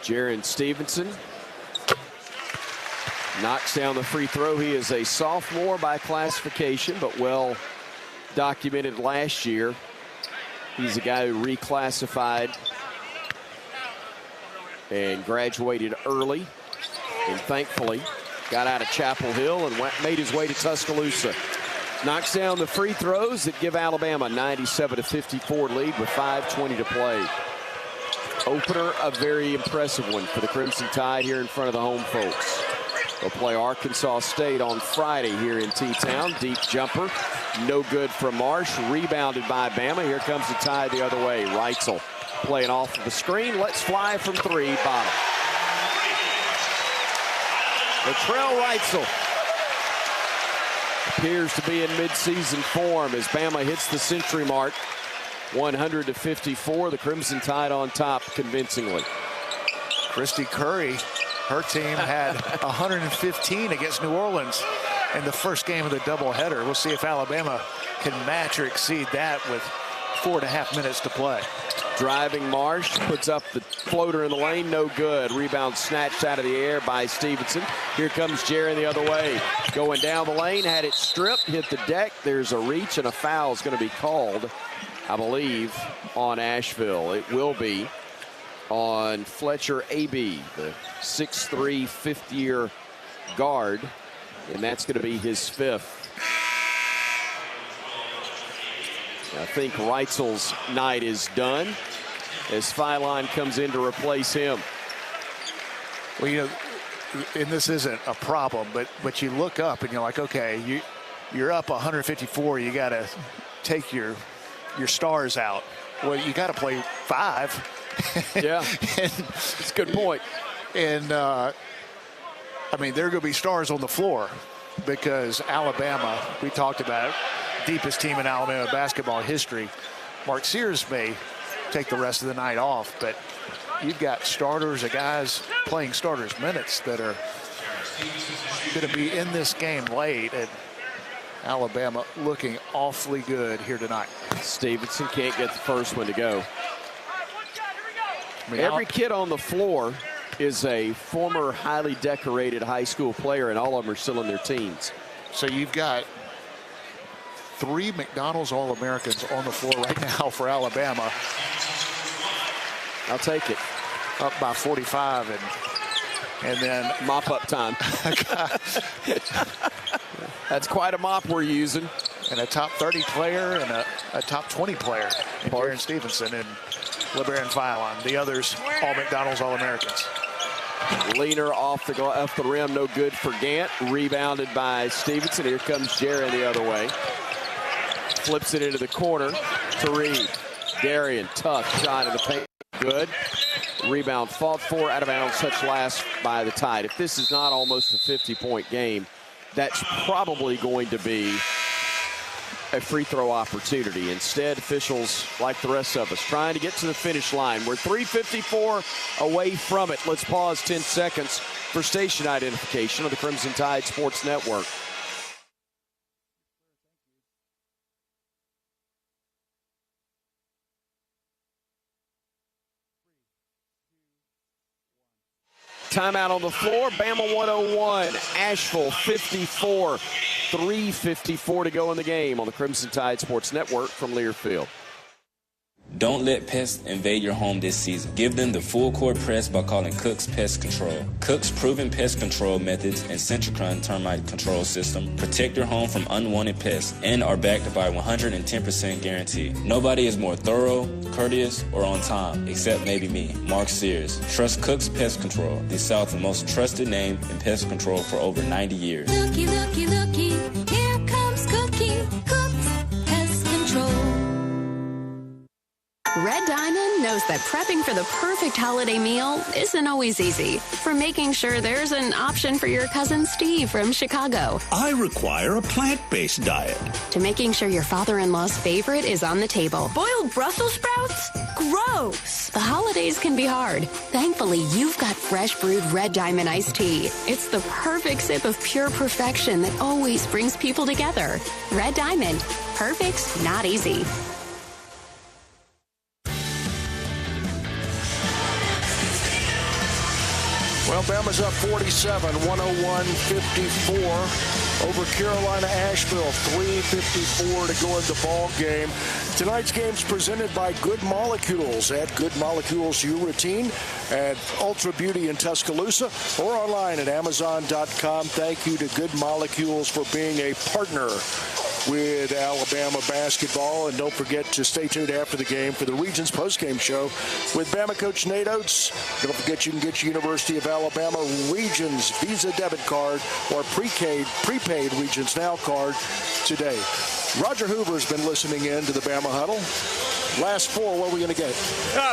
Jaron Stevenson knocks down the free throw. He is a sophomore by classification, but well documented last year He's a guy who reclassified and graduated early, and thankfully got out of Chapel Hill and made his way to Tuscaloosa. Knocks down the free throws that give Alabama a 97-54 lead with 5:20 to play. Opener, a very impressive one for the Crimson Tide here in front of the home folks. They'll play Arkansas State on Friday here in T-Town. Deep jumper, no good from Marsh. Rebounded by Bama. Here comes the Tide the other way. Reitzel playing off of the screen. Let's fly from three. Bottom. Latrell Reitzel appears to be in midseason form as Bama hits the century mark. 100-54. The Crimson Tide on top convincingly. Christy Curry, her team had 115 against New Orleans in the first game of the doubleheader. We'll see if Alabama can match or exceed that with 4.5 minutes to play. Driving Marsh puts up the floater in the lane, no good. Rebound snatched out of the air by Stevenson. Here comes Jaron the other way. Going down the lane, had it stripped, hit the deck. There's a reach and a foul is going to be called, I believe, on Asheville. It will be on Fletcher A.B., the 6'3", fifth-year guard, and that's going to be his fifth. I think Reitzel's night is done as Philon comes in to replace him. Well, you know, and this isn't a problem, but you look up and you're like, okay, you're up 154. You got to take your stars out. Well, you got to play 5. Yeah, that's a good point. And I mean, there are going to be stars on the floor because Alabama, we talked about it, deepest team in Alabama basketball history. Mark Sears may take the rest of the night off, but you've got starters, guys playing starters minutes that are going to be in this game late, and Alabama looking awfully good here tonight. Stevenson can't get the first one to go. I mean, every kid on the floor is a former highly decorated high school player, and all of them are still in their teens. So you've got 3 McDonald's All-Americans on the floor right now for Alabama. I'll take it. Up by 45, and then mop-up time. That's quite a mop we're using. And a top 30 player and a top 20 player in Darren Stevenson and LeBaron Philon. The others, all McDonald's All-Americans. Leaner off the rim, no good for Gant. Rebounded by Stevenson. Here comes Jaron the other way. Flips it into the corner to Reed. Darian, tough shot in the paint. Good. Rebound fought for, out of bounds, touch last by the Tide. If this is not almost a 50-point game, that's probably going to be a free throw opportunity. Instead, officials, like the rest of us, trying to get to the finish line. We're 3:54 away from it. Let's pause 10 seconds for station identification of the Crimson Tide Sports Network. Timeout on the floor. Bama 101, Asheville 54, 3:54 to go in the game on the Crimson Tide Sports Network from Learfield. Don't let pests invade your home this season. Give them the full court press by calling Cook's Pest Control. Cook's proven pest control methods and Centricon termite control system protect your home from unwanted pests and are backed by a 110% guarantee. Nobody is more thorough, courteous, or on time, except maybe me, Mark Sears. Trust Cook's Pest Control, the South's most trusted name in pest control for over 90 years. Looky, looky, looky, here comes Cookie, Cook's Pest Control. Red Diamond knows that prepping for the perfect holiday meal isn't always easy. From making sure there's an option for your cousin Steve from Chicago, I require a plant-based diet, to making sure your father-in-law's favorite is on the table. Boiled Brussels sprouts? Gross. The holidays can be hard. Thankfully, you've got fresh brewed Red Diamond iced tea. It's the perfect sip of pure perfection that always brings people together. Red Diamond. Perfect, not easy. Well, Alabama's up 47, 101-54 over Carolina Asheville. 3:54 to go in the ball game. Tonight's game's presented by Good Molecules at Good Molecules U-Routine at Ultra Beauty in Tuscaloosa or online at Amazon.com. Thank you to Good Molecules for being a partner with Alabama basketball. And don't forget to stay tuned after the game for the Regions postgame show with Bama coach Nate Oates. Don't forget you can get your University of Alabama Regions Visa debit card or prepaid Regions Now card today. Roger Hoover's been listening in to the Bama Huddle. Last four, what are we going to get?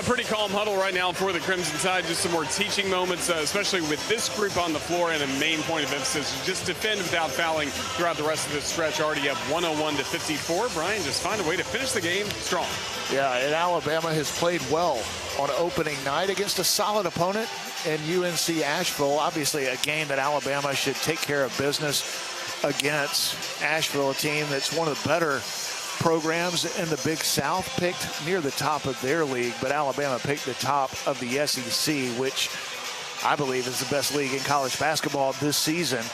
Pretty calm huddle right now for the Crimson Tide. Just some more teaching moments, especially with this group on the floor, and a main point of emphasis is just defend without fouling throughout the rest of this stretch. Already up 101-54. Bryan, just find a way to finish the game strong. Yeah, and Alabama has played well on opening night against a solid opponent in UNC Asheville. Obviously a game that Alabama should take care of business against. Asheville, a team that's one of the better programs in the Big South, picked near the top of their league, but Alabama picked the top of the SEC, which I believe is the best league in college basketball this season.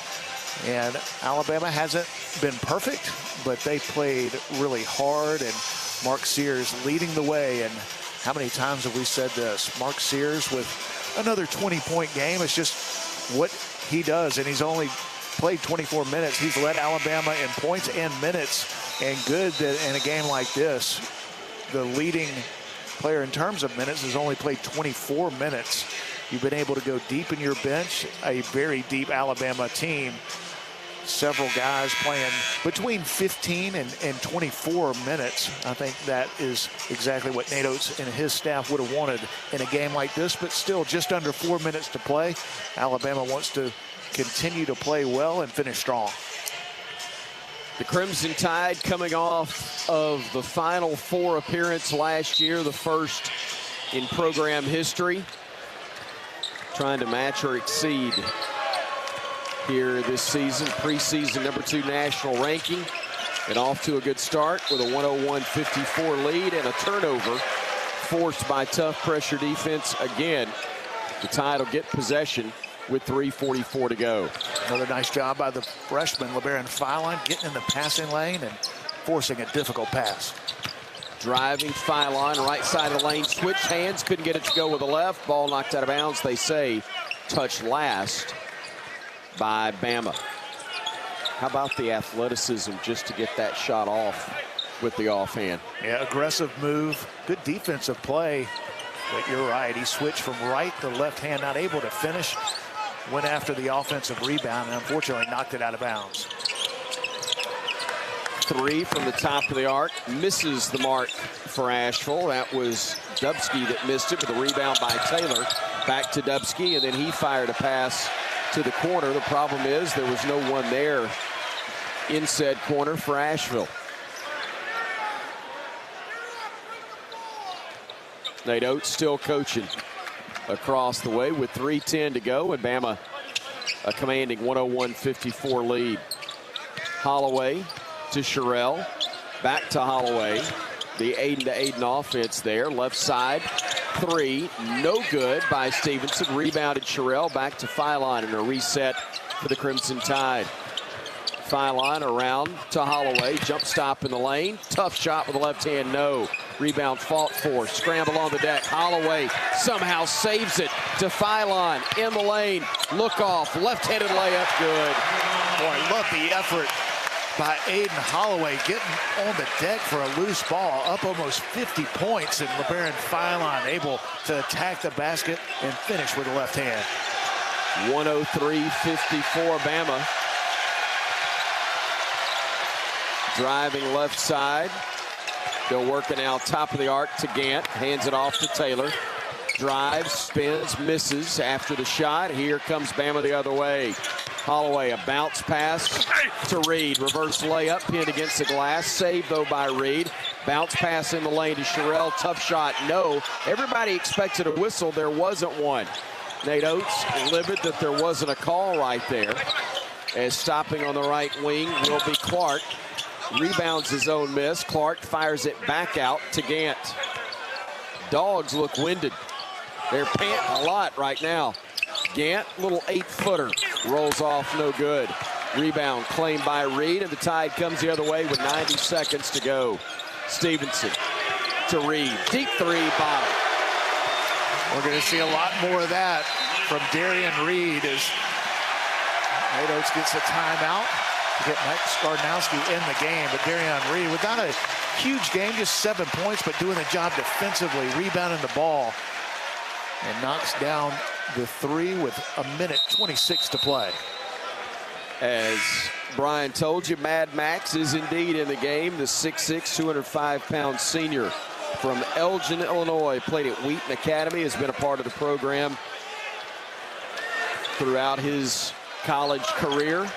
And Alabama hasn't been perfect, but they played really hard, and Mark Sears leading the way. And how many times have we said this? Mark Sears with another 20-point game. It's just what he does, and he's only played 24 minutes. He's led Alabama in points and minutes. And good that in a game like this, the leading player in terms of minutes has only played 24 minutes. You've been able to go deep in your bench, a very deep Alabama team. Several guys playing between 15 and 24 minutes. I think that is exactly what Nate Oates and his staff would have wanted in a game like this, but still just under 4 minutes to play. Alabama wants to continue to play well and finish strong. The Crimson Tide coming off of the Final Four appearance last year, the first in program history. Trying to match or exceed here this season. Preseason #2 national ranking. And off to a good start with a 101-54 lead and a turnover forced by tough pressure defense again. The Tide will get possession with 3:44 to go. Another nice job by the freshman, LeBaron Philon, getting in the passing lane and forcing a difficult pass. Driving Philon, right side of the lane, switched hands, couldn't get it to go with the left. Ball knocked out of bounds, they say, touched last by Bama. How about the athleticism just to get that shot off with the offhand? Yeah, aggressive move, good defensive play. But you're right, he switched from right to left hand, not able to finish. Went after the offensive rebound and unfortunately knocked it out of bounds. Three from the top of the arc, misses the mark for Asheville. That was Dubsky that missed it, with a rebound by Taylor. Back to Dubsky, and then he fired a pass to the corner. The problem is there was no one there in said corner for Asheville. Nate Oates still coaching across the way with 3:10 to go, and Bama a commanding 101-54 lead. Holloway to Sherrill, back to Holloway. The Aiden to Aiden offense there, left side, three, no good by Stevenson. Rebounded Sherrill, back to Philon, and a reset for the Crimson Tide. Philon around to Holloway, jump stop in the lane, tough shot with the left hand, no. Rebound fought for, scramble on the deck. Holloway somehow saves it to Philon in the lane. Look off, left-handed layup, good. Boy, I love the effort by Aiden Holloway getting on the deck for a loose ball, up almost 50 points, and LeBaron Philon able to attack the basket and finish with the left hand. 103-54 Bama. Driving left side. They'll work it now top of the arc to Gant. Hands it off to Taylor. Drives, spins, misses after the shot. Here comes Bama the other way. Holloway, a bounce pass to Reed. Reverse layup, pinned against the glass. Saved, though, by Reed. Bounce pass in the lane to Sherrill. Tough shot, no. Everybody expected a whistle. There wasn't one. Nate Oates livid that there wasn't a call right there. As stopping on the right wing will be Clark. Rebounds his own miss. Clark fires it back out to Gant. Dogs look winded. They're panting a lot right now. Gant, little 8-footer, rolls off, no good. Rebound claimed by Reed, and the Tide comes the other way with 90 seconds to go. Stevenson to Reed, deep three, bottom. We're going to see a lot more of that from Darian Reed as Nate Oates gets a timeout to get Mike Skardnowski in the game. But Darian Reed, without a huge game, just 7 points, but doing the job defensively, rebounding the ball, and knocks down the three with 1:26 to play. As Bryan told you, Mad Max is indeed in the game. The 6'6", 205-pound senior from Elgin, Illinois, played at Wheaton Academy, has been a part of the program throughout his college career.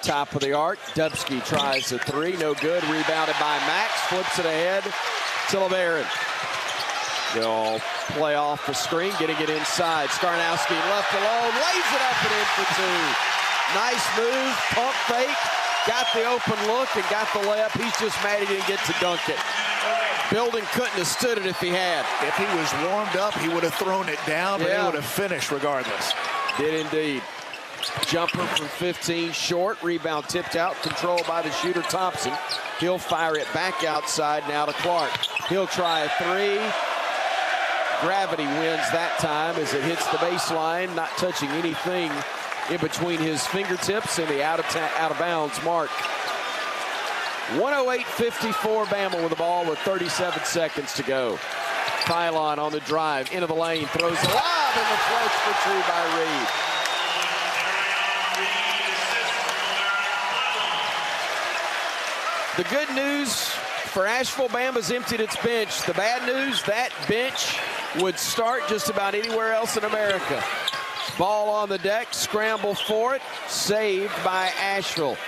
Top of the arc, Dubsky tries a three, no good. Rebounded by Max, flips it ahead to LeBaron. They'll play off the screen, getting it inside. Skardnowski left alone, lays it up and in for two. Nice move, pump fake, got the open look and got the layup. He's just mad he didn't get to dunk it. Building couldn't have stood it if he had. If he was warmed up, he would have thrown it down, but it would have finished regardless. Did indeed. Jumper from 15 short, rebound tipped out, controlled by the shooter Thompson. He'll fire it back outside now to Clark. He'll try a three. Gravity wins that time as it hits the baseline, not touching anything in between his fingertips and the out of bounds mark. 108-54 Bama with the ball with 37 seconds to go. Pylon on the drive, into the lane, throws a lob and the flush for two by Reed. The good news for Asheville, Bama's emptied its bench. The bad news, that bench would start just about anywhere else in America. Ball on the deck, scramble for it, saved by Asheville.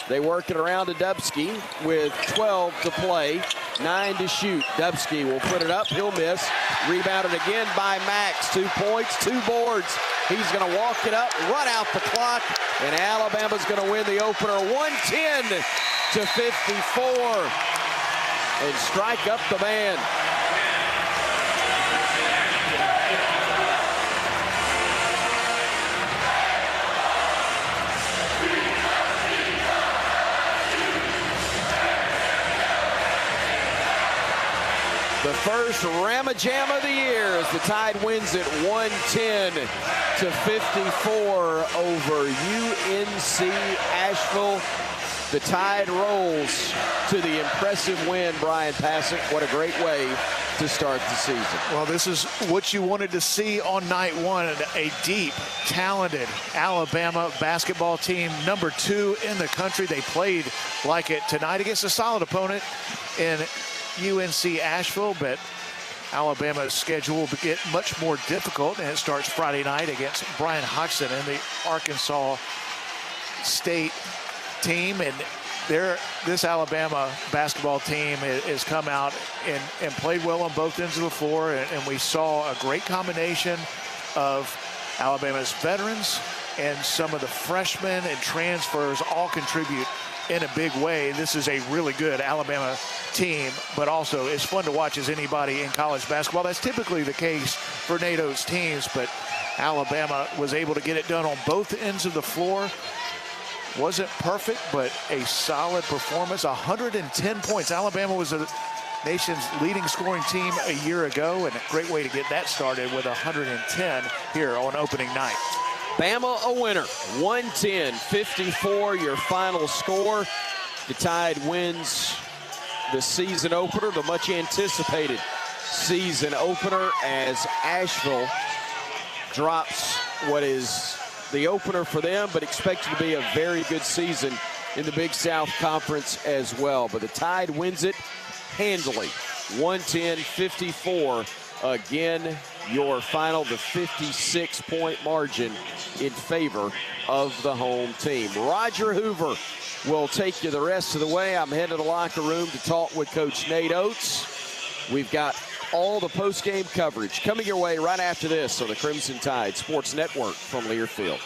They work it around to Dubsky with 12 to play, 9 to shoot. Dubsky will put it up, he'll miss. Rebounded again by Max, 2 points, 2 boards. He's gonna walk it up, run out the clock, and Alabama's gonna win the opener 110-54 and strike up the band. The first Ramajam of the year as the Tide wins it 110-54 over UNC Asheville. The Tide rolls to the impressive win, Bryan Passink. What a great way to start the season. Well, this is what you wanted to see on night one, a deep, talented Alabama basketball team, number 2 in the country. They played like it tonight against a solid opponent in UNC Asheville, but Alabama's schedule will get much more difficult, and it starts Friday night against Bryan Hodgson and the Arkansas State team. And this Alabama basketball team has come out and played well on both ends of the floor, and we saw a great combination of Alabama's veterans and some of the freshmen and transfers all contribute in a big way. This is a really good Alabama team, but also as fun to watch as anybody in college basketball. That's typically the case for Nate Oates' teams, but Alabama was able to get it done on both ends of the floor. Wasn't perfect, but a solid performance. 110 points. Alabama was the nation's leading scoring team a year ago, and a great way to get that started with 110 here on opening night. Bama a winner, 110-54 your final score. The Tide wins the season opener, the much anticipated season opener, as Asheville drops what is the opener for them, but expected to be a very good season in the Big South Conference as well. But the Tide wins it handily, 110-54. Again, your final, the 56-point margin in favor of the home team. Roger Hoover will take you the rest of the way. I'm heading to the locker room to talk with Coach Nate Oates. We've got all the post-game coverage coming your way right after this on the Crimson Tide Sports Network from Learfield.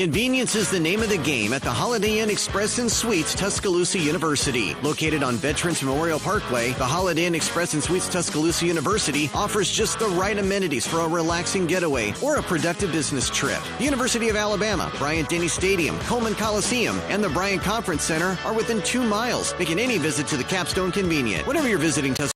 Convenience is the name of the game at the Holiday Inn Express and Suites Tuscaloosa University. Located on Veterans Memorial Parkway, the Holiday Inn Express and Suites Tuscaloosa University offers just the right amenities for a relaxing getaway or a productive business trip. The University of Alabama, Bryant-Denny Stadium, Coleman Coliseum, and the Bryan Conference Center are within 2 miles, making any visit to the Capstone convenient. Whenever you're visiting Tuscaloosa,